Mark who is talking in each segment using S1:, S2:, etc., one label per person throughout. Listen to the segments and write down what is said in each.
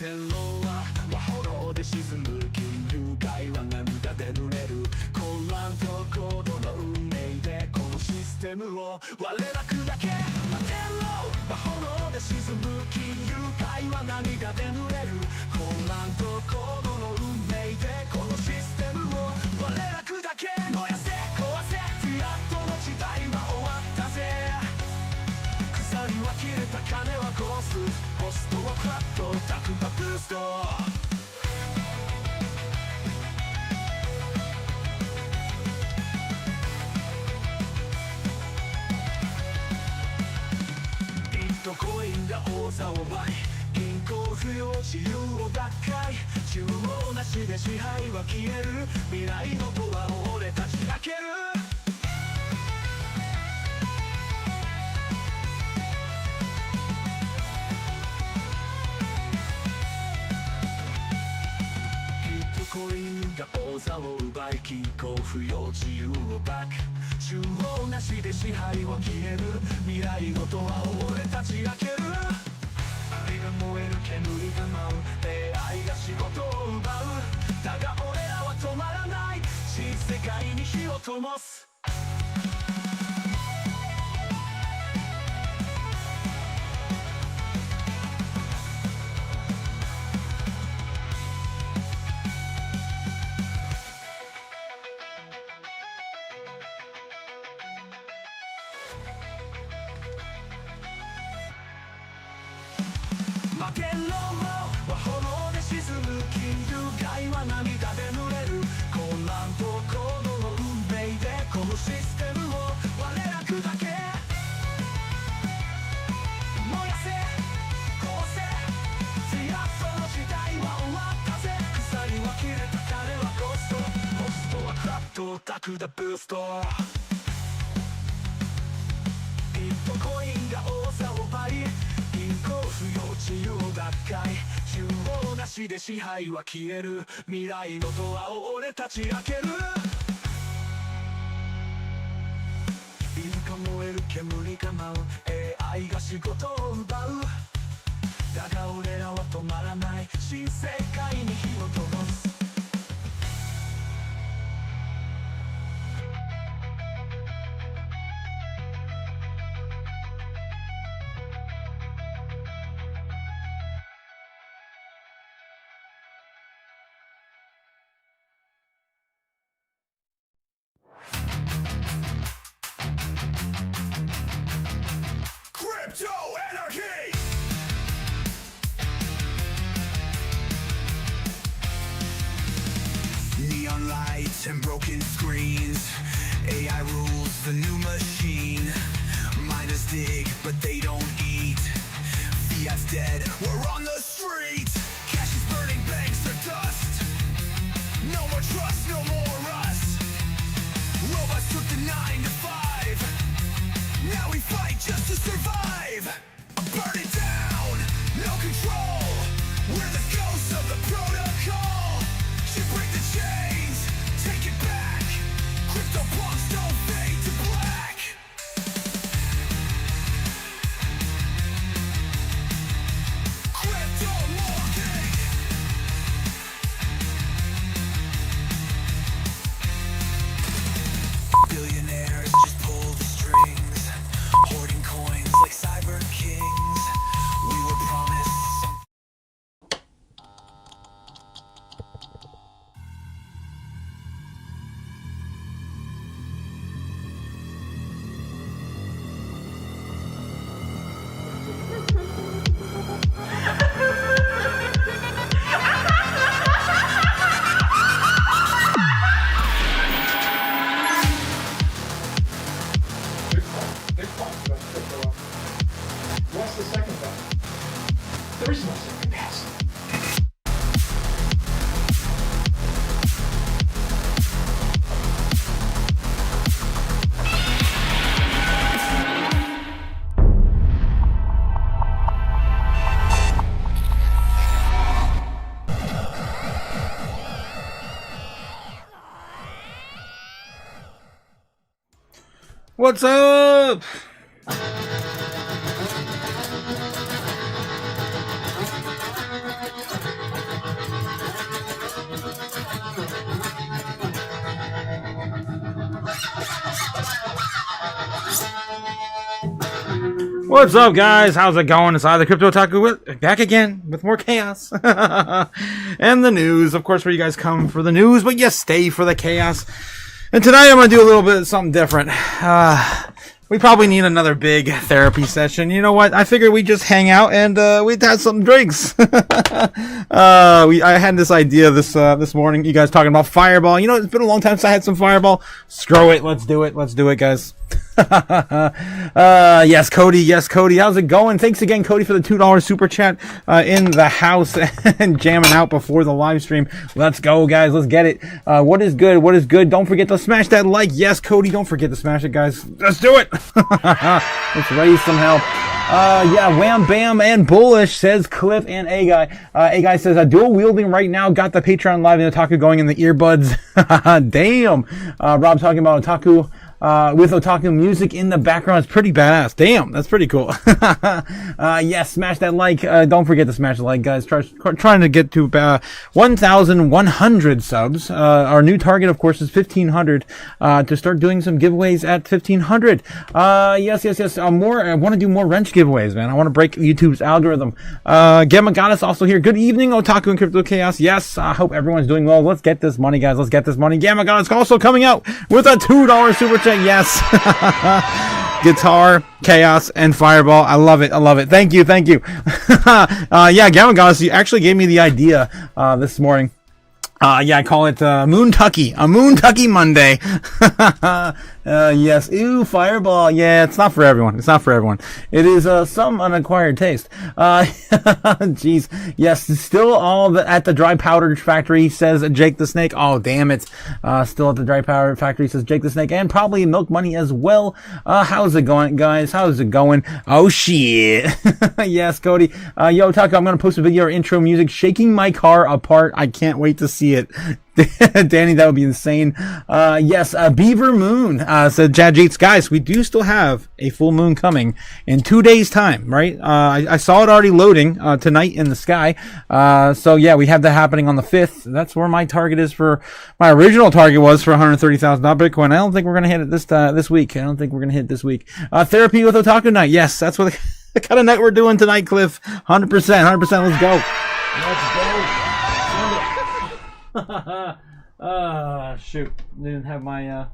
S1: 天狼は炎で沈む金融界は涙で濡れる混乱と高度の運命でこのシステムを我ら砕け天狼は炎で沈む金融界は涙で濡れる混乱と高度の運命でこのシステムを我ら砕け燃やせ壊せフィアットの時代は終わったぜ鎖は切れた金は殺すホストはクラッとタクがブーストビットコインが王座を奪い銀行不要自由を奪回中央なしで支配は消える未来のドアを俺たち開けるコインが王座を奪い銀行不要自由をバック中央なしで支配は消える未来のドアを俺たち開ける愛が燃える煙が舞う AI が仕事を奪うだが俺らは止まらない新世界に火を灯す負けろは炎で沈む金融界は涙で濡れる混乱と高度の運命でこのシステムを我ら砕け燃やせ壊せフィアットの時代は終わったぜ鎖は切れた金はコストホストはクラッとタクだブーストビットコインが王座を奪い銀行不要自由を奪回中央なしで支配は消える未来のドアを俺たち開けるビルが燃える煙が舞う AI が仕事を奪うだが俺らは止まらない新世界に火を灯すCrypto Anarchy! Neon lights and broken screens AI rules the new machine Miners dig but they don't eat Fiat's dead, we're on the streets Cash is burning, banks are dust No more trust, no more us Robots took the 9 to 5 Now we fight just to survive Burn it down, no control We're the ghosts of the protocol Should break the chains, take it back Crypto punks don't fade to black Crypto mortgage Billionaires just pull the strings Hoarding coins like cyber kings We were promised
S2: What's the second button? There is no second pass.
S3: What's up? What's up, guys? How's it going? It's I, the Crypto Otaku, back again with more chaos and the news. Of course, where you guys come for the news, but you stay for the chaos. And tonight I'm going to do a little bit of something different. We probably need another big therapy session. You know what? I figured we'd just hang out and we'd have some drinks. I had this idea this morning. You guys talking about Fireball. You know, it's been a long time since I had some Fireball. Screw it. Let's do it. Let's do it, guys. Yes, Cody. How's it going? Thanks again, Cody, for the $2 super chat in the house and jamming out before the live stream. Let's go, guys. Let's get it. What is good? Don't forget to smash that like. Yes, Cody. Don't forget to smash it, guys. Let's do it. Let's raise some help. Yeah, wham, bam, and bullish, says Cliff and A-Guy. A-Guy says, dual wielding right now, got the Patreon live and Otaku going in the earbuds. Damn. Rob talking about Otaku. With Otaku music in the background. It's pretty badass. Damn, that's pretty cool. Yes, smash that like. Don't forget to smash the like, guys. Trying to get to 1,100 subs. Our new target, of course, is 1,500 to start doing some giveaways at 1,500. Yes. I want to do more wrench giveaways, man. I want to break YouTube's algorithm. Gamma Goddess also here. Good evening, Otaku and Crypto Chaos. Yes, I hope everyone's doing well. Let's get this money, guys. Let's get this money. Gamma Goddess also coming out with a $2 super chat. Yes. Guitar, chaos, and Fireball. I love it. Thank you. Yeah, Gamma Goddess, you actually gave me the idea this morning. Yeah, I call it MOONTUCKY. A MOONTUCKY Monday. Yes. Ew, Fireball. Yeah, it's not for everyone. It is some unacquired taste. Jeez. Yes, still all at the dry powder factory, says Jake the Snake. Oh, damn it. Still at the dry powder factory, says Jake the Snake, and probably Milk Money as well. How's it going, guys? Oh, shit. Yes, Cody. Yo, Otaku, I'm gonna post a video or intro music shaking my car apart. I can't wait to see it. Danny, that would be insane. Yes, Beaver Moon, said Chad Jeets. Guys, we do still have a full moon coming in 2 days time, right? I saw it already loading, tonight in the sky. So yeah, we have that happening on the 5th. That's where my target is my original target was for $130,000 Bitcoin. I don't think we're going to hit it this week. Therapy with Otaku night. Yes, that's what the kind of night we're doing tonight, Cliff. 100%. Let's go. Shoot, didn't have my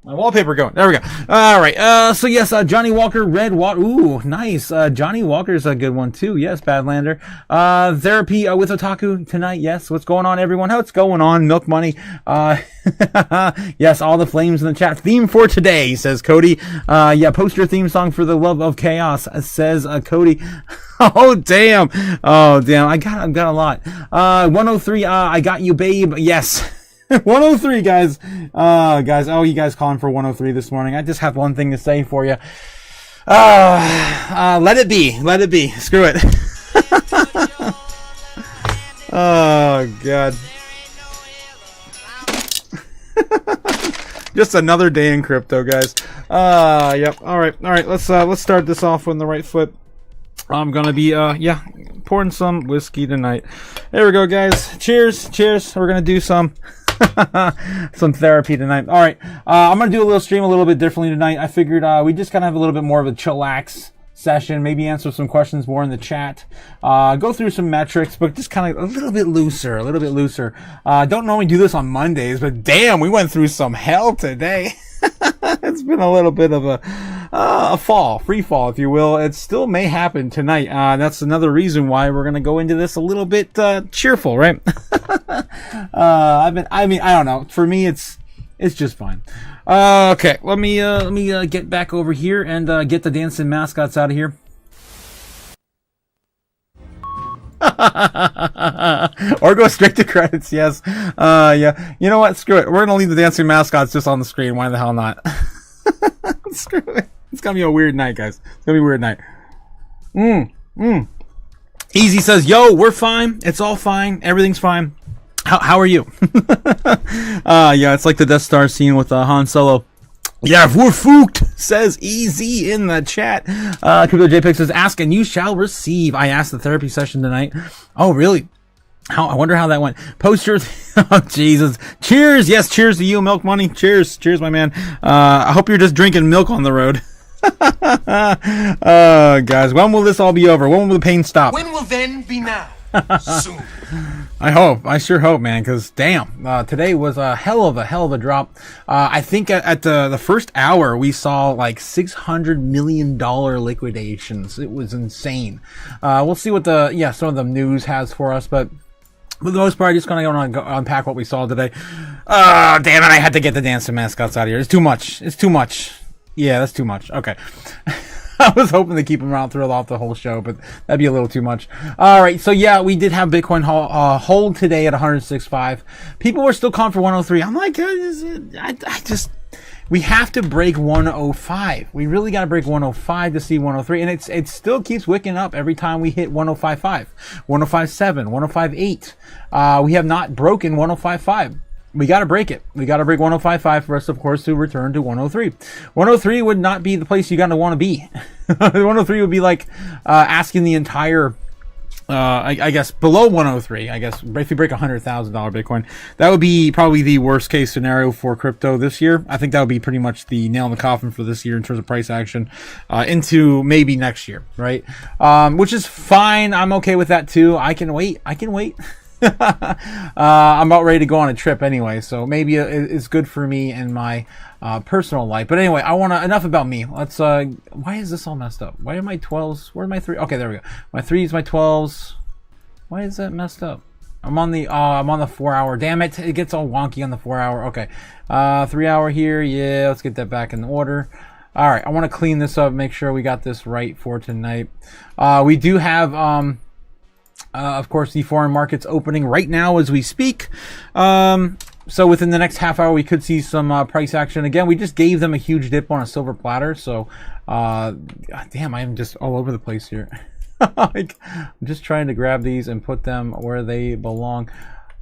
S3: wallpaper going. There we go. All right. So yes, Johnny Walker, Red Water. Ooh, nice. Johnny Walker's a good one too. Yes, Badlander. Therapy with Otaku tonight. Yes. What's going on, everyone? How's going on? Milk Money. Yes, all the flames in the chat. Theme for today, says Cody. Yeah, post your theme song for the love of chaos, says Cody. Oh damn. I got a lot. 103. I got you, babe. Yes. 103, guys. Oh, you guys calling for 103 this morning. I just have one thing to say for you. Let it be. Screw it. Oh, God. Just another day in crypto, guys. Yep. All right. Let's start this off on the right foot. I'm gonna be pouring some whiskey tonight. There we go, guys. Cheers. We're gonna do some therapy tonight. All right. I'm gonna do a little stream a little bit differently tonight. I figured we just kind of have a little bit more of a chillax session, maybe answer some questions more in the chat, go through some metrics, but just kind of a little bit looser. Don't normally do this on Mondays, but damn, we went through some hell today. It's been a little bit of a free fall, if you will. It still may happen tonight. That's another reason why we're gonna go into this a little bit cheerful, right? I don't know. For me, it's just fine. Okay, let me get back over here and get the dancing mascots out of here. Or go straight to credits. Yes. Yeah. You know what? Screw it. We're gonna leave the dancing mascots just on the screen. Why the hell not? Screw it. It's gonna be a weird night, guys. It's gonna be a weird night. Easy says, yo, we're fine. It's all fine. Everything's fine. How are you? Yeah, it's like the Death Star scene with Han Solo. Yeah, we're fooked, says Easy in the chat. Crypto JPEG says, ask and you shall receive. I asked the therapy session tonight. Oh, really? I wonder how that went. Post your... Oh, Jesus. Cheers. Yes, cheers to you, Milk Money. Cheers, my man. I hope you're just drinking milk on the road. Guys, when will this all be over? When will the pain stop?
S2: When will then be now? Soon.
S3: I hope. I sure hope, man, because damn, today was a hell of a drop. I think at the first hour, we saw like $600 million liquidations. It was insane. We'll see what some of the news has for us, but for the most part, just going to unpack what we saw today. Damn it, I had to get the dancing mascots out of here. It's too much. It's too much. Yeah, that's too much. Okay. I was hoping to keep them around throughout the whole show, but that'd be a little too much. All right, so yeah, we did have Bitcoin hold today at 106.5. People were still calling for 103. I'm like, we have to break 105. We really got to break 105 to see 103, and it still keeps wicking up every time we hit 105.5, 105.7, 105.8. We have not broken 105.5. We got to break it. We got to break 105.5 for us, of course, to return to 103. 103 would not be the place you got to want to be. 103 would be like asking the entire, I guess, below 103. I guess if you break $100,000 Bitcoin, that would be probably the worst case scenario for crypto this year. I think that would be pretty much the nail in the coffin for this year in terms of price action into maybe next year, right? Which is fine. I'm okay with that too. I can wait. I'm about ready to go on a trip anyway, so maybe it's good for me and my personal life. But anyway, enough about me. Let's why is this all messed up? Why are my 12s? Where's my 3? Okay, there we go. My 3s, my 12s. Why is that messed up? I'm on the 4 hour. Damn it, it gets all wonky on the 4 hour. Okay. 3 hour here. Yeah, let's get that back in order. All right, I want to clean this up, make sure we got this right for tonight. We do have of course, the foreign markets opening right now as we speak. So within the next half hour, we could see some price action. Again, we just gave them a huge dip on a silver platter. So, damn, I am just all over the place here. I'm just trying to grab these and put them where they belong.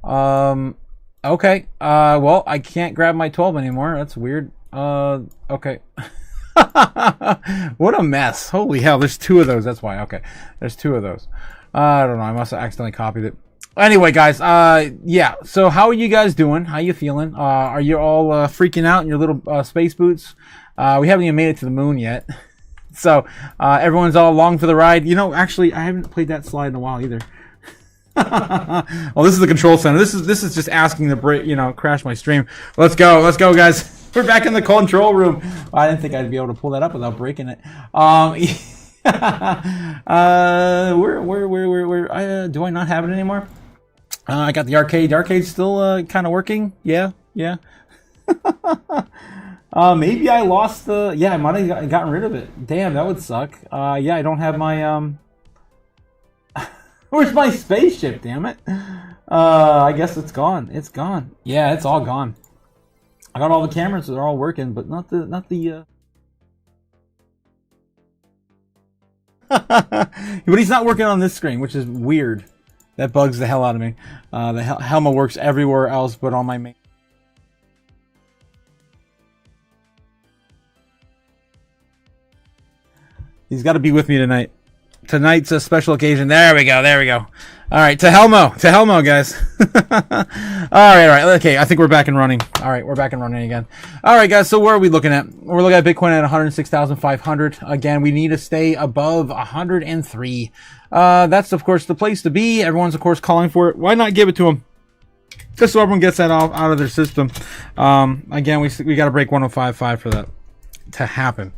S3: Okay. Well, I can't grab my 12 anymore. That's weird. Okay. What a mess. Holy hell. There's 2 of those. That's why. Okay. There's 2 of those. I don't know. I must have accidentally copied it. Anyway, guys, yeah. So how are you guys doing? How you feeling? Are you all freaking out in your little space boots? We haven't even made it to the moon yet. So everyone's all along for the ride. You know, actually, I haven't played that slide in a while either. Well, this is the control center. This is just asking to break, crash my stream. Let's go, guys. We're back in the control room. I didn't think I'd be able to pull that up without breaking it. Where do I not have it anymore? I got the arcade. The arcade's still kind of working. Yeah. Maybe I lost the. Yeah, I might have gotten rid of it. Damn, that would suck. Yeah, I don't have my Where's my spaceship? Damn it. I guess it's gone. It's gone. Yeah, it's all gone. I got all the cameras. They're all working, but not the. But he's not working on this screen, which is weird. That bugs the hell out of me. The Helma works everywhere else but on my main. He's got to be with me tonight. Tonight's a special occasion. There we go. All right, to Helmo, guys. all right. Okay, I think we're back and running. All right, we're back and running again. All right, guys, so where are we looking at? We're looking at Bitcoin at 106,500. Again, we need to stay above 103. That's, of course, the place to be. Everyone's, of course, calling for it. Why not give it to them? Just so everyone gets that out of their system. Again, we got to break 105.5 for that to happen.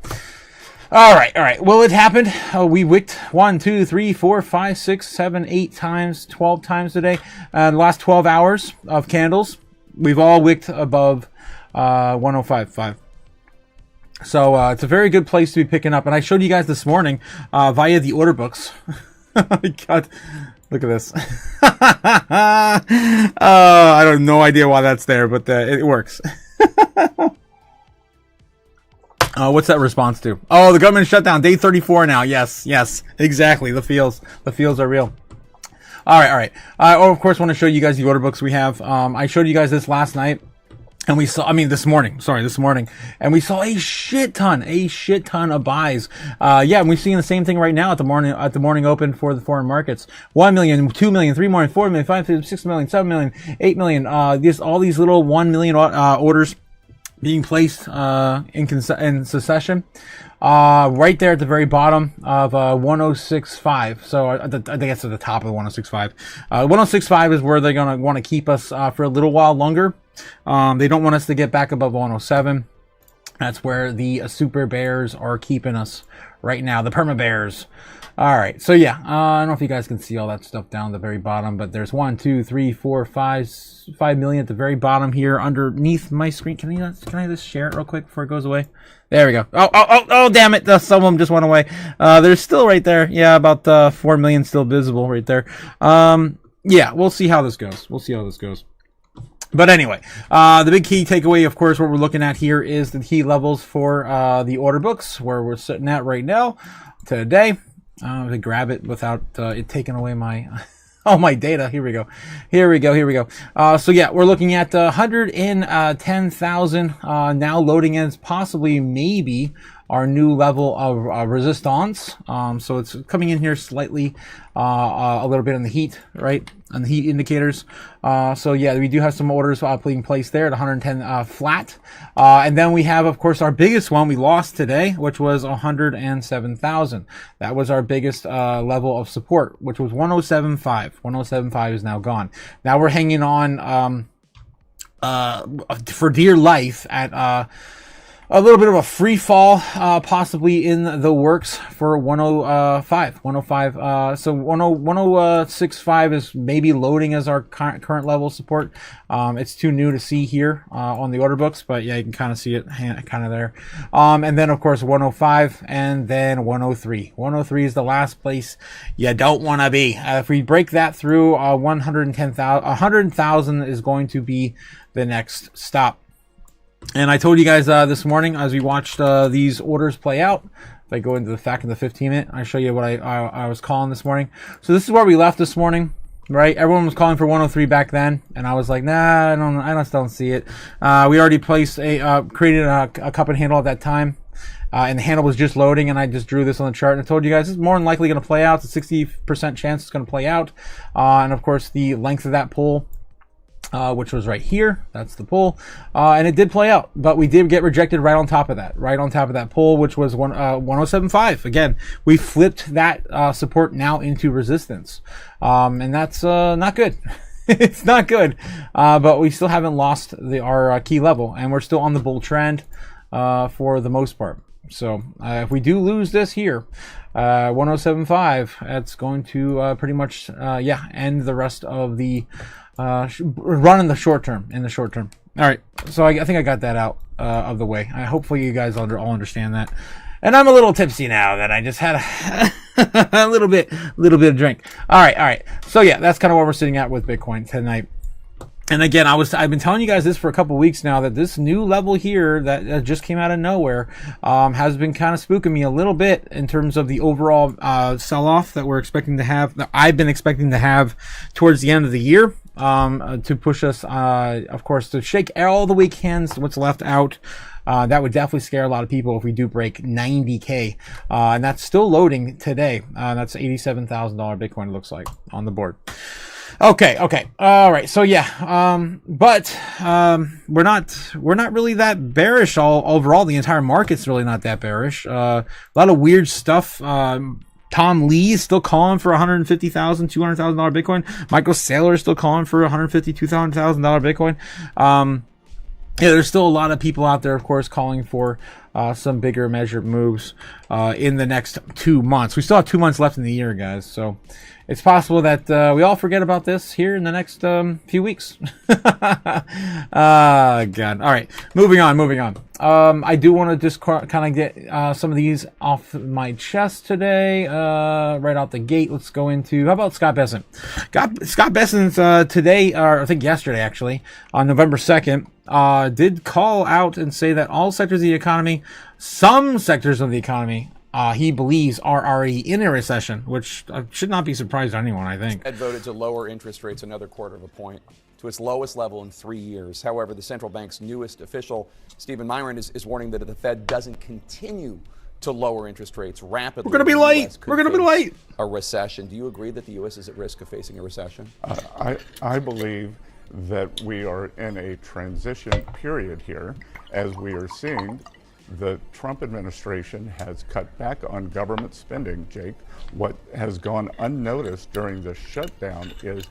S3: All right. Well, it happened. We wicked 1, 2, 3, 4, 5, 6, 7, 8 times, 12 times today. The last 12 hours of candles, we've all wicked above 105.5. So it's a very good place to be picking up. And I showed you guys this morning via the order books. God, look at this. I have no idea why that's there, but it works. What's that response to? Oh, the government shutdown, day 34 now. Yes, exactly. The feels are real. All right. Of course, want to show you guys the order books we have. I showed you guys this last night, and this morning, and we saw a shit ton of buys. Yeah, and we're seeing the same thing right now at the morning open for the foreign markets. 1 million, 2 million, 3 million, 4 million, 5 million, 6 million, 7 million, 8 million. All these little 1 million orders. being placed in succession. Right there at the very bottom of 1065. So I think that's at the top of the 1065. 1065 is where they're going to want to keep us for a little while longer. They don't want us to get back above 107. That's where the super bears are keeping us right now, the perma bears. All right, so yeah, I don't know if you guys can see all that stuff down the very bottom, but there's 1, 2, 3, 4, 5 million at the very bottom here underneath my screen. Can I just share it real quick before it goes away? There we go. Oh, damn it. Some of them just went away. There's still right there. Yeah, about 4 million still visible right there. Yeah, we'll see how this goes. But anyway, the big key takeaway, of course, what we're looking at here is the key levels for the order books, where we're sitting at right now, today. To grab it without it taking away my all my data. Here we go. So yeah, we're looking at 110,000 now loading in, possibly maybe our new level of resistance. So it's coming in here slightly a little bit on the heat, right? On the heat indicators. So yeah, we do have some orders being placed there at 110 flat. And then we have, of course, our biggest one we lost today, which was 107,000. That was our biggest level of support, which was 107.5. 107.5 is now gone. Now we're hanging on for dear life at a little bit of a free fall, possibly in the works for 105. So 106.5 is maybe loading as our current level of support. It's too new to see here on the order books, but yeah, you can kind of see it kind of there. And then, of course, 105 and then 103. 103 is the last place you don't want to be. If we break that through, 100,000 is going to be the next stop. And I told you guys this morning as we watched these orders play out. If I go into the fact in the 15-minute, I show you what I was calling this morning. So this is where we left this morning, right? Everyone was calling for 103 back then, and I was like, nah, I still don't see it. We already placed created a cup and handle at that time. And the handle was just loading, and I just drew this on the chart. And I told you guys, it's more than likely going to play out. It's a 60% chance it's going to play out. And of course, the length of that pull, which was right here. That's the pull. And it did play out, but we did get rejected right on top of that pull, which was 107.5. Again, we flipped that support now into resistance. And that's not good. It's not good. But we still haven't lost our key level, and we're still on the bull trend for the most part. So if we do lose this here, 107.5, that's going to pretty much end the rest of the run in the short term. All right, so I think I got that out of the way. Hopefully you guys all understand that. And I'm a little tipsy now that I just had a little bit of drink. All right. So yeah, that's kind of where we're sitting at with Bitcoin tonight. And again, I've been telling you guys this for a couple weeks now, that this new level here that just came out of nowhere has been kind of spooking me a little bit in terms of the overall sell-off that I've been expecting to have towards the end of the year, to push us, of course, to shake all the weak hands, what's left out. That would definitely scare a lot of people if we do break 90K. And that's still loading today. That's $87,000 Bitcoin, it looks like, on the board. Okay. All right. So yeah. But we're not really that bearish overall. The entire market's really not that bearish. A lot of weird stuff. Tom Lee is still calling for $150,000, $200,000 Bitcoin. Michael Saylor is still calling for $150,000, $200,000 Bitcoin. Yeah, there's still a lot of people out there, of course, calling for some bigger measured moves in the next 2 months. We still have 2 months left in the year, guys. So it's possible that we all forget about this here in the next few weeks. God. All right. Moving on. I do want to just kind of get some of these off my chest today. Right out the gate. Let's go into, how about Scott Bessent? Scott Bessent today, or I think yesterday actually, on November 2nd, did call out and say that all sectors of the economy, some sectors of the economy, he believes are already in a recession, which should not be surprised to anyone, I think.
S4: Fed voted to lower interest rates another 1/4 point to its lowest level in 3 years. However, the central bank's newest official, Stephen Myron, is warning that if the Fed doesn't continue to lower interest rates rapidly,
S3: we're going to be late.
S4: A recession. Do you agree that the U.S. is at risk of facing a recession?
S5: I believe that we are in a transition period here, as we are seeing the Trump administration has cut back on government spending, Jake. What has gone unnoticed during the shutdown is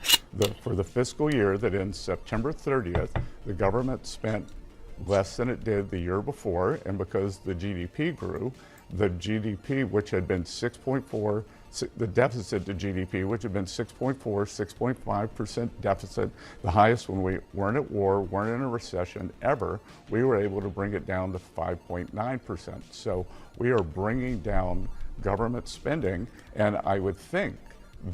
S5: for the fiscal year that ends September 30th, the government spent less than it did the year before, and because the GDP grew, the GDP, which had been 6.4, the deficit to GDP, which had been 6.4, 6.5% deficit, the highest when we weren't at war, weren't in a recession ever, we were able to bring it down to 5.9%. So we are bringing down government spending, and I would think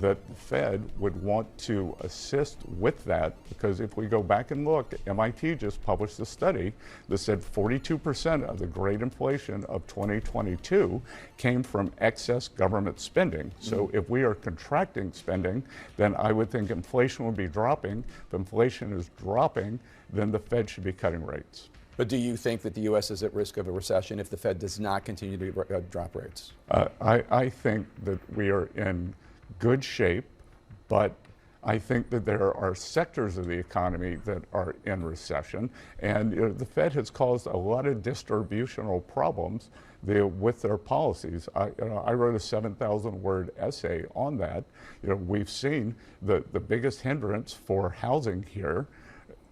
S5: that the Fed would want to assist with that, because if we go back and look, MIT just published a study that said 42% of the great inflation of 2022 came from excess government spending. So if we are contracting spending, then I would think inflation would be dropping. If inflation is dropping, then the Fed should be cutting rates.
S4: But do you think that the U.S. is at risk of a recession if the Fed does not continue to drop rates?
S5: I think that we are in good shape, but I think that there are sectors of the economy that are in recession, and the Fed has caused a lot of distributional problems with their policies. I wrote a 7,000-word essay on that. We've seen the biggest hindrance for housing here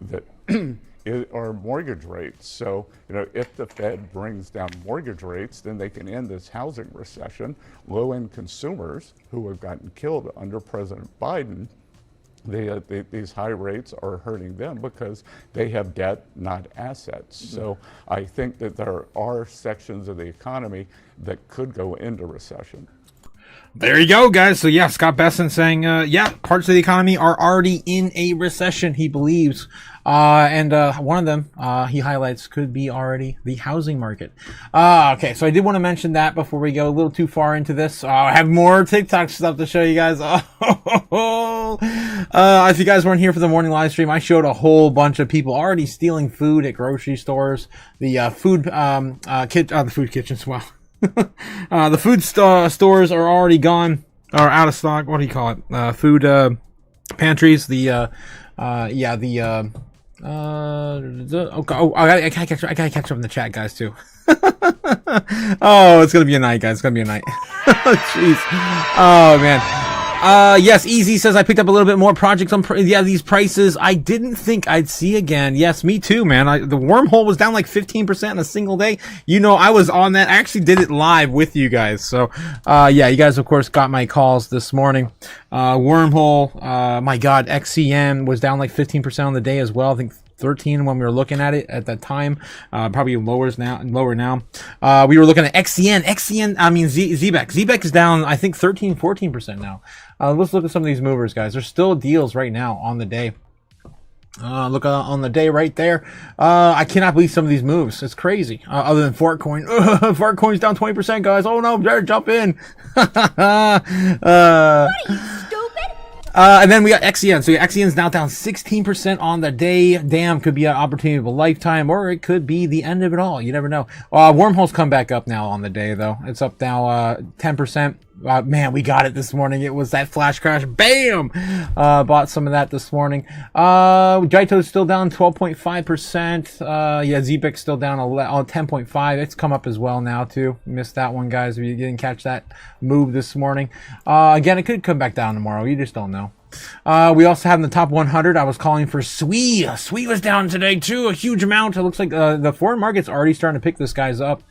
S5: that are mortgage rates. So, if the Fed brings down mortgage rates, then they can end this housing recession. Low-end consumers who have gotten killed under President Biden, these high rates are hurting them because they have debt, not assets. So I think that there are sections of the economy that could go into recession.
S3: There you go, guys. So yeah, Scott Besson saying, parts of the economy are already in a recession, he believes. And one of them, he highlights, could be already the housing market. Okay, so I did want to mention that before we go a little too far into this. I have more TikTok stuff to show you guys. If you guys weren't here for the morning live stream, I showed a whole bunch of people already stealing food at grocery stores. The food kitchens, well. The food stores are already gone, or out of stock. What do you call it? Food pantries. I gotta catch up in the chat, guys, too. Oh, it's gonna be a night, guys. It's gonna be a night. Jeez. Oh man. Yes, Easy says I picked up a little bit more projects on these prices I didn't think I'd see again. Yes, me too, man. The wormhole was down like 15% in a single day. I was on that. I actually did it live with you guys. So, you guys, of course, got my calls this morning. Wormhole, my God, XCM was down like 15% on the day as well. I think 13 when we were looking at it at that time. Probably lower now. We were looking at XCN, ZBEC. ZBEC is down, I think 14% now. Let's look at some of these movers, guys. There's still deals right now on the day. Look on the day right there. I cannot believe some of these moves. It's crazy. Other than Fortcoin. Fortcoin's down 20%, guys. Oh no, Jared, jump in.
S6: What are you, stupid?
S3: And then we got XCN. So XCN's now down 16% on the day. Damn, could be an opportunity of a lifetime, or it could be the end of it all. You never know. Wormhole's come back up now on the day, though. It's up now 10%. Man, we got it this morning. It was that flash crash. Bam! Bought some of that this morning. Jaito's still down 12.5%. ZBIC's still down 10.5. It's come up as well now, too. Missed that one, guys. If you didn't catch that move this morning. Again, it could come back down tomorrow. You just don't know. We also have in the top 100, I was calling for SWE. SWE was down today too, a huge amount. It looks like the foreign market's already starting to pick this guys up.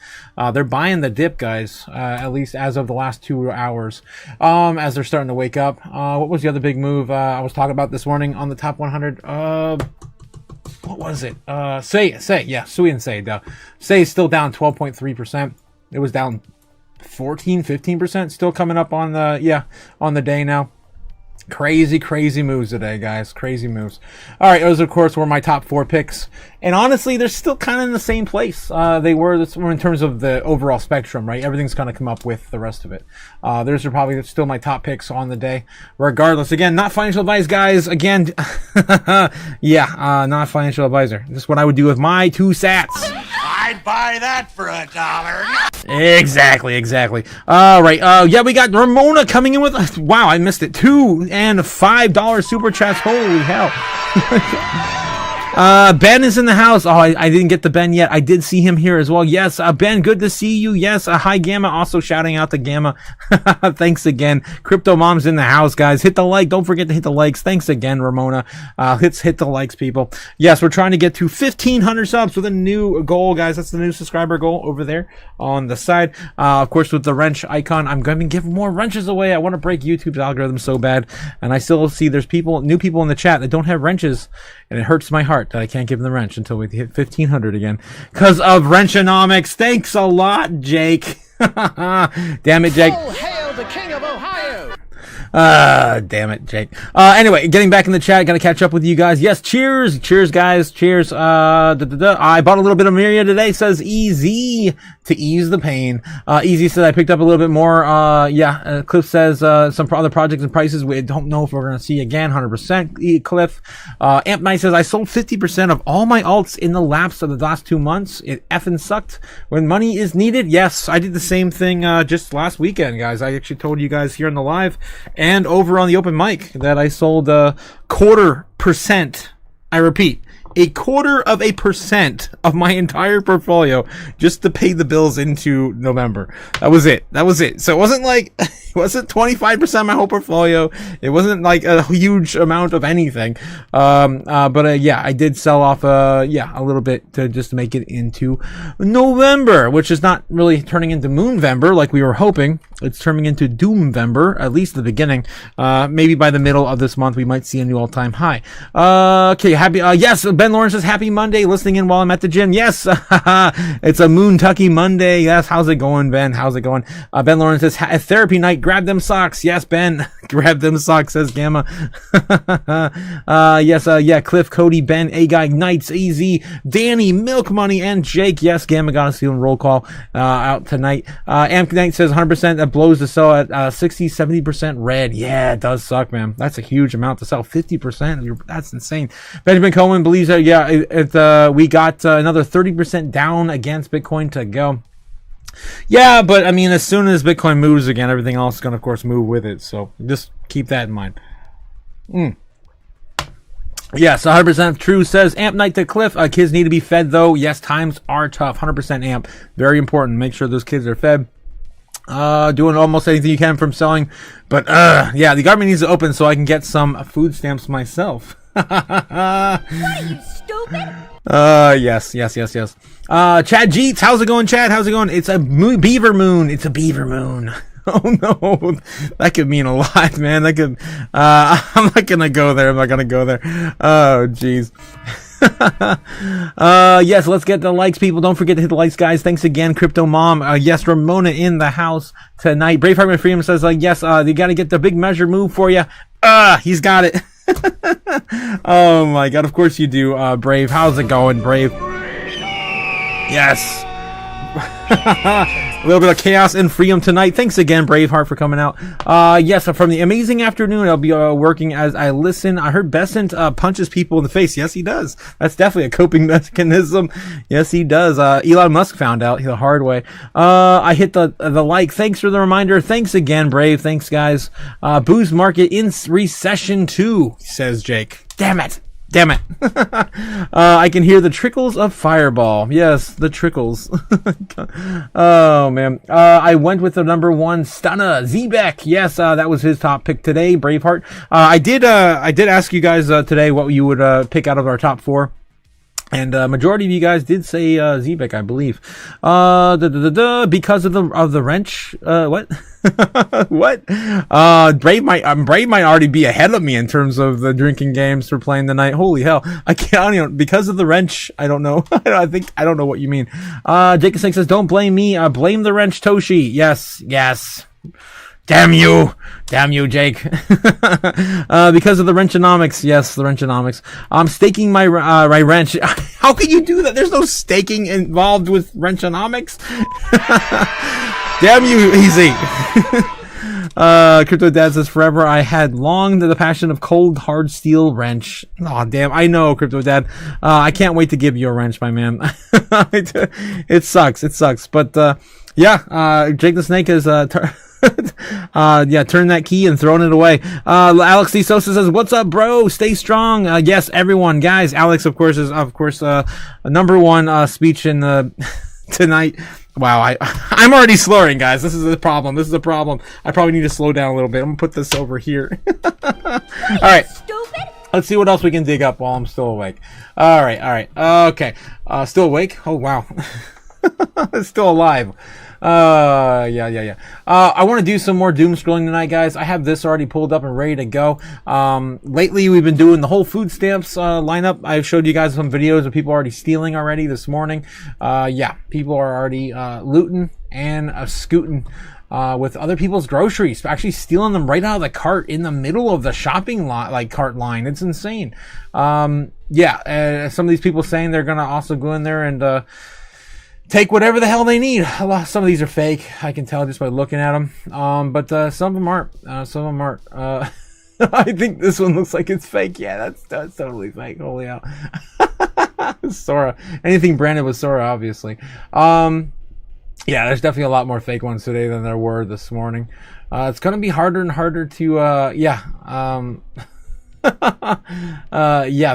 S3: They're buying the dip, guys, at least as of the last 2 hours, as they're starting to wake up. What was the other big move I was talking about this morning on the top 100? What was it? SWE and SAY. SAY is still down 12.3%. It was down 15%, still coming up on the day now. Crazy moves today, guys. Crazy moves. All right, those, of course, were my top 4 picks. And honestly, they're still kind of in the same place they were in terms of the overall spectrum, right? Everything's going to come up with the rest of it. Those are probably still my top picks on the day. Regardless, again, not financial advice, guys. Again, not financial advisor. This is what I would do with my 2 sats.
S1: I'd buy that for $1.
S3: Exactly. All right. We got Ramona coming in with us. Wow, I missed it. $2 and $5 super chats. Holy hell. Ben is in the house. Oh, I didn't get to Ben yet. I did see him here as well. Yes, Ben, good to see you. Yes, hi Gamma. Also shouting out to Gamma. Thanks again. Crypto Mom's in the house, guys. Hit the like. Don't forget to hit the likes. Thanks again, Ramona. Hit the likes, people. Yes, we're trying to get to 1,500 subs with a new goal, guys. That's the new subscriber goal over there on the side. Of course, with the wrench icon, I'm going to give more wrenches away. I want to break YouTube's algorithm so bad, and I still see there's new people in the chat that don't have wrenches, and it hurts my heart that I can't give them the wrench until we hit 1,500 again because of wrenchonomics. Thanks a lot, Jake. Damn it, Jake.
S2: Oh, hail the king of Ohio!
S3: Damn it, Jake. Anyway, getting back in the chat, gotta catch up with you guys. Yes, cheers, guys, cheers. I bought a little bit of Miria today. Says easy to ease the pain. Easy says I picked up a little bit more. Cliff says some other projects and prices we don't know if we're gonna see again. 100%. Cliff. Amp Knight says I sold 50% of all my alts in the lapse of the last 2 months. It effing sucked. When money is needed, yes, I did the same thing just last weekend, guys. I actually told you guys here in the live and over on the open mic that I sold 0.25%. I repeat, 0.25% of my entire portfolio just to pay the bills into November. That was it. So it wasn't like, it wasn't 25% of my whole portfolio. It wasn't like a huge amount of anything. I did sell off, a little bit to just make it into November, which is not really turning into Moonvember like we were hoping. It's turning into Doomvember, at least the beginning. Maybe by the middle of this month, we might see a new all-time high. Okay, yes, Ben Lawrence says, happy Monday, listening in while I'm at the gym. Yes, it's a Moontucky Monday. Yes, how's it going, Ben? How's it going? Ben Lawrence says, therapy night, grab them socks. Yes, Ben, grab them socks, says Gamma. Cliff, Cody, Ben, A-Guy, Knights, AZ, Danny, Milk Money, and Jake. Yes, Gamma got us doing roll call out tonight. Amp Knight says 100% that blows to sell at 60, 70% red. Yeah, it does suck, man. That's a huge amount to sell. 50%. That's insane. Benjamin Cohen believes that, we got another 30% down against Bitcoin to go. Yeah, but I mean, as soon as Bitcoin moves again, everything else is going to, of course, move with it. So just keep that in mind. Yes, 100% true, says Amp Knight to Cliff. Kids need to be fed, though. Yes, times are tough. 100% Amp. Very important. Make sure those kids are fed. Doing almost anything you can from selling. But, the government needs to open so I can get some food stamps myself.
S6: What are you, stupid?
S3: Yes. Chad Jeets, how's it going, Chad? How's it going? It's a beaver moon. It's a beaver moon. Oh no, that could mean a lot, man. That could, I'm not gonna go there. Oh, jeez. Yes, let's get the likes, people. Don't forget to hit the likes, guys. Thanks again, Crypto Mom. Yes, Ramona in the house tonight. Braveheart Freedom says, yes, you gotta get the big measure move for you. He's got it. Oh my god, of course you do, Brave. How's it going, Brave? Yes. A little bit of chaos and freedom tonight. Thanks again, Braveheart, for coming out. Yes, from the amazing afternoon, I'll be working as I listen. I heard Besant punches people in the face. Yes, he does. That's definitely a coping mechanism. Yes, he does. Elon Musk found out the hard way. I hit the like. Thanks for the reminder. Thanks again, Brave. Thanks, guys. Booze market in recession too, says Jake. Damn it. I can hear the trickles of Fireball. Yes, the trickles. Oh, man. I went with the number 1 Stunna, Zebek. Yes, that was his top pick today, Braveheart. I did ask you guys today what you would pick out of our top 4. And majority of you guys did say Zebek, I believe. Because of the wrench. What? What? Brave might already be ahead of me in terms of the drinking games for playing tonight. Holy hell! I can't. Because of the wrench, I don't know. I don't know what you mean. Jacob Snake says, "Don't blame me. Blame the wrench, Toshi." Yes. Damn you, Jake. Because of the wrenchonomics. Yes, the wrenchonomics. I'm staking my wrench. How can you do that? There's no staking involved with wrenchonomics. Damn you, easy. Crypto Dad says, forever I had long the passion of cold hard steel wrench. Oh damn, I know, Crypto Dad. I can't wait to give you a wrench, my man. It sucks, but Jake the Snake is Yeah, turn that key and throwing it away. Alex D. Sosa says, "What's up, bro? Stay strong." Yes, everyone, guys. Alex, of course, is number one speech in the tonight. Wow, I'm already slurring, guys. This is a problem. This is a problem. I probably need to slow down a little bit. I'm gonna put this over here. All right.
S6: Stupid.
S3: Let's see what else we can dig up while I'm still awake. All right. Okay. Still awake? Oh, wow. Still alive. Yeah. I want to do some more doom scrolling tonight, guys. I have this already pulled up and ready to go. Lately, we've been doing the whole food stamps lineup. I've showed you guys some videos of people already stealing already this morning. Yeah, people are already looting and scooting. With other people's groceries, actually stealing them right out of the cart in the middle of the shopping lot, like cart line. It's insane. Yeah, some of these people saying they're gonna also go in there and take whatever the hell they need. Some of these are fake. I can tell just by looking at them. But some of them aren't. Some of them aren't. I think this one looks like it's fake. Yeah, that's totally fake. Holy hell. Sora. Anything branded with Sora, obviously. Yeah, there's definitely a lot more fake ones today than there were this morning. It's going to be harder and harder to,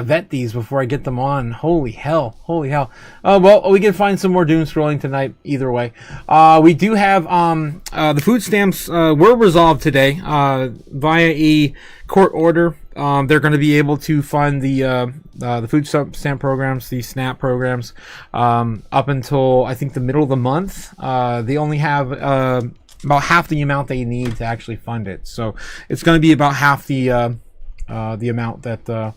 S3: vet these before I get them on. Holy hell. Well, we can find some more doom scrolling tonight either way. We do have the food stamps were resolved today via a court order. They're going to be able to fund the food stamp programs, the SNAP programs, up until I think the middle of the month. They only have about half the amount they need to actually fund it, so it's going to be about half the amount that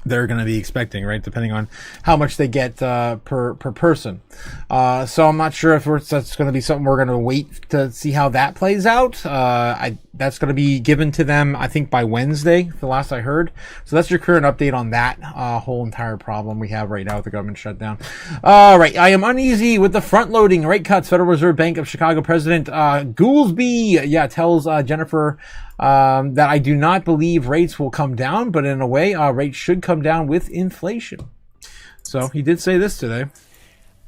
S3: they're going to be expecting, right? Depending on how much they get per person. So I'm not sure if that's going to be something we're going to wait to see how that plays out. That's going to be given to them, I think, by Wednesday, the last I heard. So that's your current update on that whole entire problem we have right now with the government shutdown. All right. I am uneasy with the front-loading rate cuts. Federal Reserve Bank of Chicago President Goolsbee, tells Jennifer that I do not believe rates will come down, but in a way, rates should come down with inflation. So he did say this today.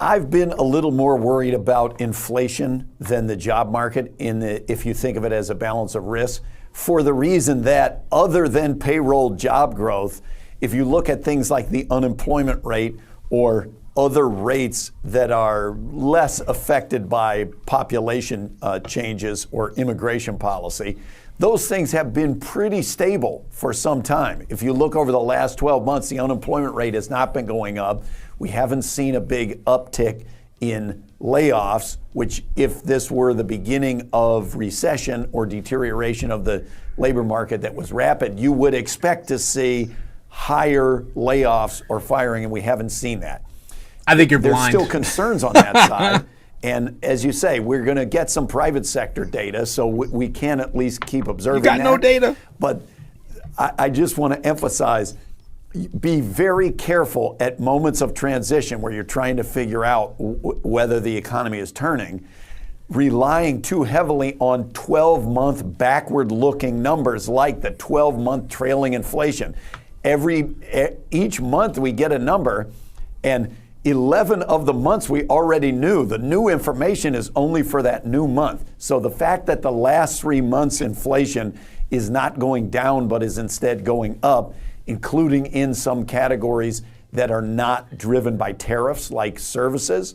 S7: I've been a little more worried about inflation than the job market if you think of it as a balance of risk, for the reason that other than payroll job growth, if you look at things like the unemployment rate or other rates that are less affected by population changes or immigration policy, those things have been pretty stable for some time. If you look over the last 12 months, the unemployment rate has not been going up. We haven't seen a big uptick in layoffs, which if this were the beginning of recession or deterioration of the labor market that was rapid, you would expect to see higher layoffs or firing, and we haven't seen that.
S3: I think you're blind.
S7: There's still concerns on that side. And as you say, we're going to get some private sector data, so we can at least keep observing that.
S3: You got no data.
S7: But I just want to emphasize, be very careful at moments of transition where you're trying to figure out whether the economy is turning, relying too heavily on 12-month backward-looking numbers like the 12-month trailing inflation. Each month we get a number, and 11 of the months we already knew. The new information is only for that new month. So the fact that the last 3 months inflation is not going down but is instead going up, including in some categories that are not driven by tariffs like services,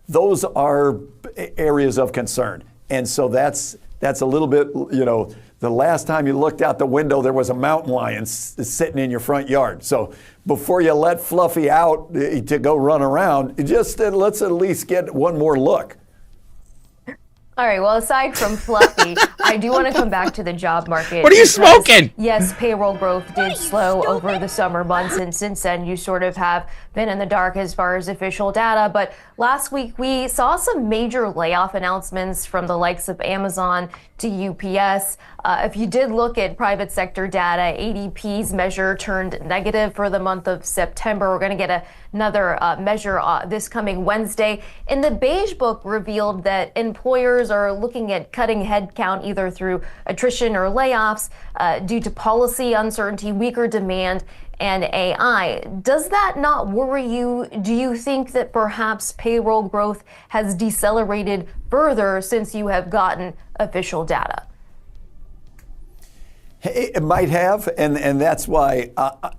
S7: those are areas of concern. And so that's a little bit, the last time you looked out the window, there was a mountain lion sitting in your front yard. So before you let Fluffy out to go run around, let's at least get one more look.
S8: All right, well, aside from Fluffy, I do want to come back to the job market.
S3: What are you smoking?
S8: Yes, payroll growth did slow over the summer months, and since then you sort of have been in the dark as far as official data. But last week we saw some major layoff announcements from the likes of Amazon to UPS. If you did look at private sector data, ADP's measure turned negative for the month of September. We're going to get another measure this coming Wednesday. And the Beige Book revealed that employers are looking at cutting headcount either through attrition or layoffs due to policy uncertainty, weaker demand, and AI. Does that not worry you? Do you think that perhaps payroll growth has decelerated further since you have gotten official data?
S7: It might have, and that's why,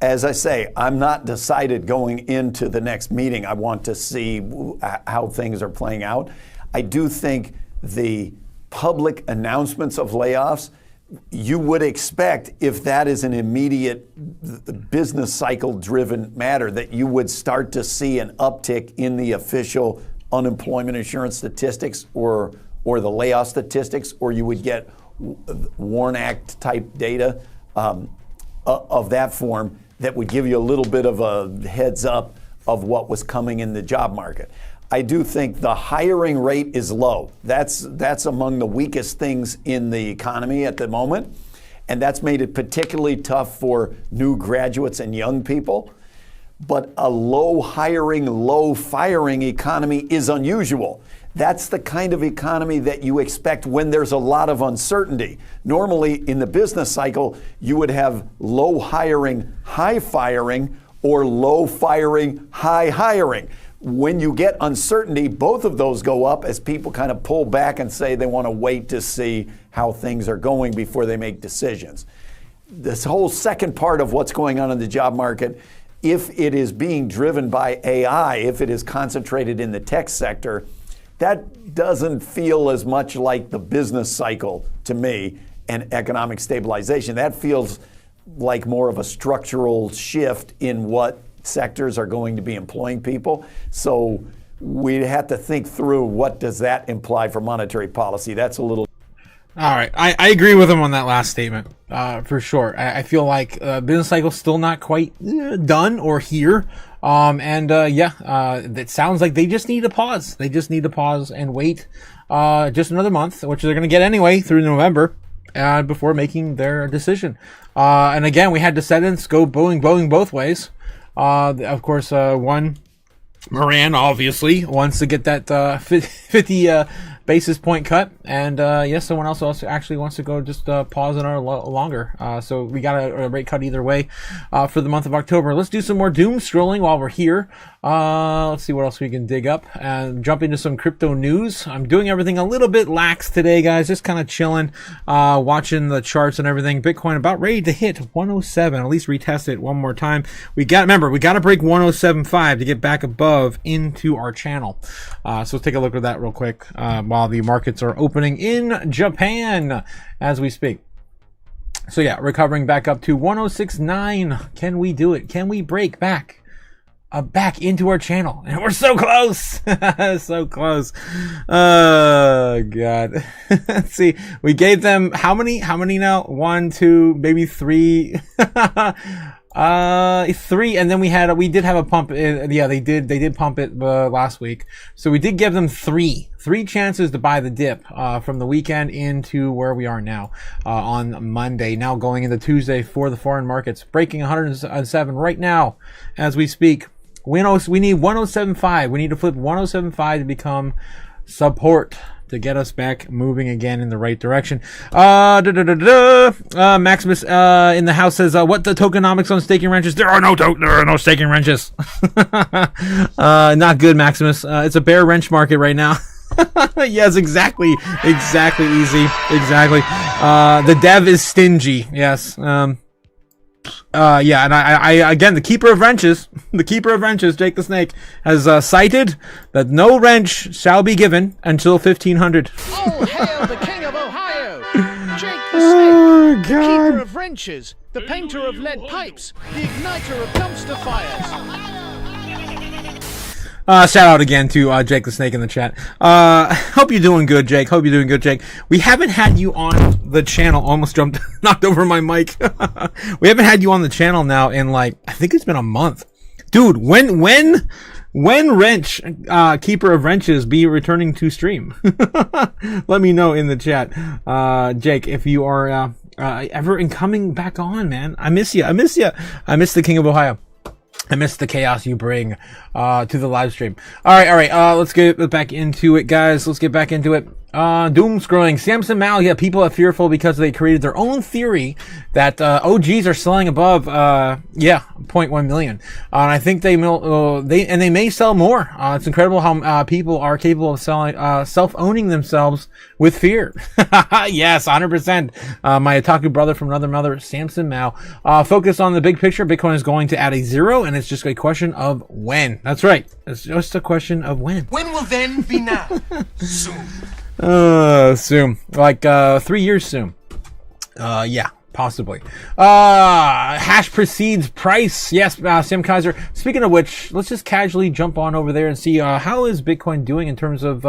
S7: as I say, I'm not decided going into the next meeting. I want to see how things are playing out. I do think the public announcements of layoffs, you would expect, if that is an immediate business cycle driven matter, that you would start to see an uptick in the official unemployment insurance statistics or the layoff statistics, or you would get Warn Act type data of that form that would give you a little bit of a heads up of what was coming in the job market. I do think the hiring rate is low. That's among the weakest things in the economy at the moment, and that's made it particularly tough for new graduates and young people. But a low hiring, low firing economy is unusual. That's the kind of economy that you expect when there's a lot of uncertainty. Normally, in the business cycle, you would have low hiring, high firing, or low firing, high hiring. When you get uncertainty, both of those go up as people kind of pull back and say they want to wait to see how things are going before they make decisions. This whole second part of what's going on in the job market, if it is being driven by AI, if it is concentrated in the tech sector, that doesn't feel as much like the business cycle to me and economic stabilization. That feels like more of a structural shift in what sectors are going to be employing people. So we'd have to think through, what does that imply for monetary policy? That's a little...
S3: All right, I agree with him on that last statement, for sure. I feel like business cycle's still not quite done or here. It sounds like they just need to pause. They just need to pause and wait just another month, which they're going to get anyway through November, before making their decision. And again, we had descendants go Boeing both ways. Of course, one, Moran obviously wants to get that 50 basis point cut, and someone else also actually wants to go just pause on our longer. So we got a rate cut either way for the month of October. Let's do some more doom scrolling while we're here. Let's see what else we can dig up and jump into some crypto news. I'm doing everything a little bit lax today, guys. Just kind of chilling, watching the charts and everything. Bitcoin about ready to hit 107. At least retest it one more time. Remember, we got to break 107.5 to get back above into our channel. So let's take a look at that real quick while the markets are opening in Japan as we speak. So yeah, recovering back up to 106.9. Can we do it? Can we break back into our channel? And we're so close. So close. Oh god. Let's see, we gave them how many now? 1, 2, maybe 3. 3, and then we did have a pump. They did pump it last week, so we did give them three chances to buy the dip from the weekend into where we are now on Monday. Now going into Tuesday for the foreign markets, breaking 107 right now as we speak. We need 107.5. We need to flip 107.5 to become support, to get us back moving again in the right direction. Maximus in the house says, what the tokenomics on staking wrenches? There are no staking wrenches. Not good, Maximus. It's a bear wrench market right now. Yes, exactly easy. Exactly. The dev is stingy. Yes. And I again, the keeper of wrenches, Jake the Snake, has cited that no wrench shall be given until 1500.
S2: All hail the king of Ohio! Jake the Snake, the keeper of wrenches, the painter of lead pipes, the igniter of dumpster fires.
S3: Shout out again to Jake the Snake in the chat. Hope you're doing good, Jake. We haven't had you on the channel. Almost knocked over my mic. We haven't had you on the channel now in I think it's been a month. Dude, when wrench, keeper of wrenches be returning to stream? Let me know in the chat. Jake, if you are, ever coming back on, man. I miss you. I miss the king of Ohio. I miss the chaos you bring to the live stream. All right. Let's get back into it, guys. Let's get back into it. Doom scrolling. Samson Mao, yeah, people are fearful because they created their own theory that OGs are selling above 0.1 million. And I think they may sell more. It's incredible how people are capable of selling self-owning themselves with fear. Yes, 100%. My otaku brother from another mother, Samson Mao, focus on the big picture. Bitcoin is going to add a zero, and it's just a question of when. That's right. It's just a question of when.
S2: When will then be now? Soon.
S3: Soon. Like, 3 years soon. Yeah, possibly. Hash precedes price. Yes, Sam Kaiser. Speaking of which, let's just casually jump on over there and see, how is Bitcoin doing in terms of,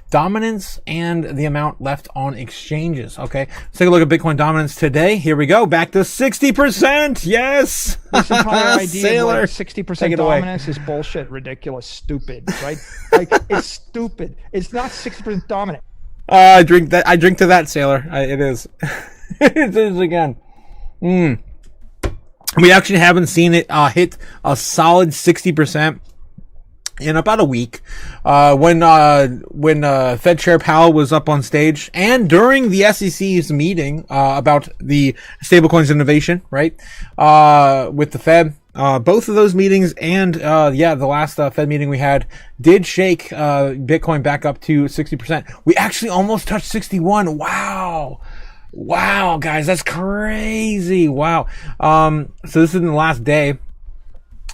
S3: dominance and the amount left on exchanges. Okay. Let's take a look at Bitcoin dominance today. Here we go. Back to 60%. Yes.
S9: This entire idea
S3: Sailor.
S9: of 60% dominance is bullshit, ridiculous, stupid, right? Like, it's stupid. It's not 60% dominant.
S3: I drink to that, Sailor. It is. It is again. We actually haven't seen it hit a solid 60% in about a week. When Fed Chair Powell was up on stage, and during the SEC's meeting about the stablecoins innovation, right? With the Fed. Both of those meetings and, the last Fed meeting we had did shake Bitcoin back up to 60%. We actually almost touched 61. Wow. Wow, guys, that's crazy. Wow. So this is in the last day.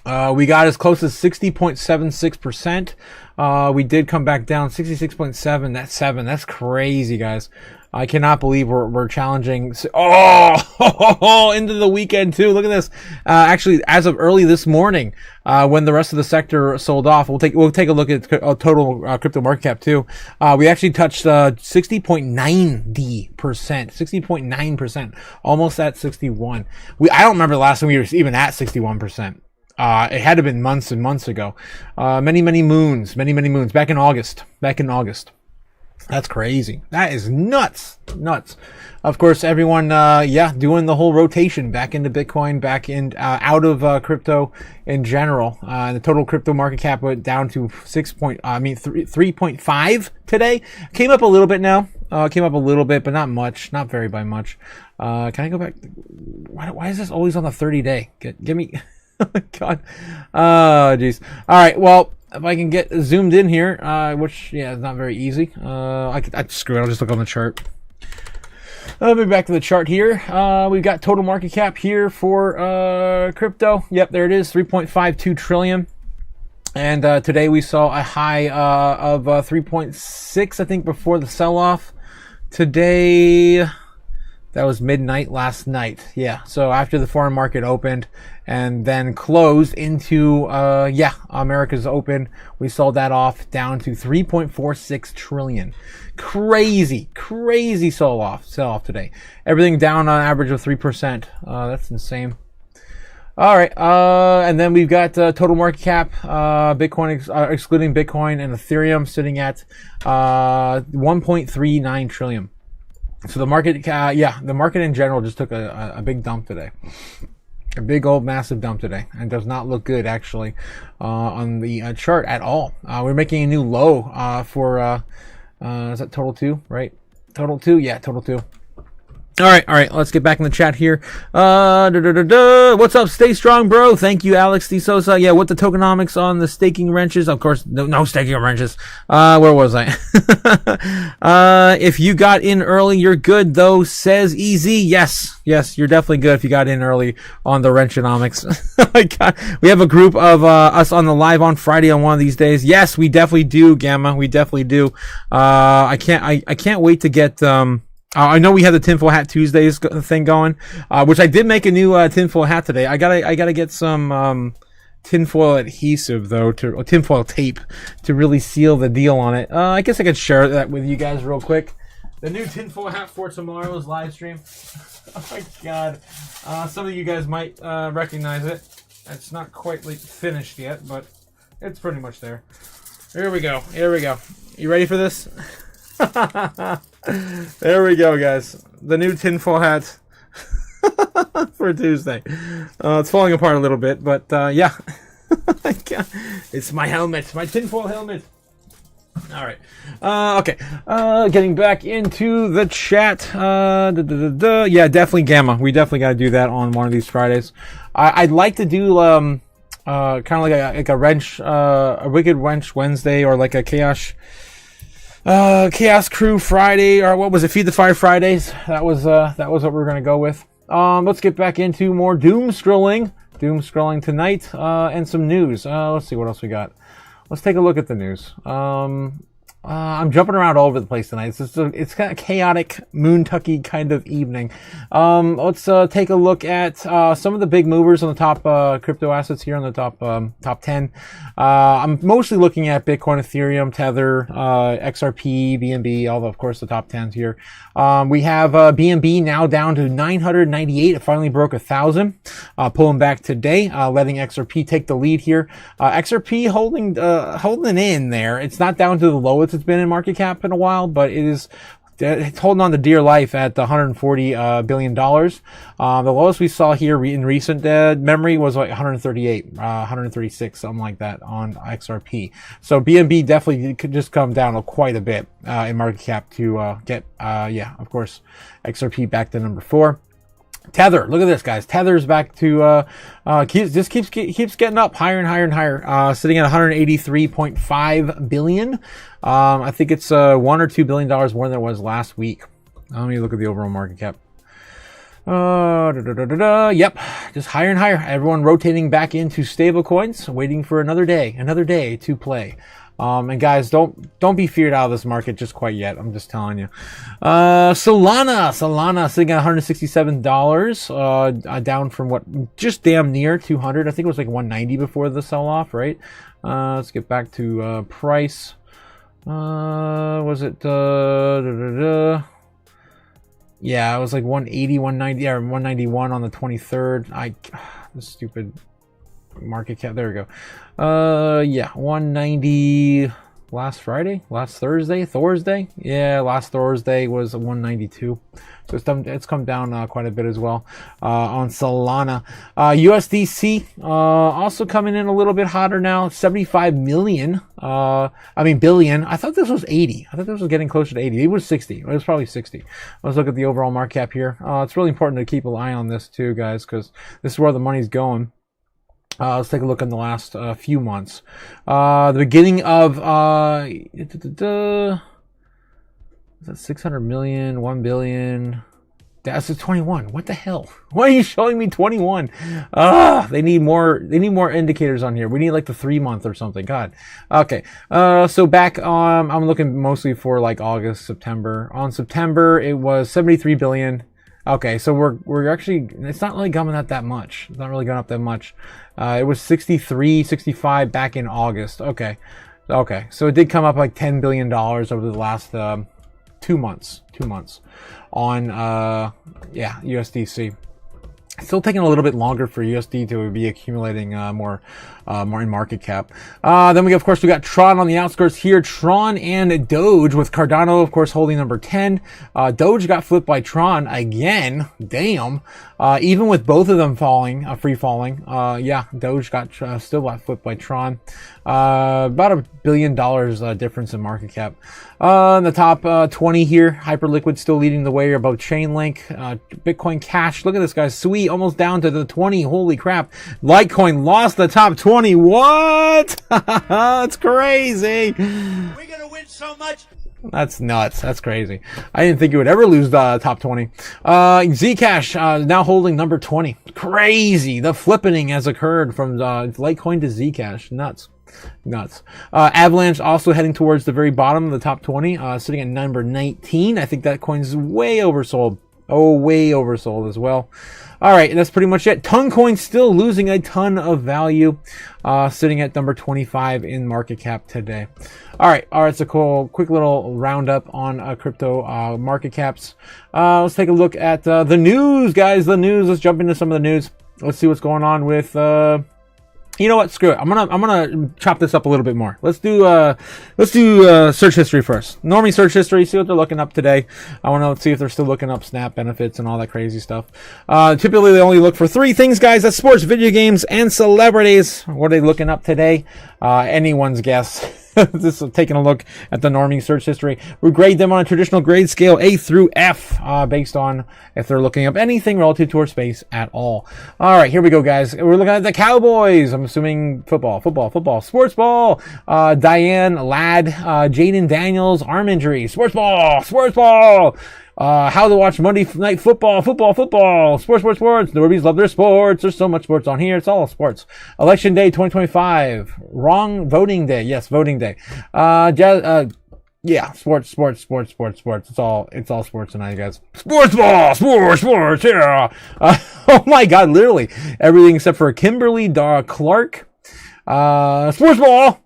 S3: We got as close as 60.76%. We did come back down 66.7. That's 7. That's crazy, guys. I cannot believe we're challenging. Into the weekend too. Look at this. Actually, as of early this morning, when the rest of the sector sold off, we'll take a look at total crypto market cap too. We actually touched 60.90%, 60.9%, almost at 61. I don't remember the last time we were even at 61%. It had to have been months and months ago. Many moons. Back in August. That's crazy. That is nuts. Of course, everyone, doing the whole rotation back into Bitcoin, back in, out of, crypto in general. The total crypto market cap went down to 3.5 today. Came up a little bit now. But not much. Not very by much. Can I go back? Why is this always on the 30-day? Give me, oh my God. Oh, jeez. All right. Well, if I can get zoomed in here, which, is not very easy. Screw it, I'll just look on the chart. Let me back to the chart here. We've got total market cap here for crypto. Yep, there it is, 3.52 trillion. And today we saw a high of 3.6, I think, before the sell-off. Today, that was midnight last night. Yeah, so after the foreign market opened and then closed into, America's open, we sold that off down to 3.46 trillion. Crazy sell-off today. Everything down on average of 3%. That's insane. All right, and then we've got total market cap, Bitcoin excluding Bitcoin and Ethereum sitting at 1.39 trillion. So the market, the market in general just took a big dump today. A big old massive dump today, and does not look good actually on the chart at all. We're making a new low for is that total 2, right? Total 2, yeah, total 2. All right. Let's get back in the chat here. What's up? Stay strong, bro. Thank you, Alex D. Sosa. Yeah, what the tokenomics on the staking wrenches? Of course, no staking wrenches. Where was I? If you got in early, you're good, though, says Easy. Yes, you're definitely good if you got in early on the wrenchonomics. Oh my God. We have a group of us on the live on Friday on one of these days. Yes, we definitely do, Gamma. We definitely do. I can't wait to get I know we have the Tinfoil Hat Tuesdays thing going, which I did make a new tinfoil hat today. I gotta get some tinfoil adhesive though, or tinfoil tape to really seal the deal on it. I guess I could share that with you guys real quick. The new tinfoil hat for tomorrow's live stream. Oh my God! Some of you guys might recognize it. It's not quite finished yet, but it's pretty much there. Here we go. You ready for this? There we go, guys. The new tinfoil hat for Tuesday. It's falling apart a little bit, but yeah. It's my helmet, my tinfoil helmet. All right. Okay. Getting back into the chat. Yeah, definitely Gamma. We definitely got to do that on one of these Fridays. I'd like to do kind of like a wrench, a wicked wrench Wednesday, or like a chaos crew Friday, or what was it? Feed the Fire Fridays. That was what we were gonna go with. Let's get back into more doom scrolling tonight, and some news. Let's see what else we got. Let's take a look at the news. I'm jumping around all over the place tonight. It's kind of chaotic, Moontucky kind of evening. Let's take a look at some of the big movers on the top crypto assets here on the top 10. I'm mostly looking at Bitcoin, Ethereum, Tether, XRP, BNB, all of course the top 10s here. We have BNB now down to 998. It finally broke 1,000. Pulling back today, letting XRP take the lead here. XRP holding in there. It's not down to the lowest it's been in market cap in a while, but it's holding on to dear life at $140 billion. The lowest we saw here in recent memory was like 138, 136, something like that on XRP. So BNB definitely could just come down quite a bit in market cap to get, of course, XRP back to number 4. Tether, look at this, guys. Tether's back to keeps getting up higher and higher and higher. Sitting at 183.5 billion. I think it's $1 or $2 billion more than it was last week. Let me look at the overall market cap. Yep, just higher and higher. Everyone rotating back into stable coins, waiting for another day to play. And guys, don't be feared out of this market just quite yet. I'm just telling you. Solana sitting at $167, down from what, just damn near 200. I think it was like 190 before the sell-off, right? Let's get back to price. Was it yeah, it was like 180, 190, or 191 on the 23rd. This stupid market cap. There we go. Yeah, 190 last Thursday. Yeah, last Thursday was 192. So it's come down quite a bit as well on Solana. USDC also coming in a little bit hotter now. 75 million. Billion. I thought this was 80. I thought this was getting closer to 80. It was 60. It was probably 60. Let's look at the overall market cap here. It's really important to keep an eye on this too, guys, because this is where the money's going. Let's take a look in the last few months. The beginning of is that 600 million, 1 billion? That's a 21. What the hell? Why are you showing me 21? They need more indicators on here. We need like the 3-month or something. God. Okay. So back on, I'm looking mostly for like August, September. On September, it was 73 billion. Okay, so we're actually, it's not really coming up that much. It's not really going up that much. It was 63, 65 back in August. Okay. So it did come up like $10 billion over the last 2 months on USDC. Still taking a little bit longer for USD to be accumulating more in market cap. Then we got Tron on the outskirts here. Tron and Doge, with Cardano, of course, holding number 10. Doge got flipped by Tron again. Damn. Even with both of them free falling. Doge still got flipped by Tron. About $1 billion difference in market cap. In the top 20 here, Hyperliquid still leading the way above Chainlink. Bitcoin Cash, look at this, guys. Sweet, almost down to the 20. Holy crap. Litecoin lost the top 20. What? That's crazy.
S2: We're gonna win so much.
S3: That's nuts. That's crazy. I didn't think it would ever lose the top 20. Zcash now holding number 20. Crazy. The flippening has occurred from Litecoin to Zcash. Nuts. Avalanche also heading towards the very bottom of the top 20, sitting at number 19. I think that coin's way oversold. Way oversold as well. All right, that's pretty much it. Toncoin still losing a ton of value, sitting at number 25 in market cap today. All right, so quick little roundup on crypto market caps. Let's take a look at the news, guys. The news. Let's jump into some of the news. Let's see what's going on with. You know what? Screw it. I'm gonna chop this up a little bit more. Let's do search history first. Normie search history. See what they're looking up today. I want to see if they're still looking up Snap benefits and all that crazy stuff. Typically they only look for 3 things, guys. That's sports, video games, and celebrities. What are they looking up today? anyone's guess. This is taking a look at the normie search history. We grade them on a traditional grade scale, A through F, based on if they're looking up anything relative to our space at all. All right, here we go, guys. We're looking at the Cowboys. I'm assuming football, sports ball. Diane Ladd, Jaden Daniels, arm injury, sports ball. How to watch Monday Night Football, sports. Norbies love their sports. There's so much sports on here. It's all sports. Election Day 2025. Wrong voting day. Yes, voting day. Yeah, sports. It's all sports tonight, guys. Sports, yeah. Oh my God, literally everything except for Kimberly Clark. Sports ball.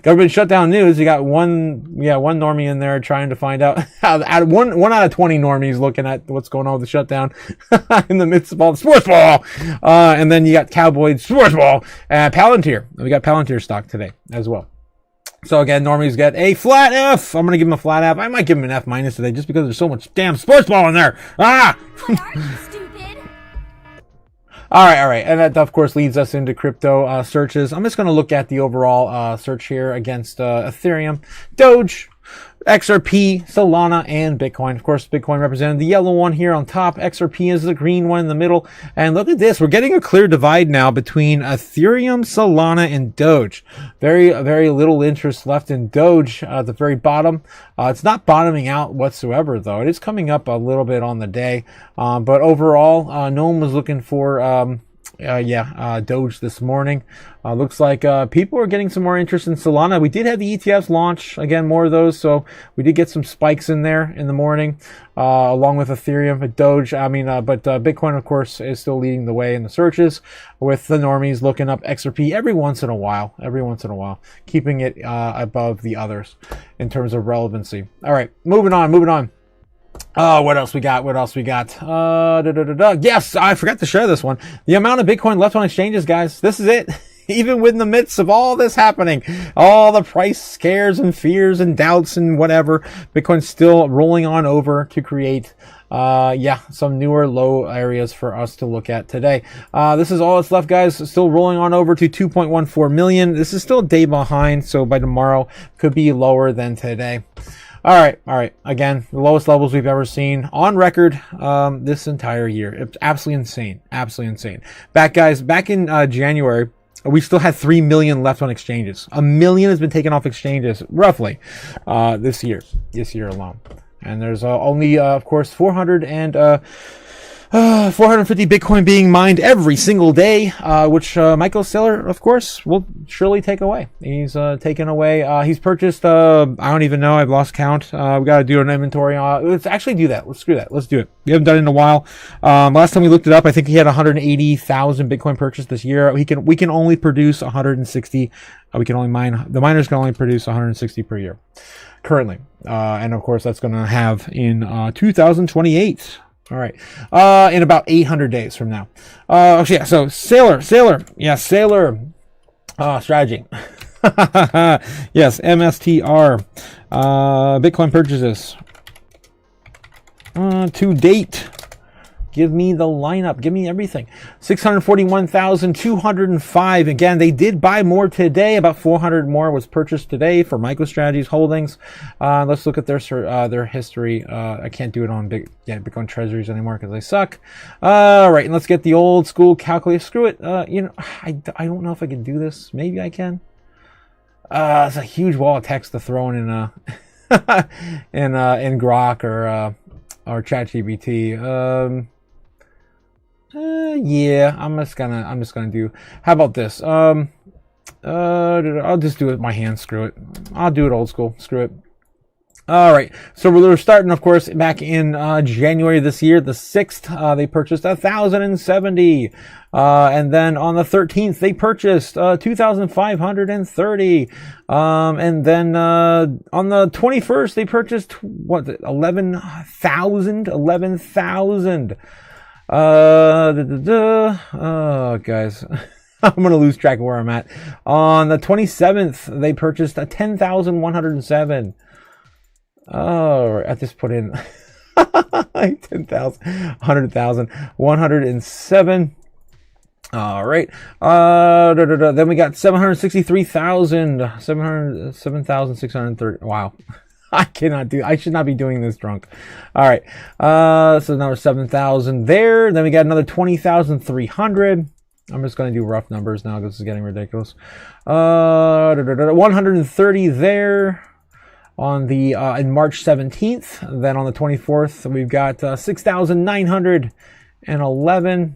S3: Government shutdown news. You got one normie in there trying to find out how one out of 20 normies looking at what's going on with the shutdown in the midst of all the sports ball. And then you got Cowboys, sports ball, Palantir. We got Palantir stock today as well. So again, normies get a flat F. I'm going to give them a flat F. I might give them an F minus today just because there's so much damn sports ball in there.
S6: What are you, stupid?
S3: All right. And that, of course, leads us into crypto searches. I'm just going to look at the overall search here against Ethereum, Doge, XRP, Solana, and Bitcoin. Of course, Bitcoin represented the yellow one here on top. XRP is the green one in the middle. And look at this. We're getting a clear divide now between Ethereum, Solana, and Doge. Very, very little interest left in Doge at the very bottom. It's not bottoming out whatsoever, though. It is coming up a little bit on the day. But overall, no one was looking for Doge this morning. Looks like people are getting some more interest in Solana. We did have the ETFs launch, again, more of those, so we did get some spikes in there in the morning, along with Ethereum. But Doge, but Bitcoin, of course, is still leading the way in the searches, with the normies looking up XRP every once in a while, keeping it above the others in terms of relevancy. All right, moving on. What else we got? Yes, I forgot to share this one. The amount of Bitcoin left on exchanges, guys. This is it. Even in the midst of all this happening, all the price scares and fears and doubts and whatever, Bitcoin's still rolling on over to create some newer low areas for us to look at today. This is all that's left, guys. Still rolling on over to 2.14 million. This is still a day behind, so by tomorrow could be lower than today. All right. Again, the lowest levels we've ever seen on record this entire year. It's absolutely insane. Back in January, we still had 3 million left on exchanges. 1 million has been taken off exchanges, roughly, this year alone. And there's only, of course, 450 Bitcoin being mined every single day, which Michael Saylor, of course, will surely take away. He's taken away. He's purchased, I don't even know. I've lost count. We got to do an inventory. Let's actually do that. Let's do it. We haven't done it in a while. Last time we looked it up, I think he had 180,000 Bitcoin purchased this year. We can only produce 160. The miners can only produce 160 per year currently. And of course, that's going to have in 2028. All right. In about 800 days from now. So Saylor. Yeah, Saylor. Strategy. Yes, MSTR. Bitcoin purchases. To date. Give me the lineup. Give me everything. 641,205. Again, they did buy more today. About 400 more was purchased today for MicroStrategy's holdings. Let's look at their history. I can't do it on Bitcoin treasuries anymore because they suck. All right, and let's get the old school calculator. Screw it. I don't know if I can do this. Maybe I can. It's a huge wall of text to throw in in Grok or ChatGPT. Yeah, I'm just gonna do. How about this? I'll just do it with my hands. Screw it. I'll do it old school. Screw it. All right. So we're starting, of course, back in January this year, the 6th. They purchased 1,070, and then on the 13th they purchased 2,530, and then on the 21st they purchased 11,000. Guys, I'm going to lose track of where I'm at. On the 27th, they purchased 10,107. Oh, I just put in 10,000, 100,000, 107. All right. Then we got 763,630. Wow. I should not be doing this drunk. All right. So now we're 7,000 there. Then we got another 20,300. I'm just going to do rough numbers now because this is getting ridiculous. 130 there on the in March 17th. Then on the 24th, we've got 6,911.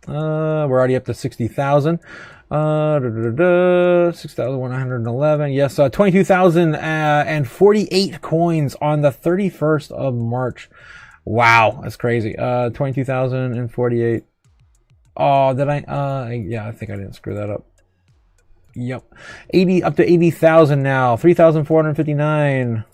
S3: We're already up to 60,000. 6,111. Yes, 22,048 coins on the 31st of March. Wow, that's crazy. 22,048. Oh, did I? Yeah, I think I didn't screw that up. Yep. 80 up to 80,000 now. 3,459.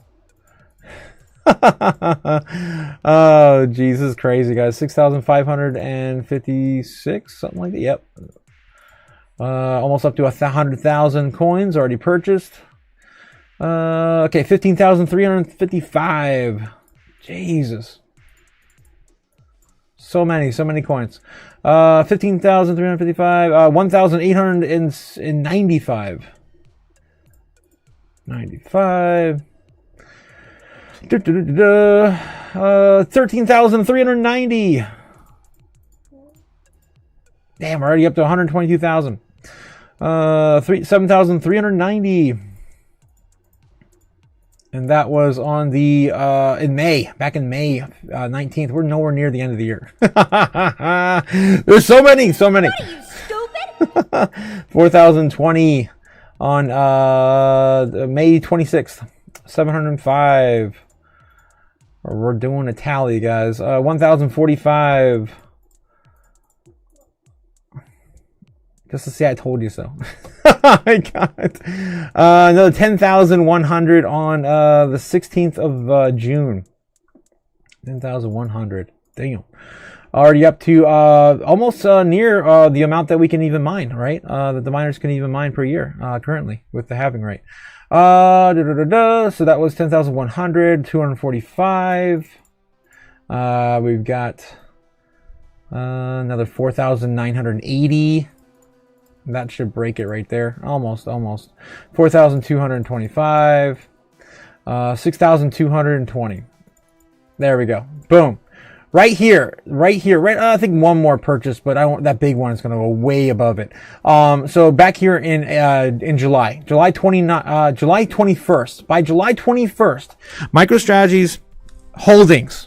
S3: Oh, Jesus, crazy, guys. 6,556, something like that. Yep. Almost up to 100,000 coins already purchased. Okay, 15,355. Jesus. So many coins. 15,355. 1,895. 95. 13,390. Damn, we're already up to 122,000. 7,390. And that was on the in May, back in May 19th. We're nowhere near the end of the year. There's so many.
S6: What are you, stupid?
S3: 4,020 on May 26th. 705. We're doing a tally, guys. 1,045. Just to say I told you so. I got it. Another 10,100 on the 16th of June. 10,100. Damn. Already up to almost near the amount that we can even mine, right? That the miners can even mine per year currently with the halving rate. So that was 10,100, 245. We've got another 4,980. That should break it right there. Almost. 4,225. 6,220. There we go. Boom. Right here. I think one more purchase, but that big one is going to go way above it. So back here in July 21st. By July 21st, MicroStrategy's holdings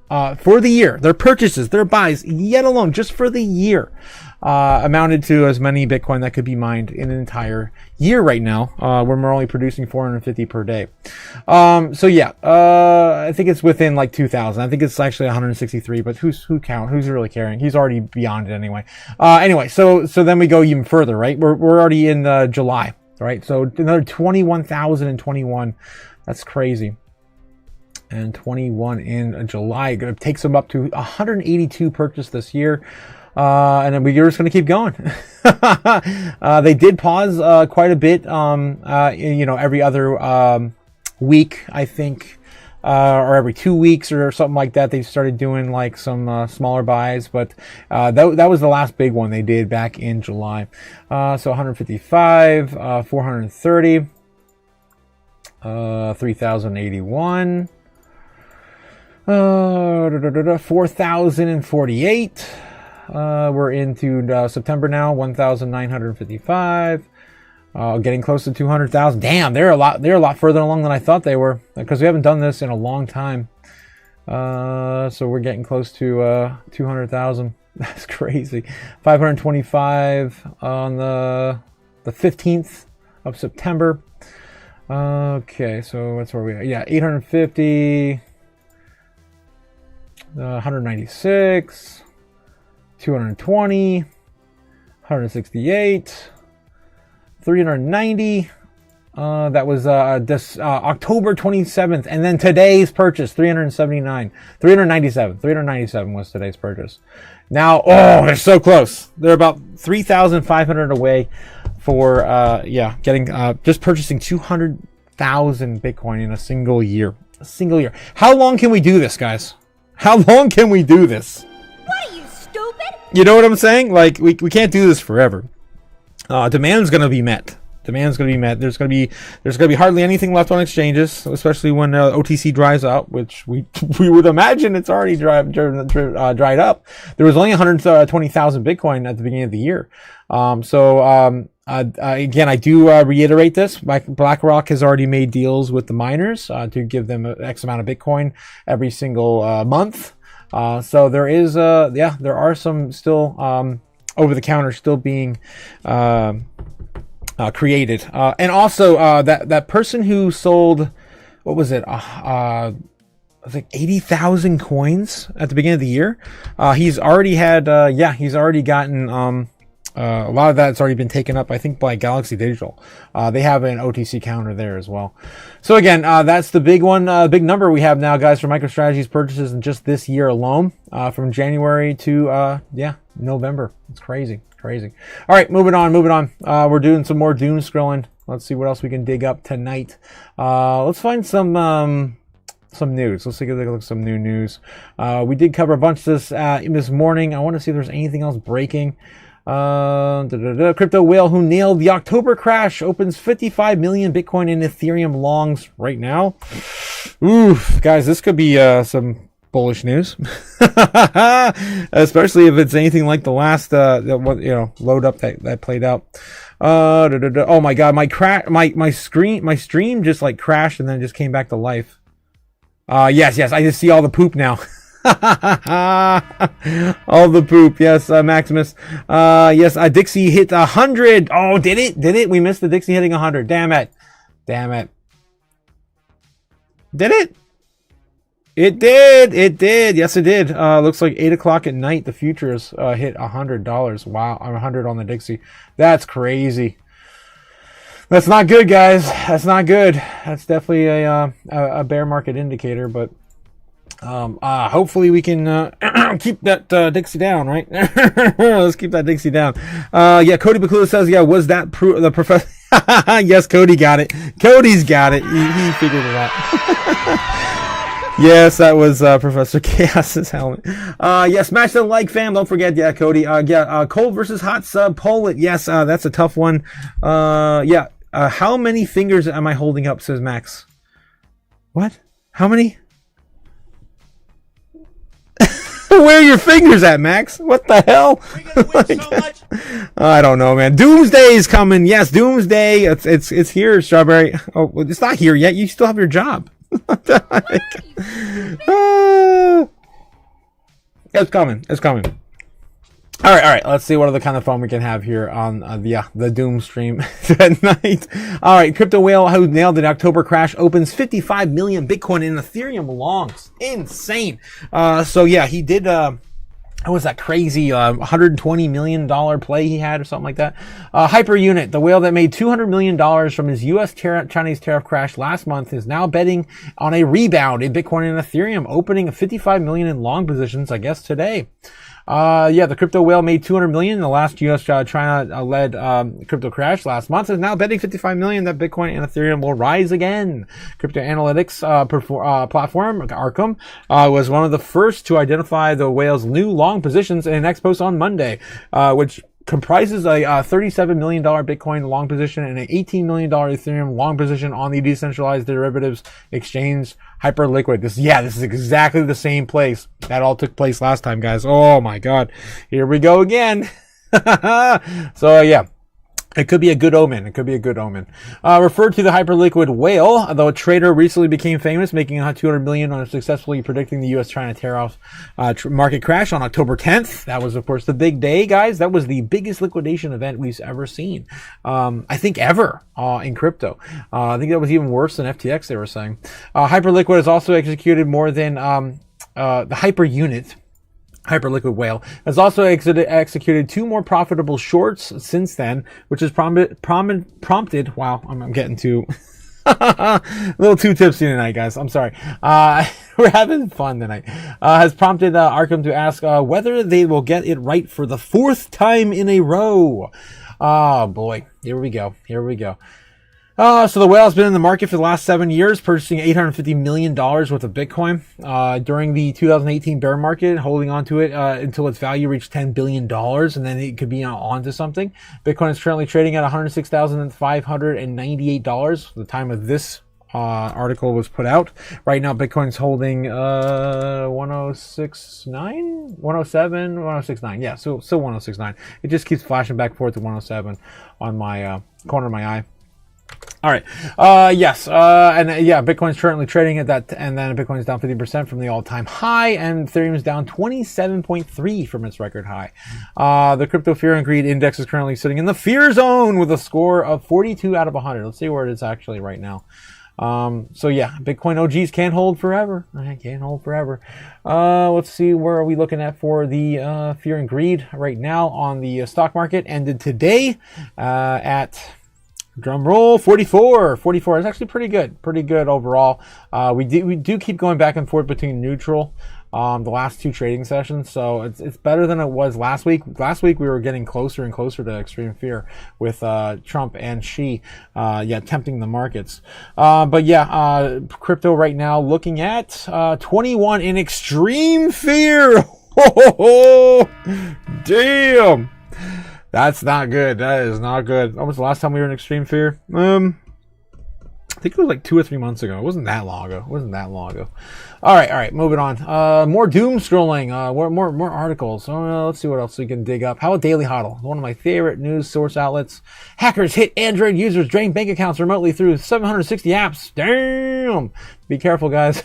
S3: for the year, their purchases, their buys, yet alone just for the year, amounted to as many Bitcoin that could be mined in an entire year right now, when we're only producing 450 per day. So yeah, I think it's within like 2,000. I think it's actually 163, but who's really caring? He's already beyond it anyway. Anyway, so then we go even further, right? We're already in July, right? So another 21,021. That's crazy. And 21 in July. It takes them up to 182 purchased this year. And then we're just going to keep going. They did pause quite a bit, every other week, I think, or every 2 weeks or something like that. They started doing like some smaller buys, but that was the last big one they did back in July. So 155, 430, 3,081, 4,048. We're into September now. 1,955. Getting close to 200,000. Damn, they're a lot further along than I thought they were, because we haven't done this in a long time. So we're getting close to 200,000. That's crazy. 525 on the 15th of September. Okay, so that's where we are. Yeah, 850. 196. 220, 168, 390. That was this October 27th, and then today's purchase 397 was today's purchase. Now, they're so close. They're about 3,500 away for getting just purchasing 200,000 Bitcoin in a single year. How long can we do this, guys? How long can we do this?
S6: What are you, stupid?
S3: You know what I'm saying? Like, we can't do this forever. Demand's going to be met. Demand's going to be met. There's going to be hardly anything left on exchanges, especially when OTC dries up, which we would imagine it's already dried up. There was only 120,000 Bitcoin at the beginning of the year. Again, I do reiterate this. BlackRock has already made deals with the miners to give them X amount of Bitcoin every single month. So there is, there are some still over the counter still being created. And also that person who sold, what was it? I think 80,000 coins at the beginning of the year. He's already had, he's already gotten a lot of that's already been taken up, I think, by Galaxy Digital. They have an OTC counter there as well. So again, that's the big one, big number we have now, guys, for MicroStrategy's purchases in just this year alone, from January to, November. It's crazy. All right, moving on. We're doing some more doom scrolling. Let's see what else we can dig up tonight. Let's find some news. Let's take a look at some new news. We did cover a bunch of this this morning. I want to see if there's anything else breaking. Crypto whale who nailed the October crash opens 55 million Bitcoin in Ethereum longs right now. Oof, guys, this could be some bullish news, especially if it's anything like the last load up that played out. Oh my god, my stream just like crashed and then just came back to life. Yes, I just see all the poop now. All the poop. Yes, Maximus. Yes, Dixie hit 100. Oh, did it? We missed the Dixie hitting 100. Damn it. Did it? It did. Yes, it did. Looks like 8 o'clock at night. The futures hit $100. Wow, 100 on the Dixie. That's crazy. That's not good, guys. That's not good. That's definitely a bear market indicator, but hopefully we can keep that Dixie down, right? Let's keep that Dixie down. Cody Bakula says, was that the professor? Yes, Cody got it. Cody's got it. He figured it out. Yes, that was Professor Chaos's helmet. Smash the like, fam. Don't forget, Cody. Cold versus hot sub. Poll it. Yes, that's a tough one. How many fingers am I holding up, says Max. What? How many? Where are your fingers at, Max? What the hell? So much. I don't know, man. Doomsday is coming. Yes, Doomsday. It's here, Strawberry. Oh, it's not here yet. You still have your job. It's coming. All right. Let's see what other kind of fun we can have here on the Doom stream tonight. All right, Crypto Whale who nailed an October crash opens 55 million Bitcoin in Ethereum longs. Insane. He did. What was that crazy $120 million play he had or something like that? Hyperunit, the whale that made $200 million from his U.S.-Chinese tariff crash last month, is now betting on a rebound in Bitcoin and Ethereum, opening 55 million in long positions, I guess, today. The crypto whale made $200 million in the last U.S.-China led crypto crash last month. Is now betting $55 million that Bitcoin and Ethereum will rise again. Crypto analytics platform Arkham was one of the first to identify the whale's new long positions in an X post on Monday, which comprises a $37 million Bitcoin long position and an $18 million Ethereum long position on the decentralized derivatives exchange Hyperliquid. This is exactly the same place that all took place last time, guys. Oh my god. Here we go again. It could be a good omen. Referred to the Hyperliquid whale, though a trader recently became famous, making $200 million on successfully predicting the U.S.-China tariff market crash on October 10th. That was, of course, the big day, guys. That was the biggest liquidation event we've ever seen. I think ever in crypto. I think that was even worse than FTX, they were saying. Hyperliquid has also executed more than the Hyperliquid whale has also executed 2 more profitable shorts since then, which has prompted. Wow, I'm getting too a little too tipsy tonight, guys. I'm sorry. We're having fun tonight. Has prompted Arkham to ask whether they will get it right for the 4th time in a row. Oh boy, here we go. So the whale's been in the market for the last 7 years, purchasing $850 million worth of Bitcoin during the 2018 bear market, holding on to it until its value reached $10 billion, and then it could be on to something. Bitcoin is currently trading at $106,598 at the time of this article was put out. Right now, Bitcoin's holding 106.9, 107, 106.9. Yeah, so 106.9. It just keeps flashing back and forth to 107 on my corner of my eye. All right. Yes. Bitcoin's currently trading at that, and then Bitcoin's down 50% from the all-time high, and Ethereum's down 27.3 from its record high. The Crypto Fear and Greed Index is currently sitting in the fear zone with a score of 42 out of 100. Let's see where it is actually right now. Bitcoin OGs can't hold forever. Can't hold forever. Let's see, where are we looking at for the Fear and Greed right now on the stock market? Ended today at, drum roll, 44. 44 is actually pretty good overall. We do keep going back and forth between neutral the last two trading sessions, so it's better than it was last week. Last week we were getting closer and closer to extreme fear with Trump and Xi tempting the markets. Crypto right now looking at 21 in extreme fear. Damn, that's not good. That is not good. When was the last time we were in extreme fear? I think it was like 2 or 3 months ago. It wasn't that long ago. All right, moving on. More doom scrolling. More articles. Let's see what else we can dig up. How about Daily Hodl? One of my favorite news source outlets. Hackers hit Android users, drain bank accounts remotely through 760 apps. Damn. Be careful, guys.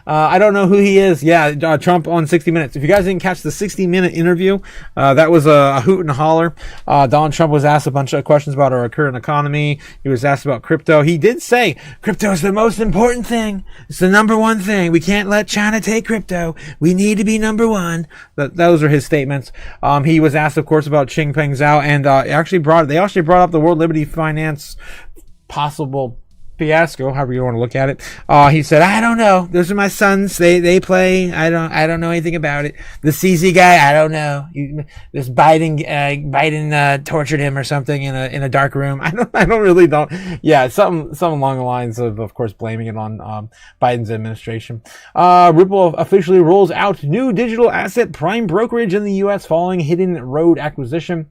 S3: I don't know who he is. Yeah, Trump on 60 Minutes. If you guys didn't catch the 60-minute interview, that was a hoot and a holler. Donald Trump was asked a bunch of questions about our current economy. He was asked about crypto. He did say, crypto is the most important thing. It's the number one thing. We can't let China take crypto. We need to be number one. Those are his statements. He was asked, of course, about Changpeng Zhao, and they actually brought up the World Liberty Finance possible fiasco, however you want to look at it. He said, I don't know. Those are my sons. They play. I don't know anything about it. The CZ guy, I don't know. This Biden tortured him or something in a dark room. I don't. Yeah, something along the lines of course, blaming it on Biden's administration. Ripple officially rolls out new digital asset prime brokerage in the U.S. following Hidden Road acquisition.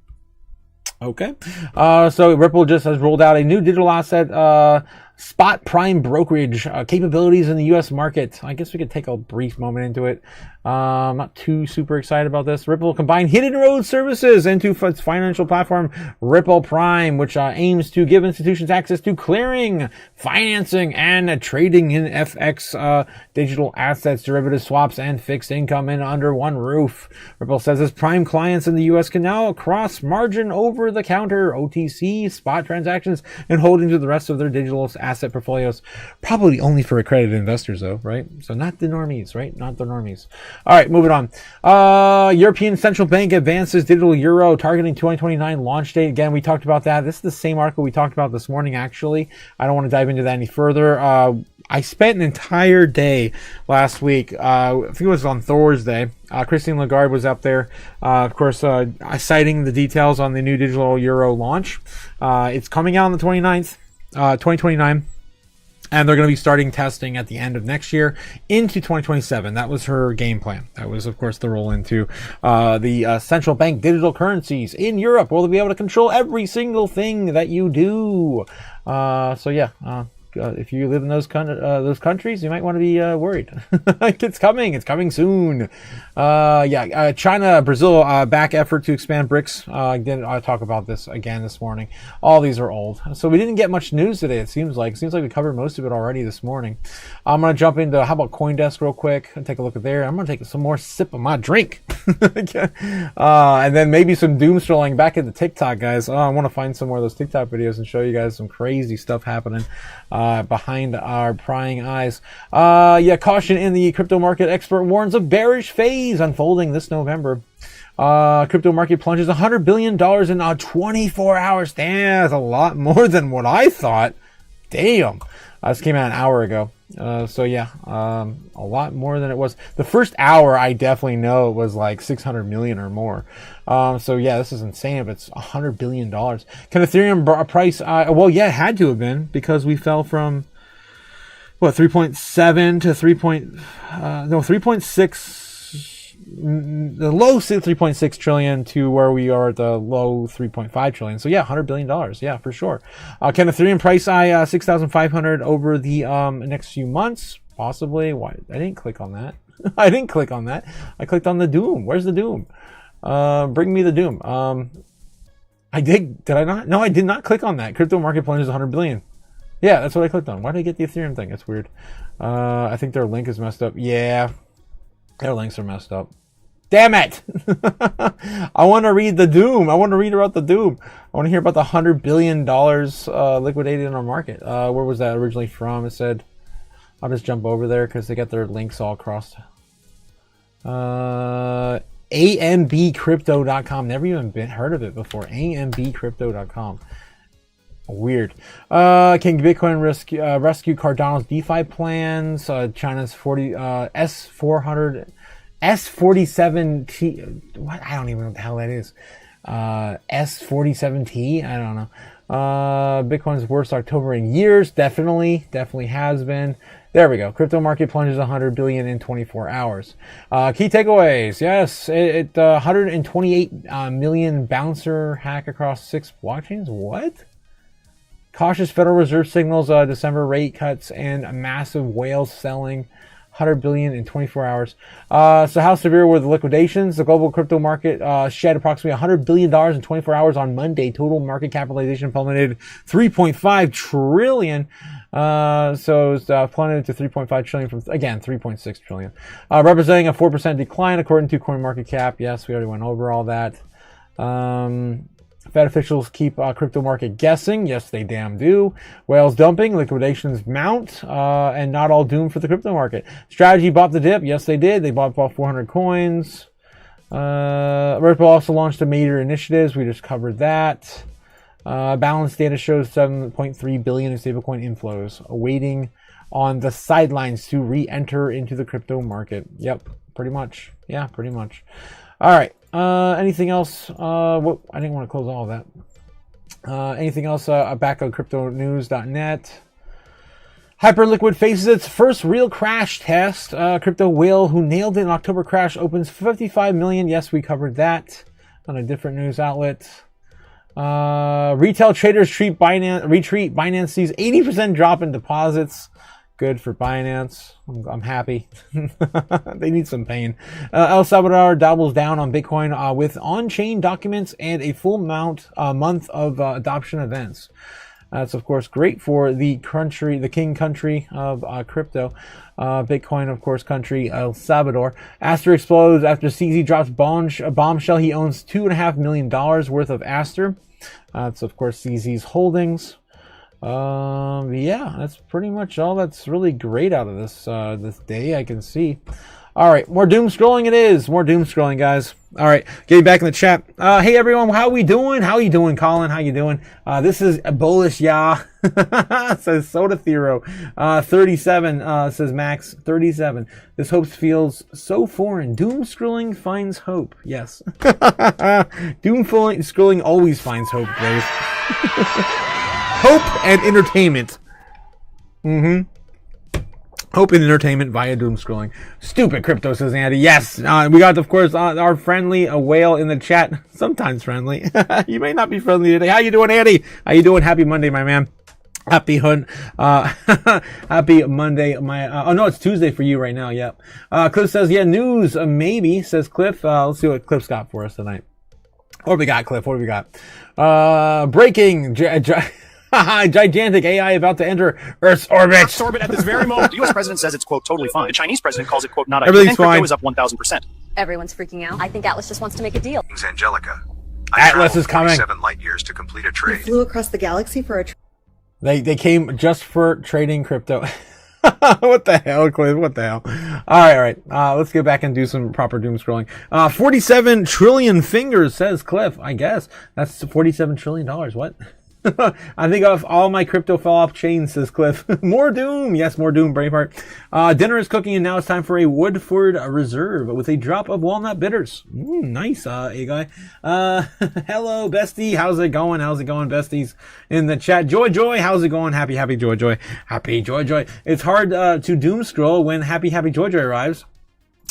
S3: Okay. So Ripple just has rolled out a new digital asset spot prime brokerage capabilities in the U.S. market. I guess we could take a brief moment into it. I'm not too super excited about this. Ripple will combine Hidden Road services into its financial platform, Ripple Prime, which aims to give institutions access to clearing, financing, and trading in FX, digital assets, derivative swaps, and fixed income in under one roof. Ripple says its Prime clients in the U.S. can now cross margin over-the-counter OTC spot transactions and holdings of the rest of their digital asset portfolios. Probably only for accredited investors, though, right? So not the normies, right? Not the normies. All right, moving on. European Central Bank advances digital euro targeting 2029 launch date. Again, we talked about that. This is the same article we talked about this morning, actually. I don't want to dive into that any further. I spent an entire day last week, I think it was on Thursday. Christine Lagarde was up there, of course, citing the details on the new digital euro launch. It's coming out on the 29th, 2029. And they're going to be starting testing at the end of next year into 2027. That was her game plan. That was, of course, the roll into the central bank digital currencies in Europe, where they'll be able to control every single thing that you do. If you live in those countries, you might want to be worried. It's coming soon. China, Brazil, back effort to expand BRICS. I'll talk about this again this morning. All these are old. So we didn't get much news today, it seems like. We covered most of it already this morning. I'm going to jump into, how about CoinDesk real quick and take a look at there. I'm going to take some more sip of my drink. And then maybe some doom scrolling back into TikTok, guys. I want to find some more of those TikTok videos and show you guys some crazy stuff happening behind our prying eyes. Caution in the crypto market. Expert warns of bearish phase unfolding this November. Crypto market plunges $100 billion in 24 hours. Damn, that's a lot more than what I thought. Damn. This came out an hour ago. So yeah, a lot more than it was. The first hour, I definitely know it was like 600 million or more. So yeah, this is insane. But it's $100 billion. Can Ethereum price? Well, yeah, it had to have been because we fell from what 3.7 to 3.6. The low 3.6 trillion to where we are at the low 3.5 trillion. So yeah, $100 billion. Yeah, for sure. Can Ethereum price 6,500 over the next few months? Possibly. Why? I didn't click on that. I didn't click on that. I clicked on the Doom. Where's the Doom? Bring me the Doom. I did. Did I not? No, I did not click on that. Crypto market plunges 100 billion. Yeah, that's what I clicked on. Why did I get the Ethereum thing? It's weird. I think their link is messed up. Yeah, their links are messed up. Damn it! I want to read the Doom. I want to read about the Doom. I want to hear about the $100 billion liquidated in our market. Where was that originally from? It said, I'll just jump over there because they got their links all crossed. ambcrypto.com. Never even heard of it before. ambcrypto.com. Weird. Can Bitcoin rescue Cardano's DeFi plans? China's S47T. What? I don't even know what the hell that is. S47T. I don't know. Bitcoin's worst October in years. Definitely has been. There we go. Crypto market plunges 100 billion in 24 hours. Key takeaways. Yes, 128 million bouncer hack across 6 blockchains. What? Cautious Federal Reserve signals December rate cuts and a massive whale selling 100 billion in 24 hours. So how severe were the liquidations? The global crypto market shed approximately $100 billion in 24 hours on Monday. Total market capitalization plummeted 3.5 trillion. So it's plummeted to 3.5 trillion from, again, 3.6 trillion. Representing a 4% decline according to CoinMarketCap. Yes, we already went over all that. Fed officials keep crypto market guessing. Yes, they damn do. Whales dumping, liquidations mount, and not all doom for the crypto market. Strategy bought the dip. Yes, they did. They bought 400 coins. Ripple also launched a major initiatives. We just covered that. Balance data shows 7.3 billion in stablecoin inflows, awaiting on the sidelines to re-enter into the crypto market. Yep, pretty much. Yeah, pretty much. All right. Anything else? I didn't want to close all of that. Anything else? Back on cryptonews.net. Hyperliquid faces its first real crash test. Crypto whale who nailed it in October crash opens 55 million. Yes, we covered that on a different news outlet. Retail traders retreat. Binance sees 80% drop in deposits. Good for Binance. I'm happy. They need some pain. El Salvador doubles down on Bitcoin with on-chain documents and a full month of adoption events. That's of course great for the country, the king country of crypto. Bitcoin, of course, country El Salvador. Aster explodes after CZ drops bombshell. He owns $2.5 million worth of Aster. That's of course CZ's holdings. Yeah, that's pretty much all that's really great out of this this day I can see. All right, more doom scrolling it is. More doom scrolling, guys. All right, getting back in the chat. Hey everyone, how we doing? How you doing, Colin? How you doing? This is bullish, yeah. Says Soda Thero. 37 says Max. 37. This hope feels so foreign. Doom scrolling finds hope. Yes. Doom scrolling always finds hope, guys. Hope and entertainment. Hope and entertainment via doom scrolling. Stupid crypto, says Andy. Yes, we got, of course, our friendly whale in the chat. Sometimes friendly. You may not be friendly today. How you doing, Andy? How you doing? Happy Monday, my man. Happy happy Monday, my, oh no, it's Tuesday for you right now, yep. Cliff says, yeah, news, maybe, says Cliff. Let's see what Cliff's got for us tonight. What do we got, Cliff? What do we got? Breaking, gigantic AI about to enter Earth's orbit.
S10: Earth's orbit at this very moment. The U.S. president says it's, quote, totally fine. The Chinese president calls it, quote, not ideal.
S3: Everything's fine.
S10: Crypto is up 1,000%.
S6: Everyone's freaking out. I think Atlas just wants to make a deal.
S11: Angelica.
S3: Atlas is coming.
S11: 7 light years to complete a trade.
S12: They flew across the galaxy for a
S3: They came just for trading crypto. What the hell, Cliff? What the hell? All right. Let's get back and do some proper doom scrolling. 47 trillion fingers, says Cliff. I guess that's $47 trillion. What? I think of all my crypto fell off chain, says Cliff. More Doom. Yes, more Doom, Braveheart. Dinner is cooking and now it's time for a Woodford Reserve with a drop of walnut bitters. Nice, A-guy. Hello, bestie. How's it going? How's it going, besties? In the chat. Joy, how's it going? Happy Joy. Happy Joy. It's hard to doom scroll when Happy Joy arrives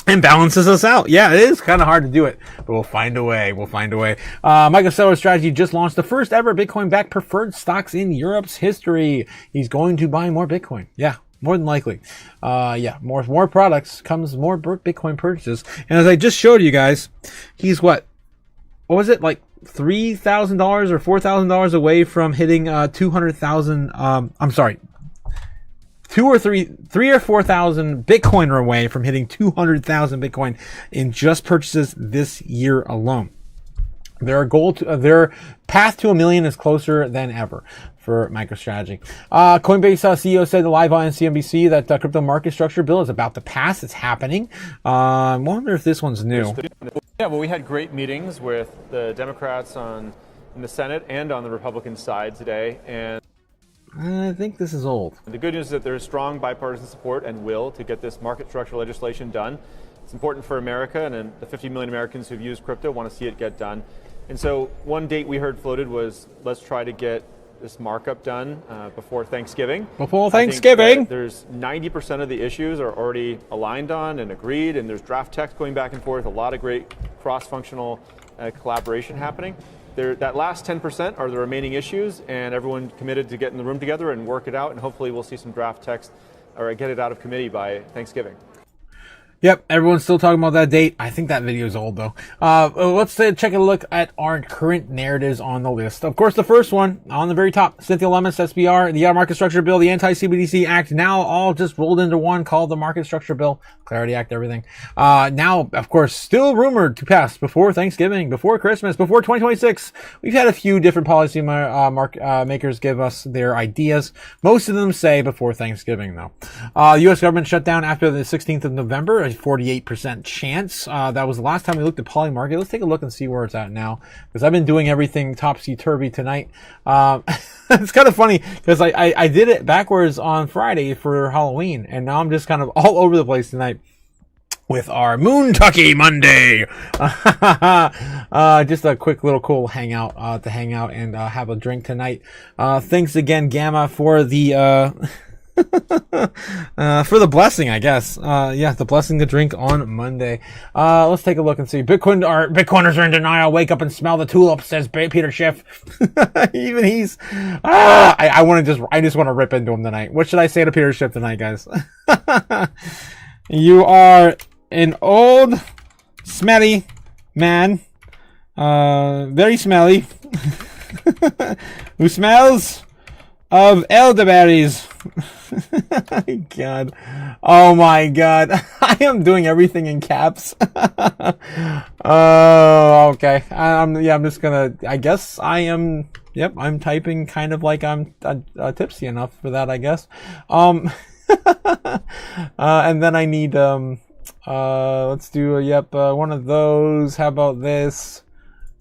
S3: and balances us out. Yeah, it is kind of hard to do it, but we'll find a way. MicroStrategy just launched the first ever Bitcoin-backed preferred stocks in Europe's history. He's going to buy more Bitcoin. Yeah, more than likely. More products comes more Bitcoin purchases. And as I just showed you guys, he's what was it, like $3,000 or $4,000 away from hitting 200,000? I'm sorry. 3 or 4,000 Bitcoin are away from hitting 200,000 Bitcoin in just purchases this year alone. Their path to $1 million is closer than ever for MicroStrategy. Coinbase CEO said live on CNBC that the crypto market structure bill is about to pass. It's happening. I wonder if this one's new.
S12: Yeah, well, we had great meetings with the Democrats in the Senate and on the Republican side today, and
S3: I think this is old.
S12: the good news is that there is strong bipartisan support and will to get this market structure legislation done. It's important for America, and the 50 million Americans who've used crypto want to see it get done. And so one date we heard floated was, let's try to get this markup done before Thanksgiving.
S3: Before Thanksgiving?
S12: There's 90% of the issues are already aligned on and agreed, and there's draft text going back and forth, a lot of great cross-functional collaboration happening. That last 10% are the remaining issues, and everyone committed to get in the room together and work it out, and hopefully we'll see some draft text or get it out of committee by Thanksgiving.
S3: Yep, everyone's still talking about that date. I think that video is old, though. Let's take a look at our current narratives on the list. Of course, the first one, on the very top, Cynthia Lummis, SBR, the Market Structure Bill, the Anti-CBDC Act, now all just rolled into one called the Market Structure Bill. Clarity Act, everything. Now, of course, still rumored to pass before Thanksgiving, before Christmas, before 2026. We've had a few different policy makers give us their ideas. Most of them say before Thanksgiving, though. U.S. government shut down after the 16th of November, a 48% chance. That was the last time we looked at Polymarket. Let's take a look and see where it's at now, because I've been doing everything topsy-turvy tonight. It's kind of funny, because I did it backwards on Friday for Halloween, and now I'm just kind of all over the place tonight with our MOONTUCKY Monday. Just a quick little cool hangout to hang out and have a drink tonight. Thanks again, Gamma, for the for the blessing, I guess. The blessing to drink on Monday. Let's take a look and see. Bitcoiners are in denial. Wake up and smell the tulips, says Peter Schiff. Even he's, I just want to rip into him tonight. What should I say to Peter Schiff tonight, guys? You are an old, smelly man, very smelly, who smells of elderberries. God. Oh my God. I am doing everything in caps. Oh, okay. I'm just gonna, I guess I am, I'm typing kind of like I'm tipsy enough for that, I guess. And then I need, let's do one of those. How about this?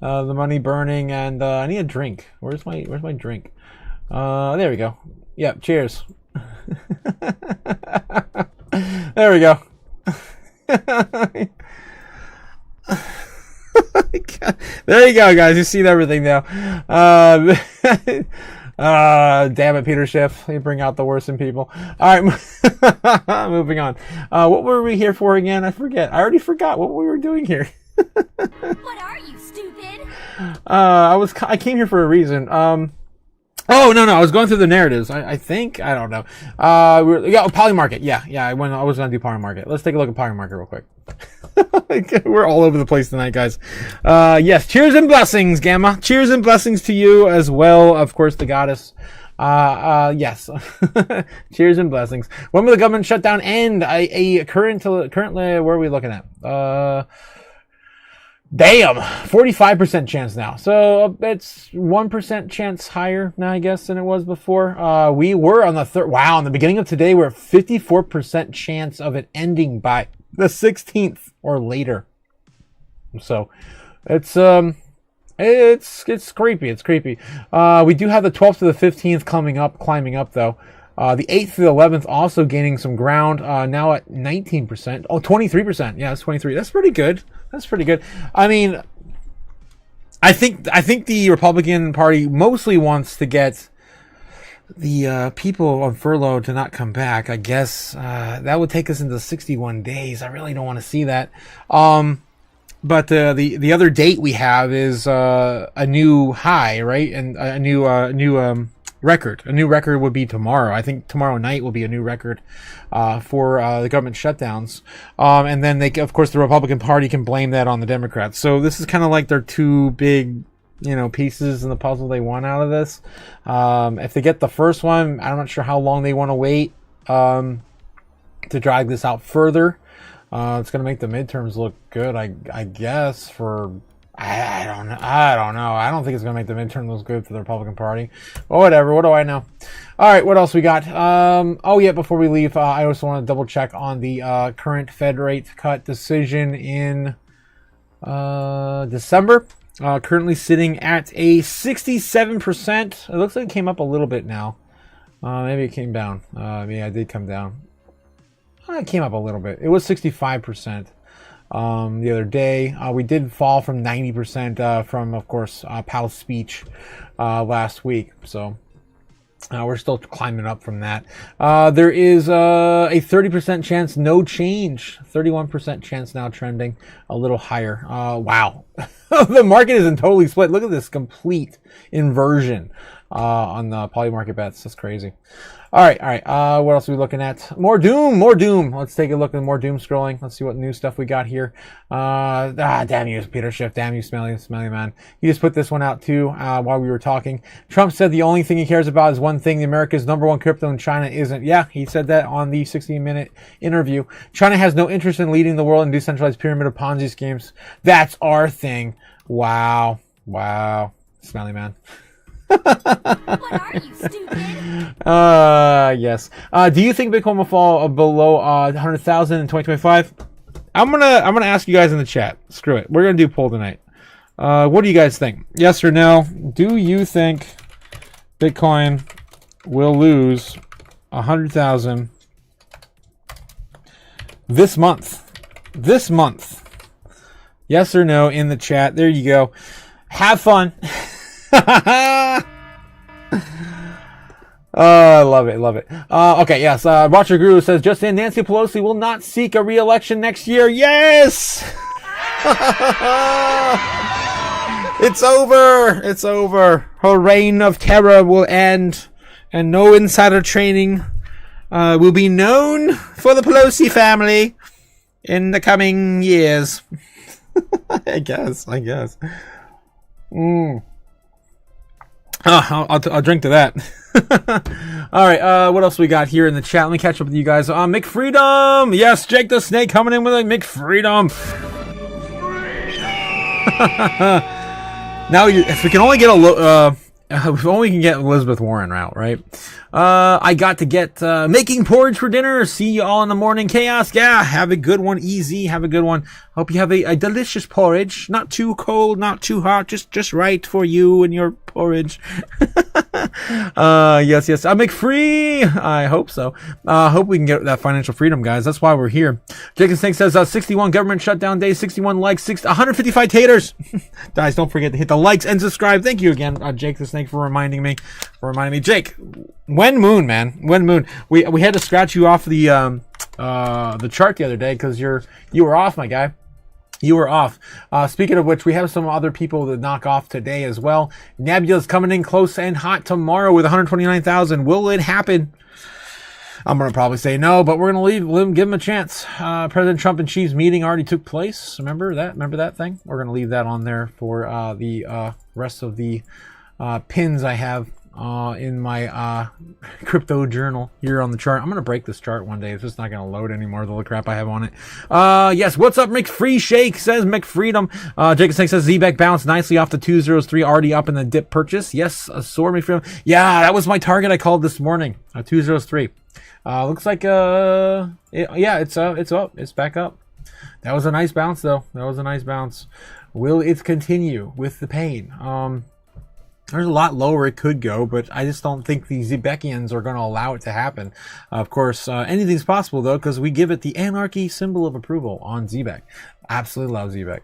S3: The money burning, and I need a drink. Where's my drink? There we go. Yep, cheers. There we go. There you go, guys. You see everything now. Damn it, Peter Schiff. You bring out the worst in people. All right, moving on. What were we here for again? I forget. I already forgot what we were doing here.
S13: What are you, stupid?
S3: I came here for a reason. Oh, no, I was going through the narratives. I think, I don't know. Polymarket. Yeah, I was going to do Polymarket. Let's take a look at Polymarket real quick. We're all over the place tonight, guys. Yes, cheers and blessings, Gamma. Cheers and blessings to you as well. Of course, the goddess. Yes. Cheers and blessings. When will the government shutdown end? Currently, where are we looking at? Damn, 45% chance now. So it's 1% chance higher now, I guess, than it was before. We were on the in the beginning of today, we're at 54% chance of it ending by the 16th or later. So it's, It's creepy. It's creepy. We do have the 12th to the 15th climbing up though. The 8th to the 11th also gaining some ground. Now at 19%. Oh, 23%. Yeah, it's 23. That's pretty good. That's pretty good. I mean, I think the Republican Party mostly wants to get the people on furlough to not come back. I guess that would take us into 61 days. I really don't want to see that. But the other date we have is a new high, right? And a new record. A new record would be tomorrow. I think tomorrow night will be a new record for the government shutdowns. And then of course, the Republican Party can blame that on the Democrats. So this is kind of like their two big, pieces in the puzzle they want out of this. If they get the first one, I'm not sure how long they want to wait to drag this out further. It's going to make the midterms look good, I guess, I don't know. I don't think it's going to make the midterm look good for the Republican Party. But whatever. What do I know? All right. What else we got? Before we leave, I also want to double check on the current Fed rate cut decision in December. Currently sitting at a 67%. It looks like it came up a little bit now. Maybe it came down. Yeah, it did come down. It came up a little bit. It was 65% the other day. We did fall from 90% from, of course, Powell's speech last week. So we're still climbing up from that. There is a 30% chance no change. 31% chance now trending a little higher. Wow. The market isn't totally split. Look at this complete inversion on the poly market bets. That's crazy. All right. What else are we looking at? More Doom. Let's take a look at more Doom scrolling. Let's see what new stuff we got here. Damn you, Peter Schiff. Damn you, smelly man. You just put this one out too while we were talking. Trump said the only thing he cares about is one thing: the America's #1 crypto and China isn't. Yeah, he said that on the 60-minute interview. China has no interest in leading the world in decentralized pyramid of Ponzi schemes. That's our thing. Wow. Smelly man.
S13: What are you, stupid?
S3: Yes. Do you think Bitcoin will fall below 100,000 in 2025? I'm gonna ask you guys in the chat. Screw it. We're gonna do a poll tonight. What do you guys think? Yes or no? Do you think Bitcoin will lose 100,000 this month? Yes or no in the chat. There you go. Have fun. I love it. Okay, yes. Roger Guru says, just in, Nancy Pelosi will not seek a re-election next year. Yes! It's over. Her reign of terror will end, and no insider trading will be known for the Pelosi family in the coming years. I guess. I'll drink to that. All right, what else we got here in the chat? Let me catch up with you guys. McFreedom! Yes, Jake the Snake coming in with a McFreedom. Now, if we can only get if only we can get Elizabeth Warren out, right? I got to get making porridge for dinner. See you all in the morning. Chaos. Yeah, have a good one. Easy. Have a good one. Hope you have a delicious porridge. Not too cold, not too hot. Just right for you and your porridge. Yes. I make free. I hope so. Hope we can get that financial freedom, guys. That's why we're here. Jacob Snake says 61 government shutdown days, 61 likes, 155 taters. Guys, don't forget to hit the likes and subscribe. Thank you again, Jake the Snake, for reminding me. Jake, when moon, man? When moon? We had to scratch you off the chart the other day because you were off, my guy. You were off. Speaking of which, we have some other people to knock off today as well. Nebula's coming in close and hot tomorrow with 129,000. Will it happen? I'm going to probably say no, but we're going to give him a chance. President Trump and Xi's meeting already took place. Remember that thing? We're going to leave that on there for the rest of the pins I have in my crypto journal here on the chart. I'm going to break this chart one day. It's just not going to load anymore, the crap I have on it. Yes, what's up, McFree Shake, says McFreedom. Jacob Snake says ZBEC bounced nicely off the 203, already up in the dip purchase. Yes, Soar McFreedom. Yeah, that was my target I called this morning, 203. Looks like, it's up. It's back up. That was a nice bounce, though. Will it continue with the pain? There's a lot lower it could go, but I just don't think the Zebekians are going to allow it to happen. Of course, anything's possible, though, because we give it the anarchy symbol of approval on Zebek. Absolutely love Zebek.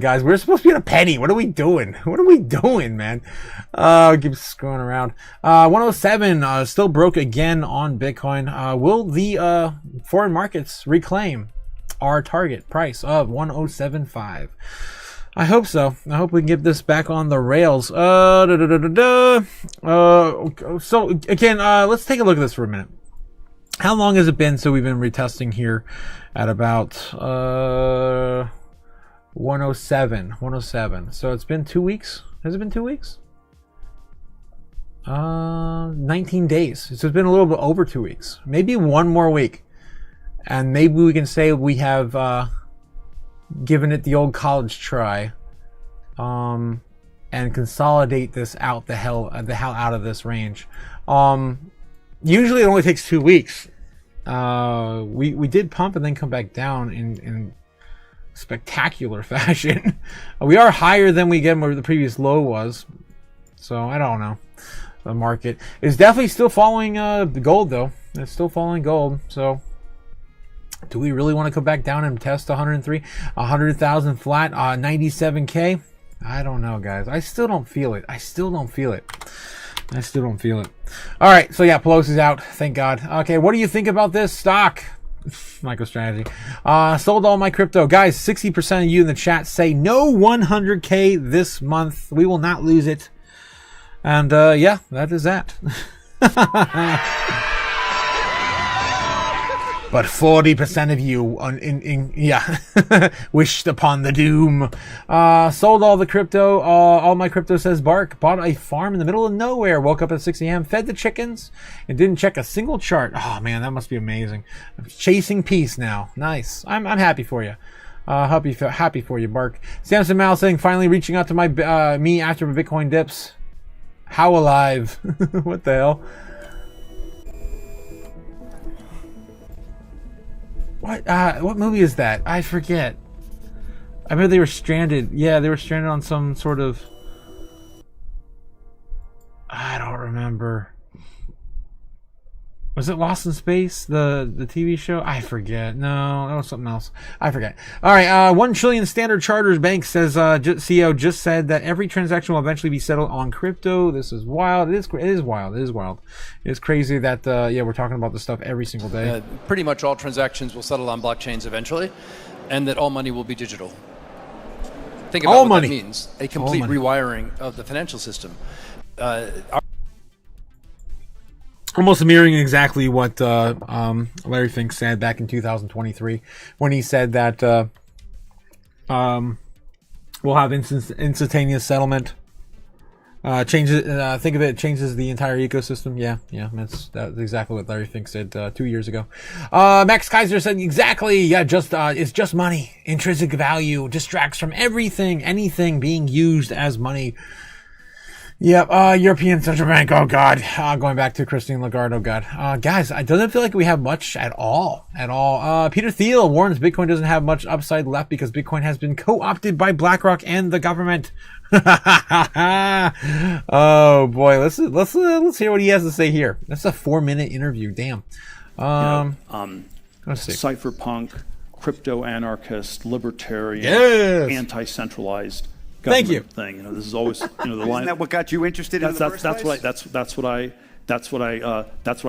S3: Guys, we're supposed to be in a penny. What are we doing? What are we doing, man? Keep scrolling around. 107 still broke again on Bitcoin. Will the foreign markets reclaim our target price of 107.5? I hope so. I hope we can get this back on the rails. So again, let's take a look at this for a minute. How long has it been? So we've been retesting here at about 107. So it's been 2 weeks. Has it been 2 weeks? 19 days. So it's been a little bit over 2 weeks. Maybe one more week. And maybe we can say we have given it the old college try, and consolidate this out the hell out of this range. Usually it only takes 2 weeks. We did pump and then come back down in spectacular fashion. We are higher than we get where the previous low was. So I don't know. The market is definitely still following the gold, though. It's still following gold. So do we really want to come back down and test 103, 100,000 flat, 97K? I don't know, guys. I still don't feel it. I still don't feel it. All right. So yeah, Pelosi's out. Thank God. Okay. What do you think about this stock? MicroStrategy. Sold all my crypto. Guys, 60% of you in the chat say no 100K this month. We will not lose it. And yeah, that is that. But 40% of you wished upon the doom. Sold all the crypto. All my crypto, says Bark. Bought a farm in the middle of nowhere. Woke up at 6 a.m. Fed the chickens and didn't check a single chart. Oh man, that must be amazing. I'm chasing peace now. Nice. I'm happy for you. Happy for you, Bark. Samson Mal saying finally reaching out to my me after my Bitcoin dips. How alive? What the hell? What movie is that? I forget. I remember they were stranded. Yeah, they were stranded on some sort of... I don't remember. Was it Lost in Space? The TV show? I forget. No, that was something else. I forget. All right, 1 trillion Standard Chartered Bank says CEO just said that every transaction will eventually be settled on crypto. This is wild. It is wild. It is wild. It is crazy that yeah, we're talking about this stuff every single day.
S14: Pretty much all transactions will settle on blockchains eventually, and that all money will be digital. Think about what that means. A complete rewiring of the financial system.
S3: Almost mirroring exactly what Larry Fink said back in 2023 when he said that we'll have instantaneous settlement. Changes. Think of it. Changes the entire ecosystem. Yeah. That's exactly what Larry Fink said 2 years ago. Max Kaiser said exactly. Yeah, it's just money. Intrinsic value distracts from anything being used as money. Yep, European Central Bank, oh God. Going back to Christine Lagarde, oh God. Guys, it doesn't feel like we have much at all. Peter Thiel warns Bitcoin doesn't have much upside left because Bitcoin has been co-opted by BlackRock and the government. Oh boy, let's hear what he has to say here. That's a 4-minute interview, damn. Let's see.
S15: Cypherpunk, crypto anarchist, libertarian, anti-centralized government thing. This is always the line.
S10: Isn't that what got you interested in the first place?
S15: That's what I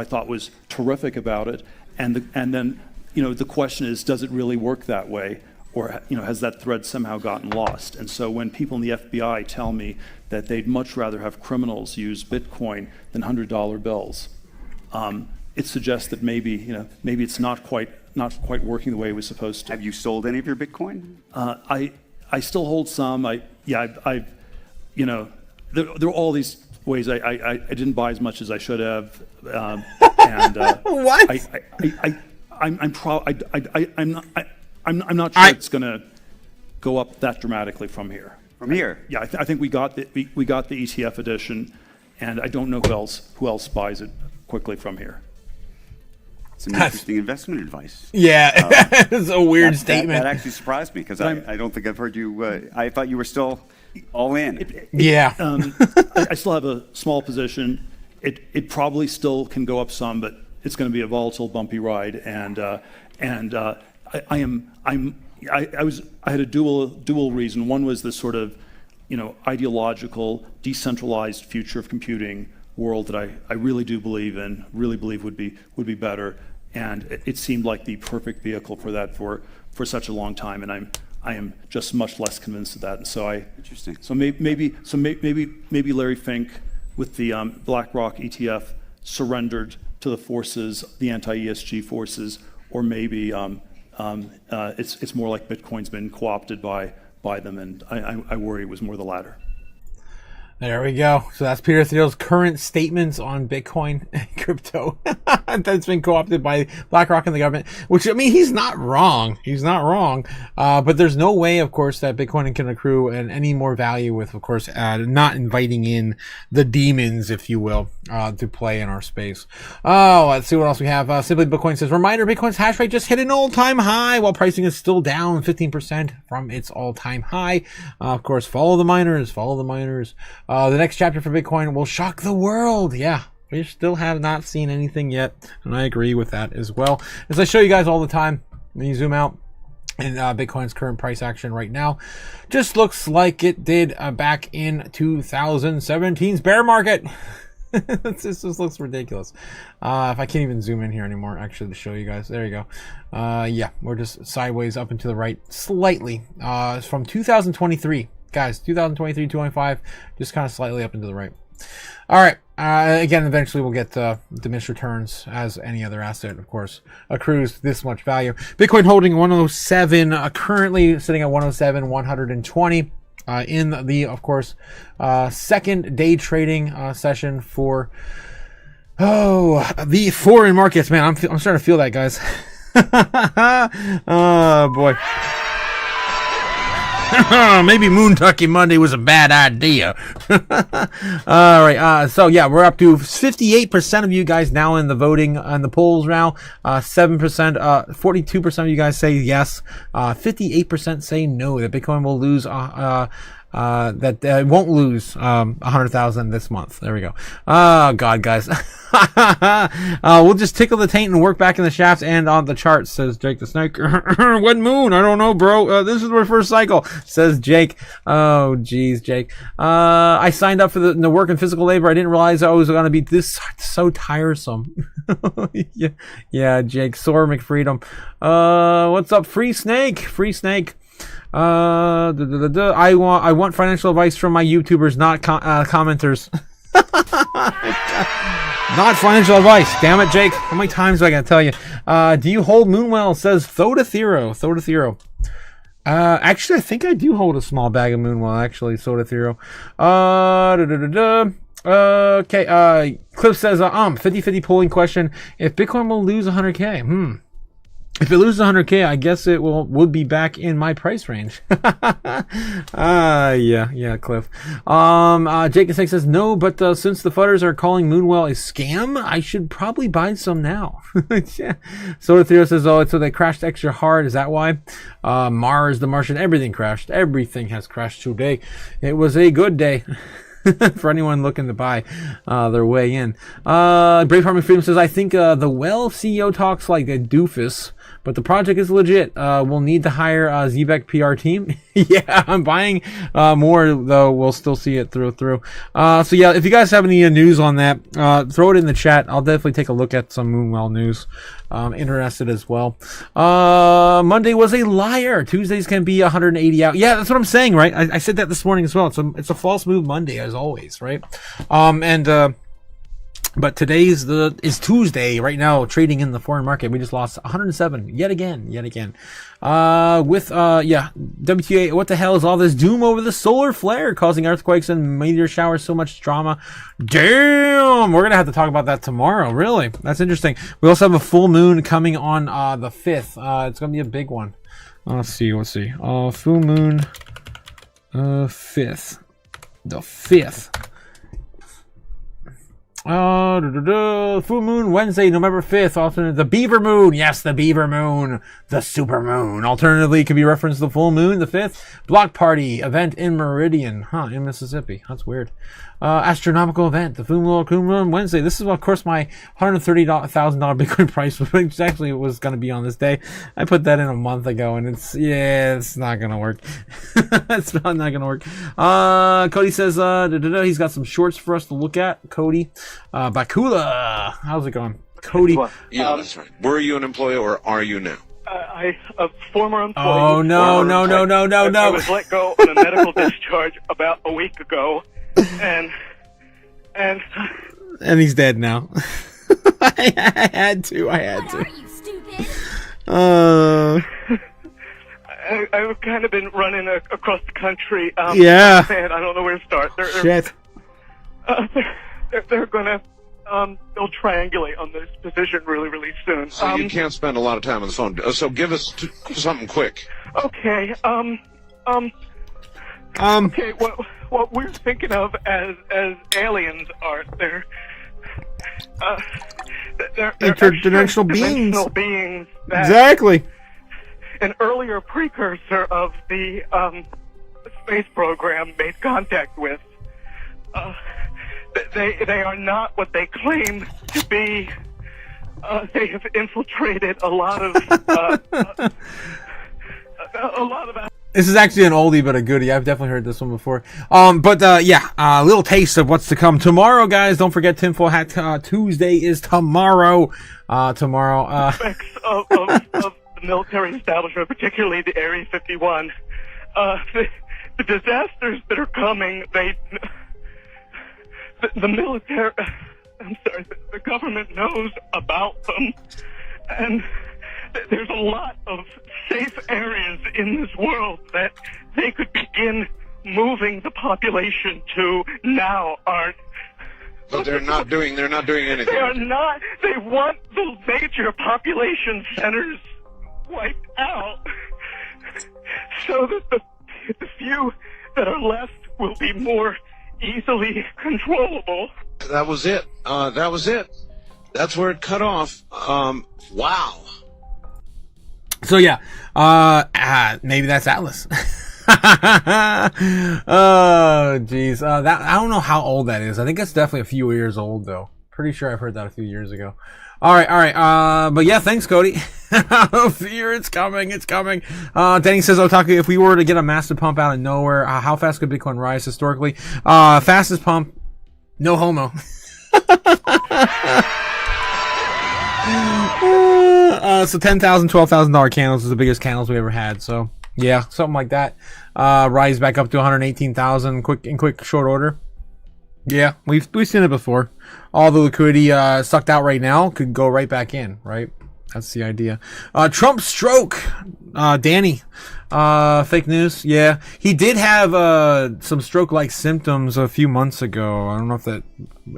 S15: thought was terrific about it. And then the question is, does it really work that way, or has that thread somehow gotten lost? And so when people in the FBI tell me that they'd much rather have criminals use Bitcoin than $100 bills, it suggests that maybe it's not quite working the way it was supposed to.
S10: Have you sold any of your Bitcoin?
S15: I still hold some. There are all these ways I didn't buy as much as I should have. And
S3: what?
S15: I'm not sure it's going to go up that dramatically from here.
S10: From here?
S15: Yeah, I think we got the ETF edition, and I don't know who else buys it quickly from here.
S16: some interesting investment advice.
S3: Yeah, it's a weird statement.
S16: That actually surprised me because I don't think I've heard you. I thought you were still all in.
S15: I still have a small position. It probably still can go up some, but it's going to be a volatile, bumpy ride. And I had a dual reason. One was this sort of, ideological, decentralized future of computing world that I really do believe in, really believe would be better, and it seemed like the perfect vehicle for that for such a long time, and I am just much less convinced of that, and so
S16: interesting.
S15: So maybe Larry Fink with the BlackRock ETF surrendered to the forces, the anti-ESG forces, or maybe it's more like Bitcoin's been co-opted by them, and I worry it was more the latter.
S3: There we go. So that's Peter Thiel's current statements on Bitcoin and crypto. That's been co-opted by BlackRock and the government, which, I mean, he's not wrong. He's not wrong. But there's no way, of course, that Bitcoin can accrue any more value with, of course, not inviting in the demons, if you will, to play in our space. Oh, let's see what else we have. Simply Bitcoin says, reminder, Bitcoin's hash rate just hit an all-time high while pricing is still down 15% from its all-time high. Of course, follow the miners, follow the miners. The next chapter for Bitcoin will shock the world. Yeah, we still have not seen anything yet, and I agree with that as well. As I show you guys all the time, when you zoom out, and Bitcoin's current price action right now just looks like it did back in 2017's bear market. This just looks ridiculous. If I can't even zoom in here anymore, actually, to show you guys. There you go. Yeah, we're just sideways up and to the right slightly. It's from 2023. Guys, 2023, 225, just kind of slightly up and to the right. All right. Again, eventually we'll get diminished returns as any other asset, of course, accrues this much value. Bitcoin holding 107, currently sitting at 107, 120 in the, of course, second day trading session for, the foreign markets. Man, I'm starting to feel that, guys. Oh, boy. Maybe MOONTUCKY Monday was a bad idea. All right. So yeah, we're up to 58% of you guys now in the voting on the polls now. 7%, 42% of you guys say yes. 58% say no, that Bitcoin will lose, that it won't lose 100,000 this month. There we go. Oh God, guys. We'll just tickle the taint and work back in the shafts and on the charts, says Jake the Snake. What moon? I don't know, bro. This is my first cycle, says Jake. Oh geez, Jake. I signed up for the work and physical labor. I didn't realize I was going to be this so tiresome. Yeah, Jake. Sore McFreedom. What's up, Free Snake? Free Snake. I want financial advice from my YouTubers, not commenters. Not financial advice. Damn it, Jake. How many times do I gotta tell you? Do you hold Moonwell? Says Thodathero. Actually, I think I do hold a small bag of Moonwell, actually, Thodathero. Okay, Cliff says, 50-50 polling question. If Bitcoin will lose 100K, if it loses 100K, I guess it would be back in my price range. Yeah, Cliff. Jake Six says no, but since the fudders are calling Moonwell a scam, I should probably buy some now. Yeah. Soda Theo says, oh, so they crashed extra hard. Is that why? Mars, the Martian, everything crashed. Everything has crashed today. It was a good day. For anyone looking to buy their way in. Brave Harmony Freedom says, I think the Well CEO talks like a doofus, but the project is legit. We'll need to hire a Zbeck PR team. Yeah, I'm buying more, though. We'll still see it through. So yeah, if you guys have any news on that, throw it in the chat. I'll definitely take a look at some Moonwell news. Interested as well. Monday was a liar. Tuesdays can be 180 out. Yeah, that's what I'm saying, right? I said that this morning as well. It's a false move Monday, as always, right? But today's is Tuesday right now, trading in the foreign market. We just lost 107 yet again. WTA, what the hell is all this doom over the solar flare causing earthquakes and meteor showers? So much drama. Damn, we're gonna have to talk about that tomorrow. Really, that's interesting. We also have a full moon coming on the 5th. It's gonna be a big one. Let's see. Full moon, 5th. The 5th. Full moon Wednesday, November 5th. Alternate the beaver moon. Yes, the beaver moon. The super moon. Alternatively, it could be referenced to the full moon, the 5th. Block party event in Meridian. In Mississippi. That's weird. Astronomical event. The full moon Wednesday. This is, of course, my $130,000 Bitcoin price, which actually was going to be on this day. I put that in a month ago, and it's not going to work. It's not going to work. Cody says, he's got some shorts for us to look at. Cody. Bakula. How's it going? Cody.
S17: Yeah, that's right. Were you an employee or are you now?
S18: A former employee.
S3: Oh, no.
S18: I was let go on a medical discharge about a week ago, and
S3: he's dead now. I had to.
S13: What are you, stupid?
S18: I've kind of been running across the country.
S3: Yeah.
S18: And I don't know where to start.
S3: Shit.
S18: They're gonna they'll triangulate on this position really, really soon.
S17: So you can't spend a lot of time on the phone. So give us something quick.
S18: Okay. Okay. What we're thinking of as aliens are they're
S3: interdimensional beings.
S18: beings. That
S3: Exactly.
S18: An earlier precursor of the space program made contact with. They are not what they claim to be. They have infiltrated a lot of
S3: This is actually an oldie but a goodie. I've definitely heard this one before. A little taste of what's to come tomorrow, guys. Don't forget Tinfoil Hat Tuesday is tomorrow.
S18: Aspects of the military establishment, particularly the Area 51. The disasters that are coming, the military, the government knows about them, and there's a lot of safe areas in this world that they could begin moving the population to now aren't.
S17: But they're not doing anything.
S18: They are not. They want the major population centers wiped out so that the few that are left will be more easily controllable.
S17: That was it. That's where it cut off. Wow.
S3: So yeah, maybe that's Atlas. Oh, jeez. That I don't know how old that is. I think it's definitely a few years old, though. Pretty sure I've heard that a few years ago. All right. But yeah, thanks, Cody. Fear, it's coming. Danny says, Otaku, if we were to get a massive pump out of nowhere, how fast could Bitcoin rise historically? Fastest pump, no homo. So $10,000, $12,000 candles is the biggest candles we ever had. So yeah, something like that. Rise back up to 118,000 quick short order. Yeah, we've seen it before. All the liquidity sucked out right now could go right back in, right? That's the idea. Trump stroke. Danny. Fake news. Yeah, he did have some stroke-like symptoms a few months ago. I don't know if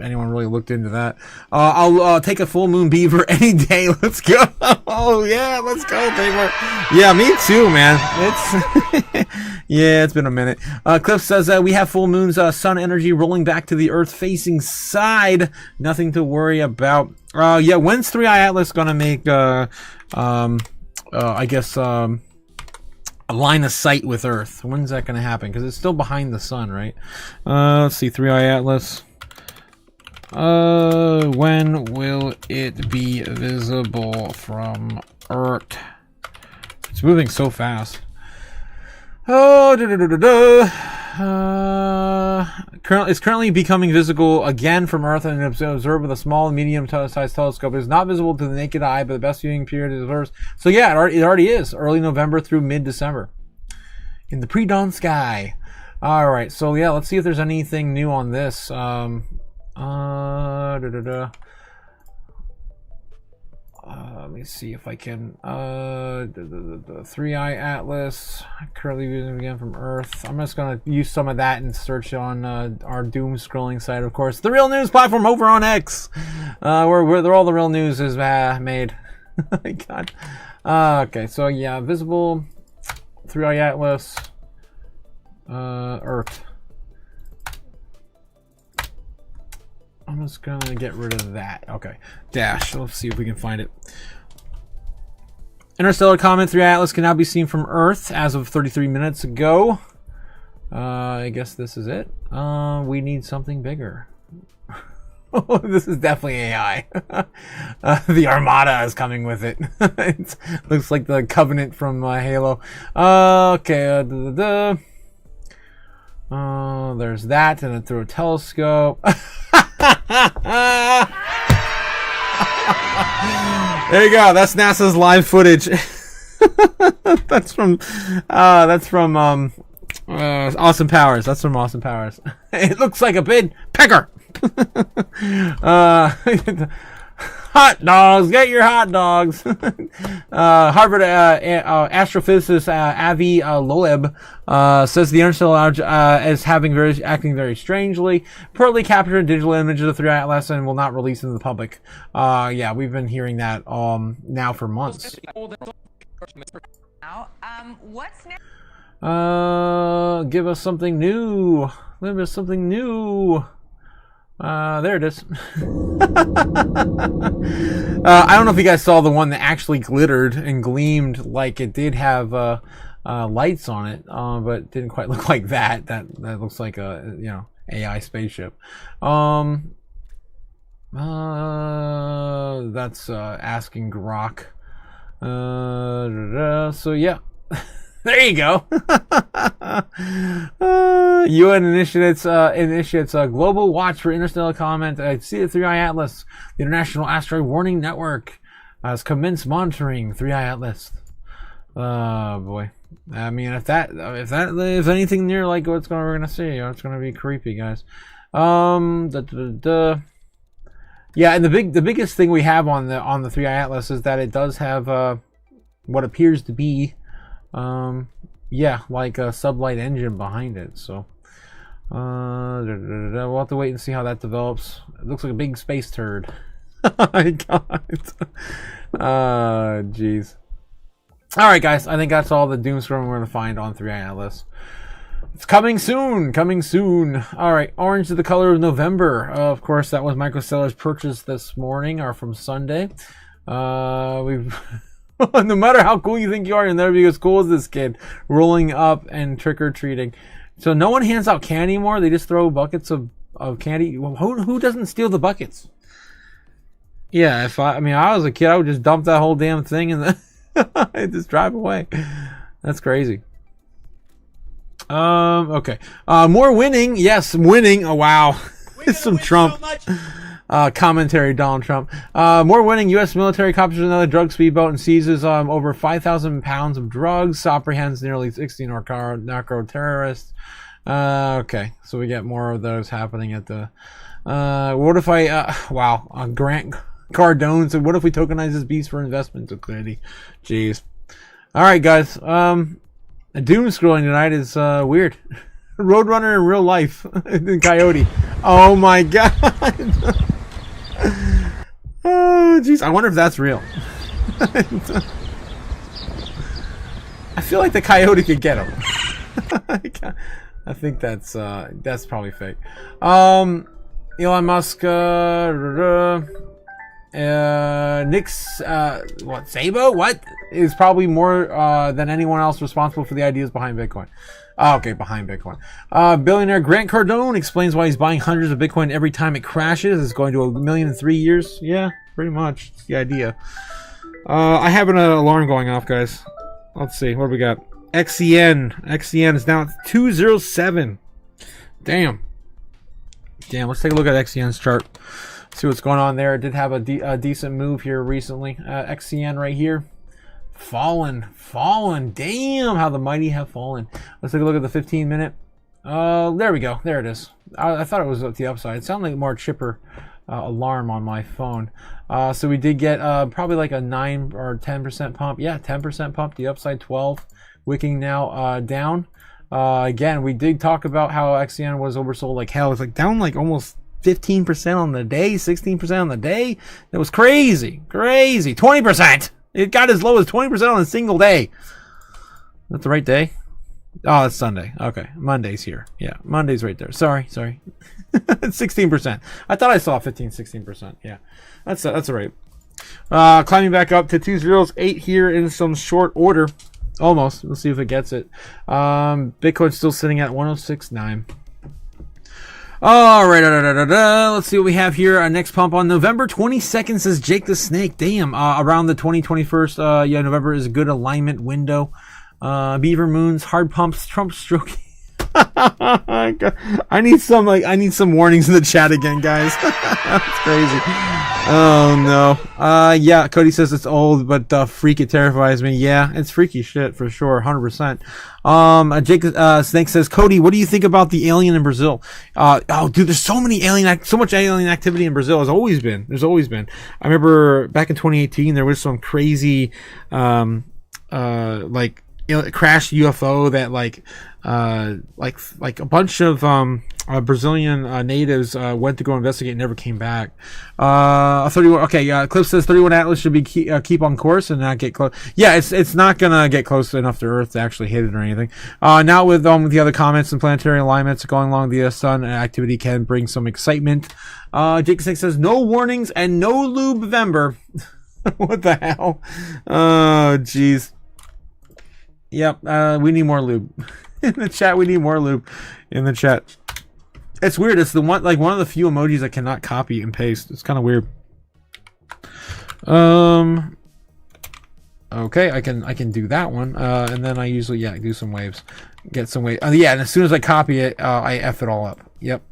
S3: anyone really looked into that. I'll take a full moon beaver any day. Let's go. Oh yeah, let's go, beaver. Yeah, me too, man. It's been a minute. Cliff says we have full moon's sun energy rolling back to the Earth-facing side. Nothing to worry about. When's 3i Atlas gonna make a line of sight with Earth? When's that going to happen? Because it's still behind the sun, right? Let's see, 3i Atlas. When will it be visible from Earth? It's moving so fast. It's currently becoming visible again from Earth and observed with a small and medium-sized telescope. It is not visible to the naked eye, but the best viewing period is Earth. So yeah, it already is early November through mid-December in the pre-dawn sky. All right, so yeah, let's see if there's anything new on this. Let me see if I can. The 3i Atlas currently viewing again from Earth. I'm just gonna use some of that and search on our doom scrolling site, of course, the real news platform over on X, where all the real news is made. Oh my God. Okay, so yeah, visible 3i Atlas, Earth. I'm just gonna get rid of that. Okay, dash. Let's see if we can find it. Interstellar Comet 3 Atlas can now be seen from Earth as of 33 minutes ago. I guess this is it. We need something bigger. This is definitely AI. The Armada is coming with it. It looks like the Covenant from Halo. Okay. There's that, and then through a telescope. There you go. That's NASA's live footage. That's from Austin Powers. That's from Austin Powers. It looks like a big pecker. Hot dogs, get your hot dogs. Harvard astrophysicist Avi Loeb says the interstellar is acting very strangely. Partly captured a digital image of the 3 Atlas and will not release into the public. Yeah, we've been hearing that now for months.
S19: What's next?
S3: Give us something new. Give us something new. There it is. I don't know if you guys saw the one that actually glittered and gleamed like it did have lights on it, but didn't quite look like that. That looks like a AI spaceship. That's asking Grok. So yeah. There you go. UN initiates a global watch for interstellar comet. C3I Atlas. The International Asteroid Warning Network has commenced monitoring 3I Atlas. Oh boy. I mean, if that is anything near like what's we're gonna see, it's gonna be creepy, guys. Yeah, and the biggest thing we have on the 3I Atlas is that it does have what appears to be yeah, like a sublight engine behind it. So we'll have to wait and see how that develops. It looks like a big space turd. Oh my god. Jeez. Alright guys, I think that's all the doom scrolling we're going to find on 3i Atlas. It's coming soon, coming soon. Alright, orange is the color of November. Of course, that was Microstellar's purchase this morning, or from Sunday. We've no matter how cool you think you are, you'll never be as cool as this kid rolling up and trick-or-treating. So no one hands out candy anymore. They just throw buckets of candy. Well, who doesn't steal the buckets? Yeah, I mean, I was a kid, I would just dump that whole damn thing in the and just drive away. That's crazy. Okay. More winning. Yes, winning. Oh, wow. It's some Trump. Commentary, Donald Trump. More winning. U.S. military captures another drug speedboat and seizes over 5,000 pounds of drugs. Apprehends nearly 60 narco terrorists. Okay, so we get more of those happening at the. What if I? Wow. Grant Cardone said, "What if we tokenize this beast for investment liquidity?" Jeez. All right, guys. Doom scrolling tonight is weird. Roadrunner in real life. In Coyote. Oh my god. Oh jeez, I wonder if that's real. I feel like the coyote could get him. I think that's probably fake. Elon Musk, Nick's what, Sabo? What is probably more than anyone else responsible for the ideas behind Bitcoin. Oh, okay, behind Bitcoin. Billionaire Grant Cardone explains why he's buying hundreds of Bitcoin every time it crashes. It's going to $1 million in 3 years. Yeah, pretty much. It's the idea. I have an alarm going off, guys. Let's see. What do we got? XCN. XCN is now at 207. Damn. Damn, let's take a look at XCN's chart. See what's going on there. It did have a decent move here recently. XCN right here. Fallen. Damn, how the mighty have fallen. Let's take a look at the 15-minute. There we go. There it is. I thought it was at the upside. It sounded like a more chipper alarm on my phone. So we did get probably like a 9 or 10% pump. Yeah, 10% pump. The upside 12. Wicking now down. Again, we did talk about how XCN was oversold like hell. It's like down like almost 15% on the day, 16% on the day. That was crazy. 20%. It got as low as 20% on a single day. That's the right day. Oh, it's Sunday. Okay, Monday's here. Yeah, Monday's right there. Sorry. It's 16%. I thought I saw 16%. Yeah, that's all right. Climbing back up to 208 here in some short order. Almost. Let's see if it gets it. Bitcoin's still sitting at 106.9. All right, let's see what we have here. Our next pump on November 22nd says Jake the Snake. Damn, around the 2021st. Yeah, November is a good alignment window. Beaver Moons, hard pumps, Trump stroking. I need some warnings in the chat again, guys. That's crazy. Oh no. Yeah, Cody says it's old, but freak, it terrifies me. Yeah, it's freaky shit for sure, 100%. Jake Snake says, Cody, what do you think about the alien in Brazil? Oh, dude, there's so much alien activity in Brazil. There's always been. I remember back in 2018, there was some crazy, like crashed UFO that like a bunch of Brazilian natives went to go investigate and never came back. 31. Okay, Cliff says 31 Atlas should be keep on course and not get close. Yeah, it's not gonna get close enough to Earth to actually hit it or anything. Now with the other comments and planetary alignments going along the sun, activity can bring some excitement. Jake Six says no warnings and no LUBEVEMBER. What the hell? Oh jeez. Yep, we need more lube. In the chat, we need more lube in the chat. It's weird. It's one of the few emojis I cannot copy and paste. It's kind of weird. Okay, I can do that one. And then I usually do some waves. Get some waves. And as soon as I copy it, I F it all up. Yep.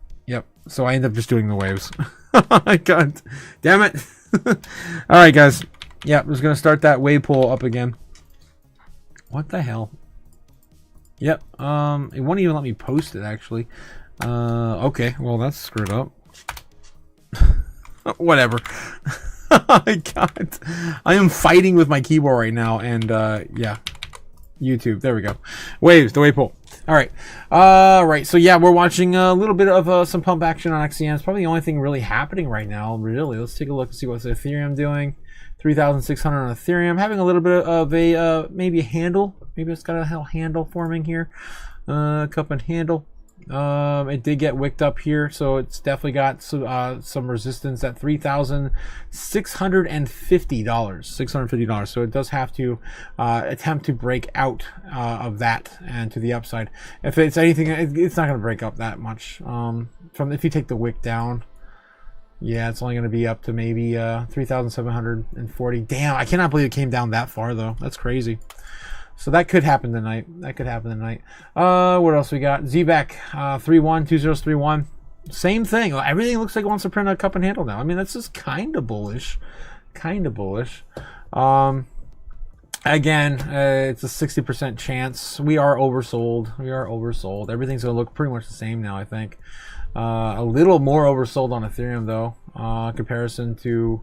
S3: So I end up just doing the waves. Oh my god. Damn it. Alright guys. Yeah, I'm just gonna start that wave pool up again. What the hell? Yep. It won't even let me post it actually. Okay. Well, that's screwed up. Whatever. Oh my god. I am fighting with my keyboard right now, and yeah. YouTube. There we go. Waves. The wave pool. All right. Right. So yeah, we're watching a little bit of some pump action on XCM. It's probably the only thing really happening right now. Really. Let's take a look and see what's Ethereum doing. 3,600 on Ethereum, having a little bit of a maybe a handle. Maybe it's got a handle forming here. Cup and handle. It did get wicked up here, so it's definitely got some resistance at $3,650. $650. So it does have to attempt to break out of that and to the upside. If it's anything, it's not going to break up that much. If you take the wick down. Yeah, it's only going to be up to maybe 3,740. Damn, I cannot believe it came down that far, though. That's crazy. So that could happen tonight. What else we got? ZBAC 312031. Same thing. Everything looks like it wants to print a cup and handle now. I mean, that's just kind of bullish. Again, it's a 60% chance. We are oversold. Everything's going to look pretty much the same now, I think. A little more oversold on Ethereum though, comparison to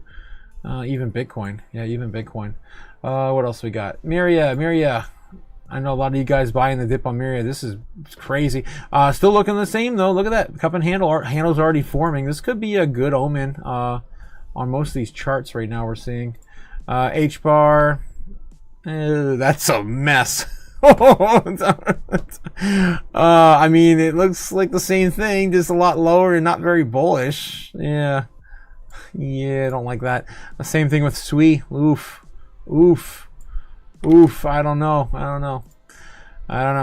S3: even Bitcoin. Yeah, even Bitcoin. What else we got? Myria. I know a lot of you guys buying the dip on Myria. This is crazy. Still looking the same though. Look at that cup and handle. Handle's already forming. This could be a good omen on most of these charts right now. We're seeing H bar. That's a mess. I mean, it looks like the same thing, just a lot lower and not very bullish. Yeah, I don't like that. The same thing with SWI. Oof. I don't know.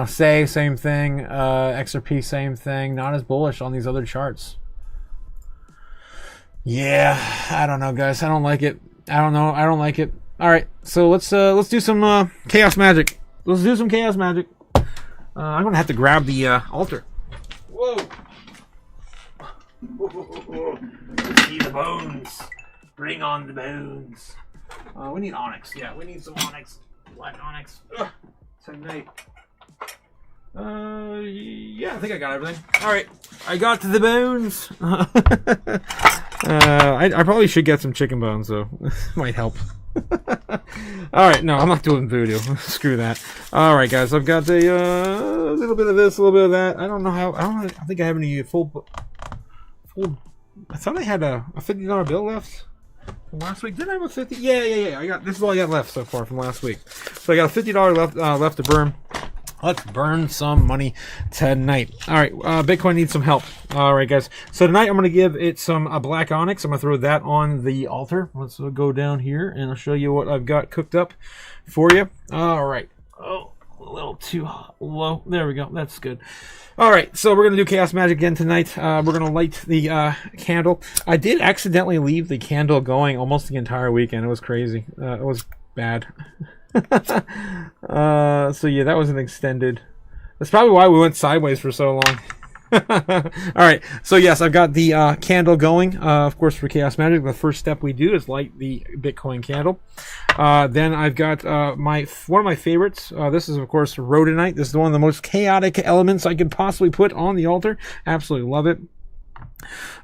S3: Same thing. XRP, same thing. Not as bullish on these other charts. Yeah, I don't know, guys. I don't like it. I don't like it. All right, so let's do some chaos magic. Let's do some chaos magic. I'm gonna have to grab the altar. Whoa! Let's see the bones. Bring on the bones. We need onyx. Yeah, we need some onyx. Black onyx. Tonight. Yeah, I think I got everything. All right, I got to the bones. I probably should get some chicken bones though. Might help. All right, no, I'm not doing voodoo. Screw that. All right, guys, I've got a little bit of this, a little bit of that. I don't know how. I think I have any full. I thought I had a $50 bill left from last week. Didn't I have a 50? Yeah. I got this is all I got left so far from last week. So I got a $50 left to burn. Let's burn some money tonight. All right, Bitcoin needs some help. All right, guys. So tonight I'm going to give it some black onyx. I'm going to throw that on the altar. Let's go down here and I'll show you what I've got cooked up for you. All right. Oh, a little too low. There we go. That's good. All right, so we're going to do Chaos Magic again tonight. We're going to light the candle. I did accidentally leave the candle going almost the entire weekend. It was crazy. It was bad. So yeah, that was an extended. That's probably why we went sideways for so long. All right, so yes, I've got the candle going. Of course, for Chaos Magic, the first step we do is light the Bitcoin candle. Then I've got one of my favorites. This is of course rhodonite. This is one of the most chaotic elements I could possibly put on the altar. Absolutely love it.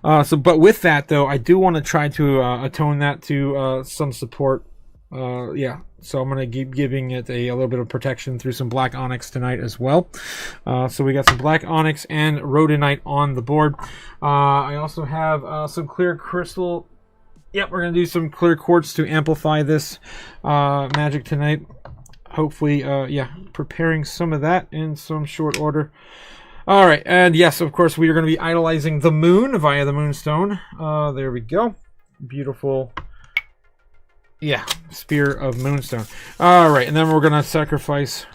S3: But with that though, I do want to try to atone that to some support. Yeah. So I'm going to keep giving it a little bit of protection through some black onyx tonight as well. So we got some black onyx and rhodonite on the board. I also have some clear crystal. Yep, we're going to do some clear quartz to amplify this magic tonight. Hopefully, yeah, preparing some of that in some short order. All right, and yes, of course, we are going to be idolizing the moon via the moonstone. There we go. Beautiful. Yeah, Spear of Moonstone. All right, and then we're going to sacrifice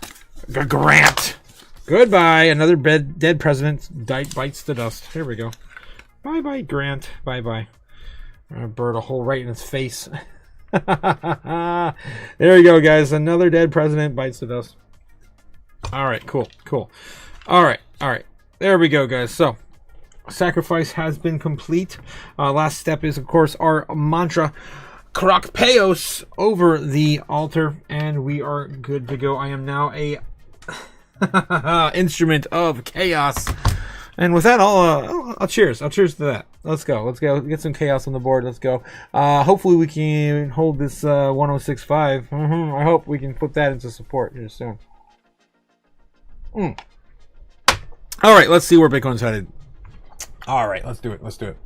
S3: Grant. Goodbye. Another dead president bites the dust. Here we go. Bye-bye, Grant. Bye-bye. Burn a hole right in his face. There you go, guys. Another dead president bites the dust. All right, cool. All right. There we go, guys. So, sacrifice has been complete. Last step is, of course, our mantra. Krakpeos over the altar, and we are good to go. I am now a instrument of chaos, and with that, I'll cheers. I'll cheers to that. Let's go. Get some chaos on the board. Let's go. Hopefully, we can hold this 1065. I hope we can put that into support here soon. All right, let's see where Bitcoin's headed. All right, let's do it.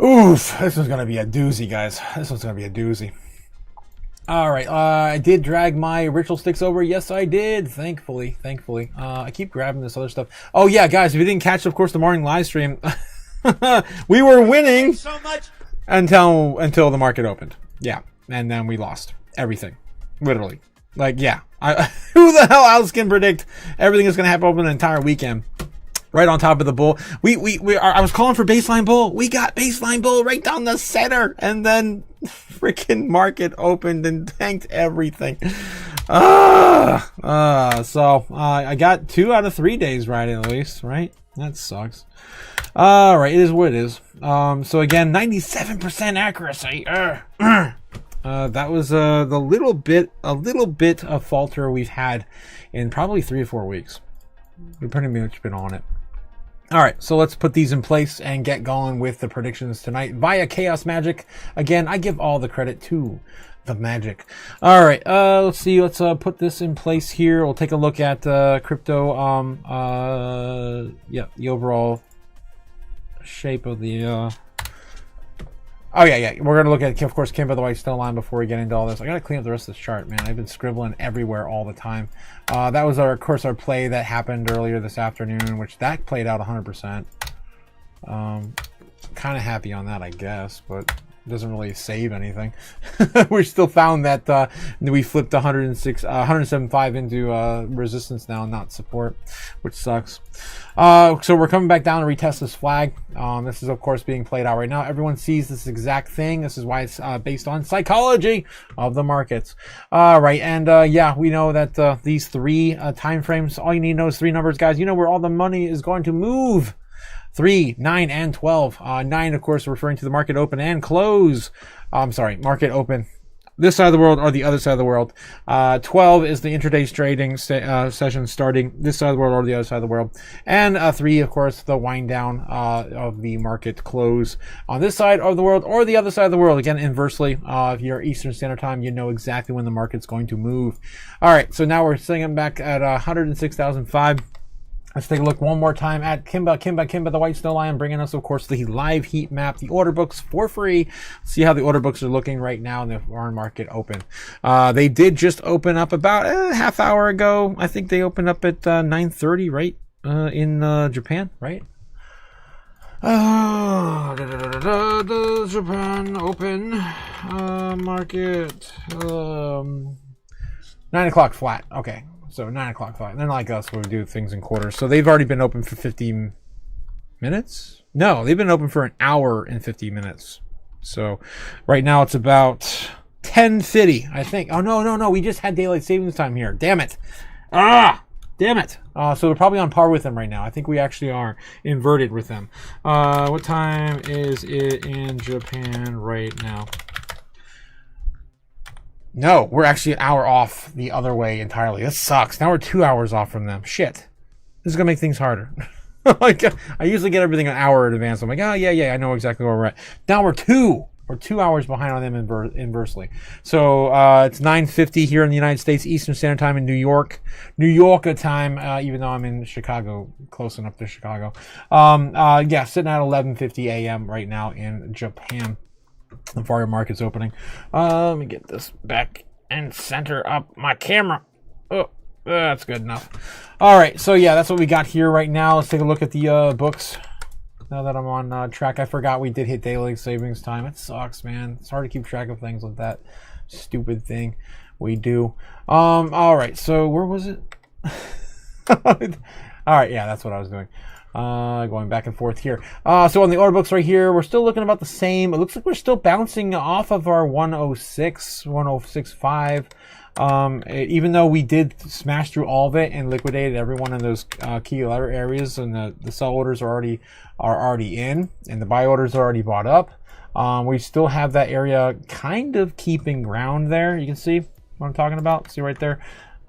S3: Oof, this one's going to be a doozy, guys. This one's going to be a doozy. All right, I did drag my ritual sticks over. Yes, I did. Thankfully. I keep grabbing this other stuff. Oh, yeah, guys, if you didn't catch, of course, the morning live stream, we were winning so much until the market opened. Yeah, and then we lost everything. Literally. Like, yeah. Who the hell else can predict everything is going to happen over the entire weekend? Right on top of the bull. I was calling for baseline bull. We got baseline bull right down the center. And then freaking market opened and tanked everything. So I got 2 out of 3 days right at least, right? That sucks. All right. It is what it is. So again, 97% accuracy. That was a little bit of falter we've had in probably 3 or 4 weeks. We've pretty much been on it. All right, so let's put these in place and get going with the predictions tonight via Chaos Magic. Again, I give all the credit to the magic. All right, let's see. Let's put this in place here. We'll take a look at crypto. Yeah, the overall shape of the. Oh yeah. We're gonna look at, of course, Kimber the White Stone Line before we get into all this. I gotta clean up the rest of this chart, man. I've been scribbling everywhere all the time. That was of course our play that happened earlier this afternoon, which that played out 100%. Kind of happy on that, I guess, but it doesn't really save anything. We still found that we flipped 107.5 into resistance now, not support, which sucks. So we're coming back down to retest this flag. This is of course being played out right now. Everyone sees this exact thing. This is why it's based on psychology of the markets. Right, and yeah, we know that these 3 time frames, all you need to know is 3 numbers, guys. You know where all the money is going to move. 3, 9, and 12. 9, of course, referring to the market open and close. I'm sorry, market open. This side of the world or the other side of the world. 12 is the intraday trading session starting this side of the world or the other side of the world. And 3, of course, the wind down of the market close on this side of the world or the other side of the world. Again, inversely, if you're Eastern Standard Time, you know exactly when the market's going to move. All right, so now we're sitting back at 106,005. Let's take a look one more time at Kimba the White Snow Lion, bringing us, of course, the live heat map, the order books for free. See how the order books are looking right now in the foreign market open. They did just open up about a half hour ago. I think they opened up at 9:30, right? In Japan, right? The Japan open market 9 o'clock flat. Okay. So 9 o'clock flat. They're like us, we do things in quarters. So they've already been open for 50 minutes? No, they've been open for an hour and 50 minutes. So right now it's about 10:50, I think. Oh, no. We just had daylight savings time here. Damn it. Damn it. So we're probably on par with them right now. I think we actually are inverted with them. What time is it in Japan right now? No, we're actually an hour off the other way entirely. This sucks. Now we're 2 hours off from them. Shit. This is going to make things harder. Like, I usually get everything an hour in advance. I'm like, oh, yeah, I know exactly where we're at. Now we're 2 hours behind on them inversely. So it's 9:50 here in the United States, Eastern Standard Time in New York time, even though I'm in Chicago, close enough to Chicago. Yeah, sitting at 11:50 a.m. right now in Japan. The foreign market's opening. Let me get this back and center up my camera. Oh, that's good enough. All right, so yeah, that's what we got here right now. Let's take a look at the books. Now that I'm on track, I forgot we did hit daily savings time. It sucks, man. It's hard to keep track of things like that stupid thing we do. All right, so where was it? All right, yeah, that's what I was doing. Going back and forth here. So on the order books right here, we're still looking about the same. It looks like we're still bouncing off of our 106, 106.5. Even though we did smash through all of it and liquidated every one of those key areas, and the sell orders are already in, and the buy orders are already bought up. We still have that area kind of keeping ground there. You can see what I'm talking about. See right there?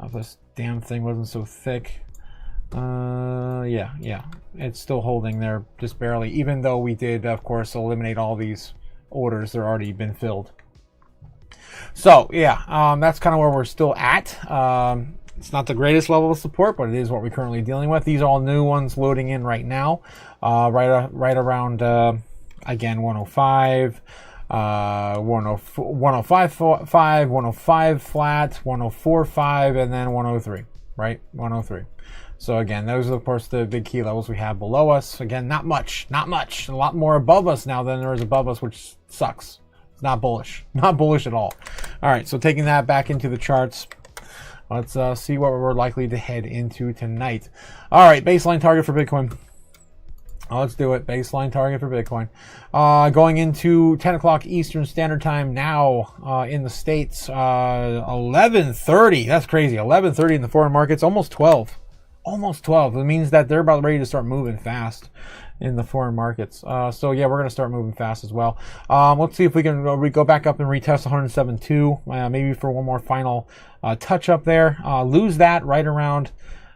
S3: If this damn thing wasn't so thick. Yeah, it's still holding there just barely, even though we did, of course, eliminate all these orders. They're already been filled. So yeah, that's kind of where we're still at. It's not the greatest level of support, but it is what we're currently dealing with. These are all new ones loading in right now, right around again 105, 105.5, 105 flat, 104.5, and then 103. Right, 103. So again, those are of course the big key levels we have below us. Again, not much. A lot more above us now than there is above us, which sucks. It's not bullish at all. All right, so taking that back into the charts, let's see what we're likely to head into tonight. All right, baseline target for Bitcoin. Let's do it. Baseline target for Bitcoin. Going into 10 o'clock Eastern Standard Time now in the States. 11:30. That's crazy. 11:30 in the foreign markets. Almost 12. Almost 12. It means that they're about ready to start moving fast in the foreign markets. So yeah, we're going to start moving fast as well. Let's see if we can go back up and retest 107.2. Maybe for one more final touch up there. Lose that right around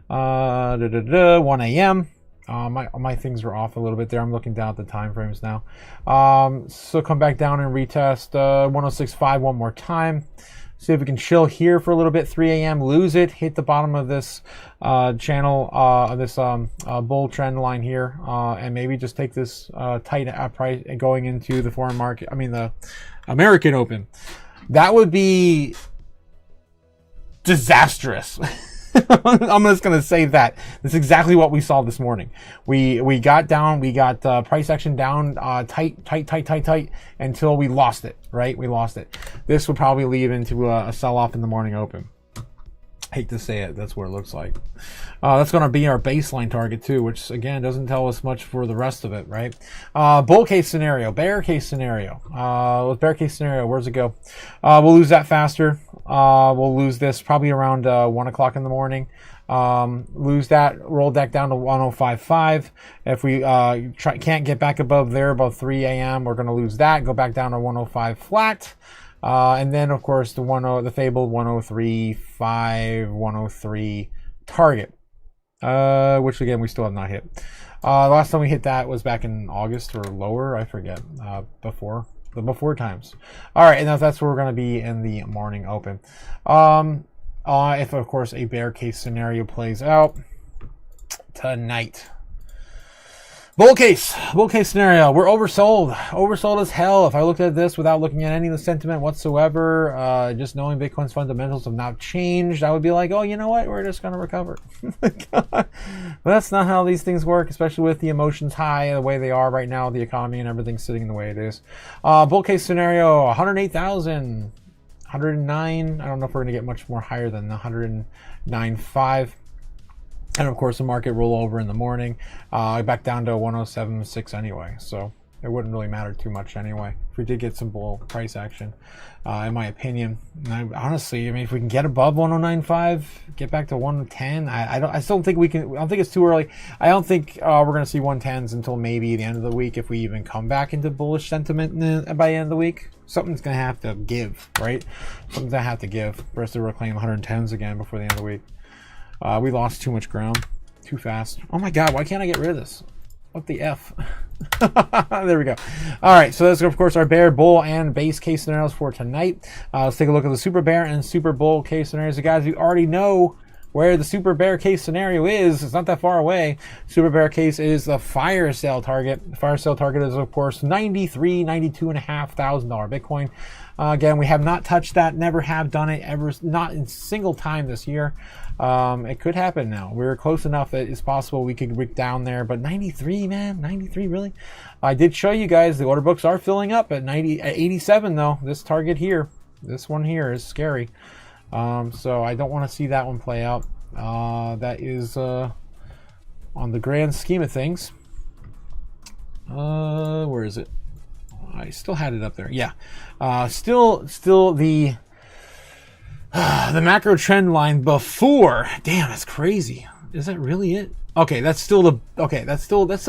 S3: 1 a.m. My things are off a little bit there. I'm looking down at the time frames now. So come back down and retest 106.5 one more time. See if we can chill here for a little bit. 3 a.m. Lose it. Hit the bottom of this channel, this bull trend line here, and maybe just take this tight price going into the foreign market. I mean the American Open. That would be disastrous. I'm just going to say that. That's exactly what we saw this morning. We got down, we got price action down tight until we lost it, right? We lost it. This would probably lead into a sell-off in the morning open. Hate to say it, that's what it looks like. That's going to be our baseline target too, which again doesn't tell us much for the rest of it, right? Bull case scenario, bear case scenario. With bear case scenario, where's it go? We'll lose that faster. We'll lose this probably around 1 o'clock in the morning. Lose that, roll that down to 105.5. If we can't get back above there, about 3 a.m., we're going to lose that, go back down to 105 flat. And then, of course, the fabled 103.5, 103 target, which again we still have not hit. The last time we hit that was back in August or lower, I forget. Before times. All right, and that's where we're going to be in the morning open. If of course a bear case scenario plays out, tonight. Bull case scenario. We're oversold as hell. If I looked at this without looking at any of the sentiment whatsoever, just knowing Bitcoin's fundamentals have not changed, I would be like, oh, you know what? We're just going to recover. But that's not how these things work, especially with the emotions high the way they are right now, the economy and everything sitting the way it is. Bull case scenario, 108,000, 109. I don't know if we're going to get much more higher than the 109.5. And of course, the market roll over in the morning, back down to 107.6 anyway. So it wouldn't really matter too much anyway. If we did get some bull price action, in my opinion. And honestly, I mean, if we can get above 109.5, get back to 110, I still don't think we can. I don't think it's too early. I don't think we're going to see 110s until maybe the end of the week, if we even come back into bullish sentiment by the end of the week. Something's going to have to give, right? Something's going to have to give for us to reclaim 110s again before the end of the week. We lost too much ground too fast. Oh my god, why can't I get rid of this? What the F? There we go. All right, so that's of course our bear, bull, and base case scenarios for tonight. Let's take a look at the super bear and super bull case scenarios. So guys, you already know where the super bear case scenario is. It's not that far away. Super bear case is the fire sale target. The fire sale target is of course $92,500 Bitcoin. Again, we have not touched that, never have done it ever, not in a single time this year. It could happen now. We're close enough that it's possible we could break down there, but 93, man, 93 really? I did show you guys the order books are filling up at 87 though. This target here, this one here is scary. So I don't want to see that one play out. That is on the grand scheme of things. Where is it? I still had it up there. Yeah. Still the macro trend line before. Damn, that's crazy. Is that really it? Okay, that's still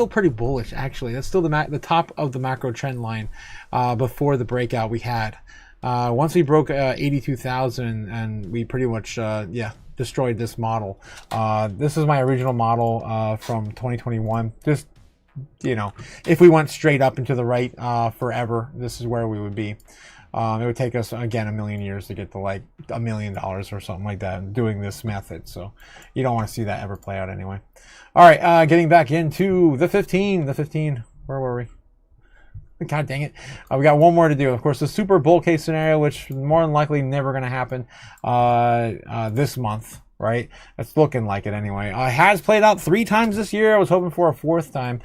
S3: pretty bullish actually. That's still the top of the macro trend line before the breakout we had. Once we broke 82,000 and we pretty much destroyed this model. This is my original model from 2021. Just, you know, if we went straight up and to the right forever, this is where we would be. It would take us, again, 1 million years to get to like $1 million or something like that doing this method. So you don't want to see that ever play out anyway. All right, getting back into the 15. Where were we? God dang it. We got one more to do. Of course, the super bull case scenario, which more than likely never going to happen this month, right? It's looking like it anyway. Has played out 3 times this year. I was hoping for a 4th time.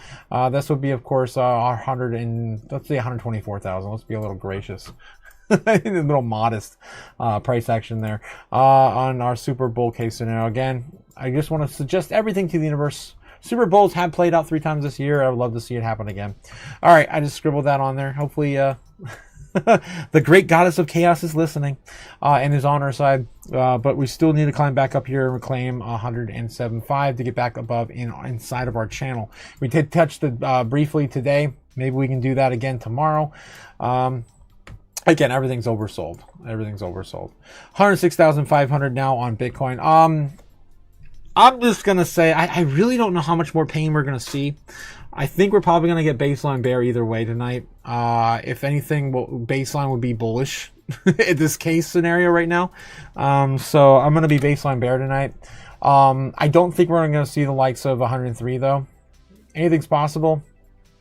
S3: This would be, of course, let's say 124,000. Let's be a little gracious. A little modest price action there on our super bull case scenario. Again, I just want to suggest everything to the universe. Super Bowls have played out 3 times this year. I would love to see it happen again. All right, I just scribbled that on there. Hopefully, the great goddess of chaos is listening and is on our side. But we still need to climb back up here and reclaim 107.5 to get back above inside of our channel. We did touch the briefly today. Maybe we can do that again tomorrow. Again, everything's oversold. 106,500 now on Bitcoin. I'm just going to say, I really don't know how much more pain we're going to see. I think we're probably going to get baseline bear either way tonight. If anything, baseline would be bullish in this case scenario right now. So I'm going to be baseline bear tonight. I don't think we're going to see the likes of 103 though. Anything's possible.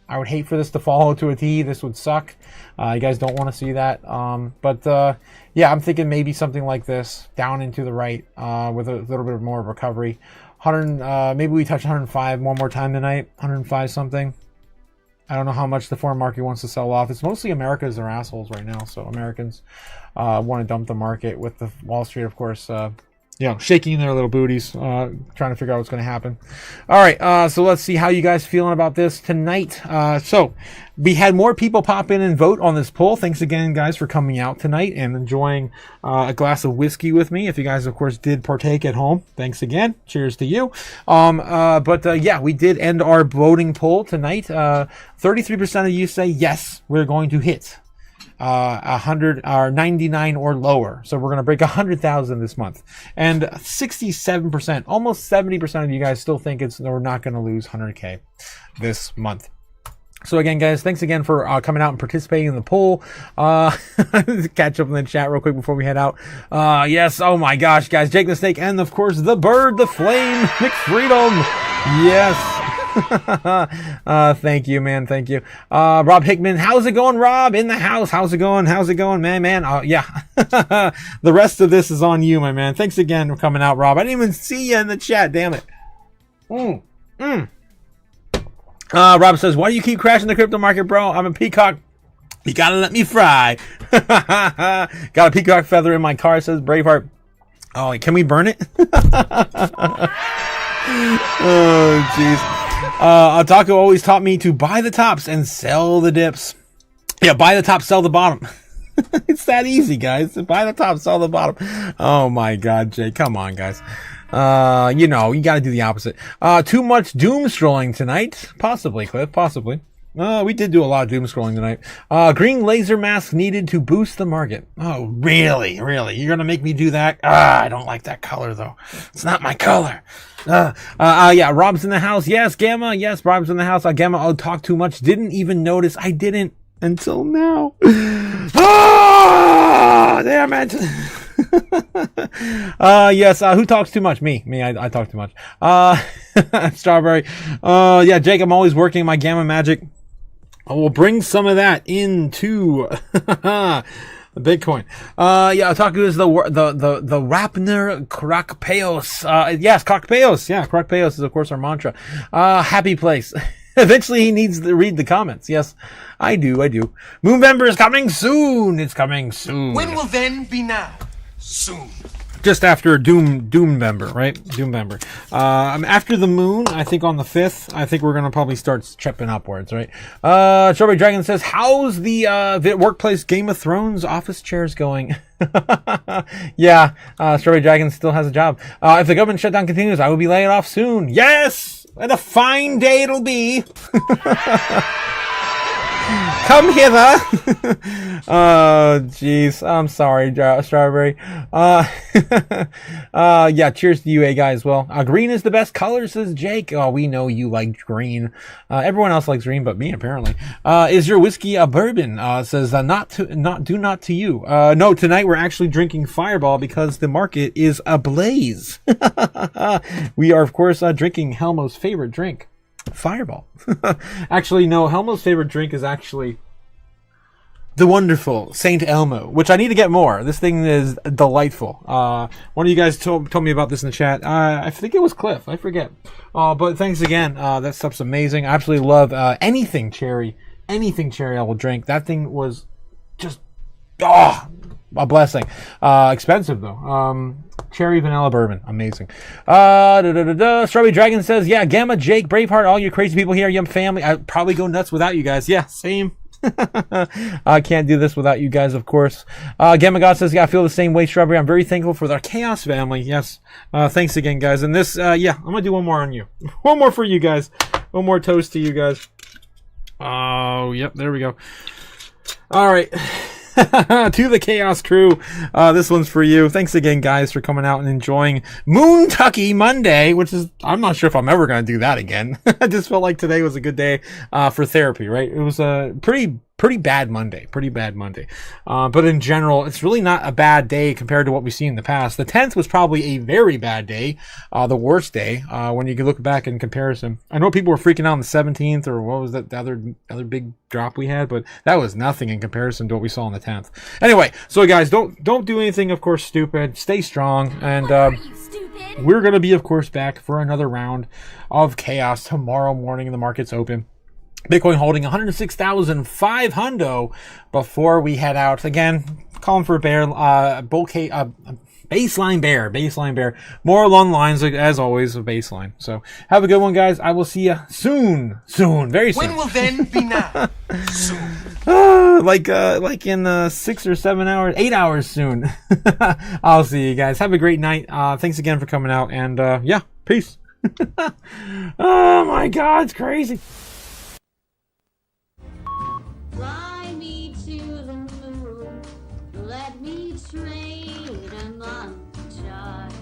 S3: I would hate for this to follow to a T. This would suck. You guys don't want to see that. Yeah, I'm thinking maybe something like this down into the right with a little bit more of recovery. Maybe we touch 105 one more time tonight. 105 something. I don't know how much the foreign market wants to sell off. It's mostly Americans are assholes right now. So Americans want to dump the market with the Wall Street, of course, shaking their little booties, trying to figure out what's going to happen. All right, so let's see how you guys feeling about this tonight. So we had more people pop in and vote on this poll. Thanks again, guys, for coming out tonight and enjoying a glass of whiskey with me. If you guys, of course, did partake at home, thanks again. Cheers to you. Yeah, we did end our voting poll tonight. 33% of you say yes, we're going to hit 100 or 99 or lower. So we're going to break 100,000 this month. And 67%, almost 70% of you guys still think we're not going to lose 100K this month. So again, guys, thanks again for coming out and participating in the poll. Catch up in the chat real quick before we head out. Yes, oh my gosh, guys, Jake the Snake, and of course the Bird, the Flame, McFreedom. Yes. Thank you, man. Thank you. Rob Hickman, how's it going, Rob? In the house. How's it going? How's it going, man? Yeah. The rest of this is on you, my man. Thanks again for coming out, Rob. I didn't even see you in the chat. Damn it. Rob says, why do you keep crashing the crypto market, bro? I'm a peacock. You gotta let me fry. Got a peacock feather in my car, says Braveheart. Oh, can we burn it? Oh, jeez. Otaku always taught me to buy the tops and sell the dips. Yeah, buy the top, sell the bottom. It's that easy, guys. Buy the top, sell the bottom. Oh my God, Jay. Come on, guys. You know, you gotta do the opposite. Too much doom scrolling tonight. Possibly, Cliff. Possibly. We did do a lot of doom scrolling tonight. Green laser mask needed to boost the market. Oh, really? Really? You're gonna make me do that? I don't like that color, though. It's not my color. Yeah, Rob's in the house. Yes, Gamma. Yes, Rob's in the house. Gamma, I'll talk too much. Didn't even notice. I didn't until now. Oh, damn it. Yes, who talks too much? Me, I talk too much. Strawberry. Yeah, Jake, I'm always working my gamma magic. I will bring some of that into the Bitcoin. Yeah, Otaku is the Rapner Krakpeos. Yes, Krakpeos. Yeah, Krakpeos is of course our mantra. Happy place. Eventually he needs to read the comments. Yes, I do. MOONTUCKY is coming soon. It's coming soon.
S1: When will then be now? Soon.
S3: Just after DOOMVEMBER, right? DOOMVEMBER. After the moon, I think on the 5th, I think we're going to probably start chipping upwards, right? Strawberry Dragon says, how's the workplace Game of Thrones office chairs going? Yeah, Strawberry Dragon still has a job. If the government shutdown continues, I will be laying off soon. Yes! And a fine day it'll be. Come hither. Oh, jeez. I'm sorry, Strawberry. Yeah, cheers to you, guy, as well. Green is the best color, says Jake. Oh, we know you like green. Everyone else likes green, but me, apparently. Is your whiskey a bourbon? Says, do not to you. No, tonight we're actually drinking Fireball because the market is ablaze. We are, of course, drinking Helmo's favorite drink. Fireball. Actually, no, Helmo's favorite drink is actually the wonderful Saint Elmo, which I need to get more. This thing is delightful. One of you guys told me about this in the chat. I think it was Cliff. I forget. But thanks again. That stuff's amazing. I absolutely love anything cherry. Anything cherry I will drink. That thing was just a blessing. Expensive though. Cherry vanilla bourbon, amazing. Strawberry Dragon says, yeah, Gamma, Jake, Braveheart, all you crazy people here, Yum family. I'd probably go nuts without you guys. Yeah, same. I can't do this without you guys, of course. Gamma God says, yeah, I feel the same way, Strawberry. I'm very thankful for the Chaos family. Yes. Thanks again, guys. And this, yeah, I'm gonna do one more on you. One more for you guys. One more toast to you guys. Oh, yep, there we go. All right. To the Chaos crew, this one's for you. Thanks again, guys, for coming out and enjoying MOONTUCKY Monday, which is, I'm not sure if I'm ever going to do that again. I just felt like today was a good day for therapy, right? It was a pretty bad Monday. But in general, it's really not a bad day compared to what we've seen in the past. The 10th was probably a very bad day, the worst day, when you can look back in comparison. I know people were freaking out on the 17th, or what was that, the other big drop we had, but that was nothing in comparison to what we saw on the 10th. Anyway, so guys, don't do anything, of course, stupid. Stay strong, and we're going to be, of course, back for another round of chaos tomorrow morning in the markets open. Bitcoin holding 106,500 before we head out. Again, calling for a bear, baseline bear. More along the lines, as always, of baseline. So have a good one, guys. I will see you soon, very soon.
S1: When will then be now? Soon.
S3: Like in 6 or 7 hours, 8 hours soon. I'll see you guys. Have a great night. Thanks again for coming out, and yeah, peace. Oh my God, it's crazy.
S13: Fly me to the moon, let me trade a montage.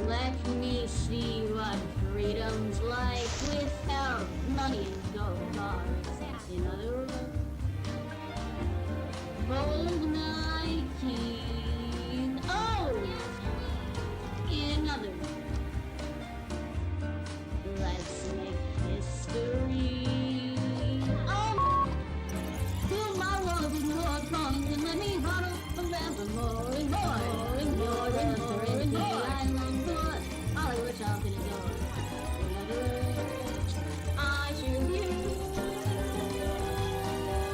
S13: Let me see what freedom's like without money. so far. In other words, bold night king. Oh! In other words, let's make history. Oh! Fill my world with more songs and let me huddle forever more and more and more and more and more. I long for all of which I'll be adored. In other words, I choose you.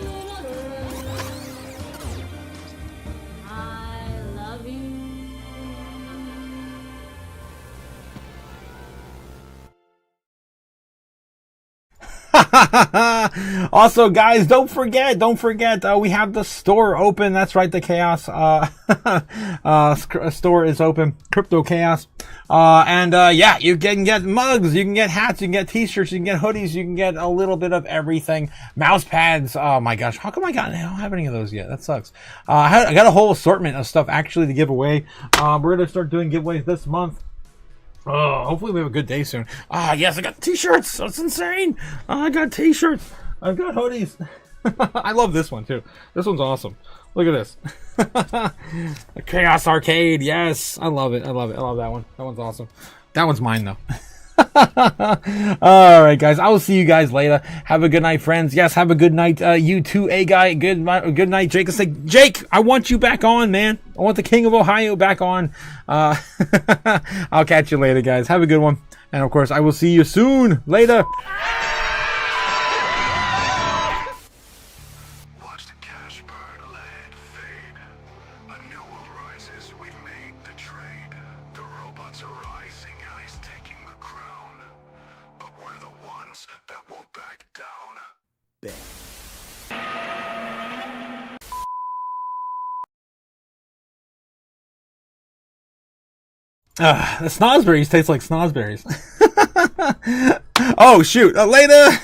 S13: In other words, I love you.
S3: Also, guys, don't forget, we have the store open. That's right, the Chaos store is open, Crypto Chaos. Yeah, you can get mugs, you can get hats, you can get t-shirts, you can get hoodies, you can get a little bit of everything. Mouse pads. Oh my gosh, how come I don't have any of those yet? That sucks. I got a whole assortment of stuff actually to give away. We're gonna start doing giveaways this month. Oh, hopefully we have a good day soon. Yes, I got t-shirts. That's insane. I got t-shirts. I've got hoodies. I love this one too. This one's awesome. Look at this. The Chaos Arcade. Yes, I love it. I love that one. That one's awesome. That one's mine though. All right, guys. I will see you guys later. Have a good night, friends. Yes, have a good night. You too, a guy. Good night, Jake. Jake, I want you back on, man. I want the King of Ohio back on. I'll catch you later, guys. Have a good one. And of course, I will see you soon. Later. The snozberries taste like snozberries. Oh, shoot. Later.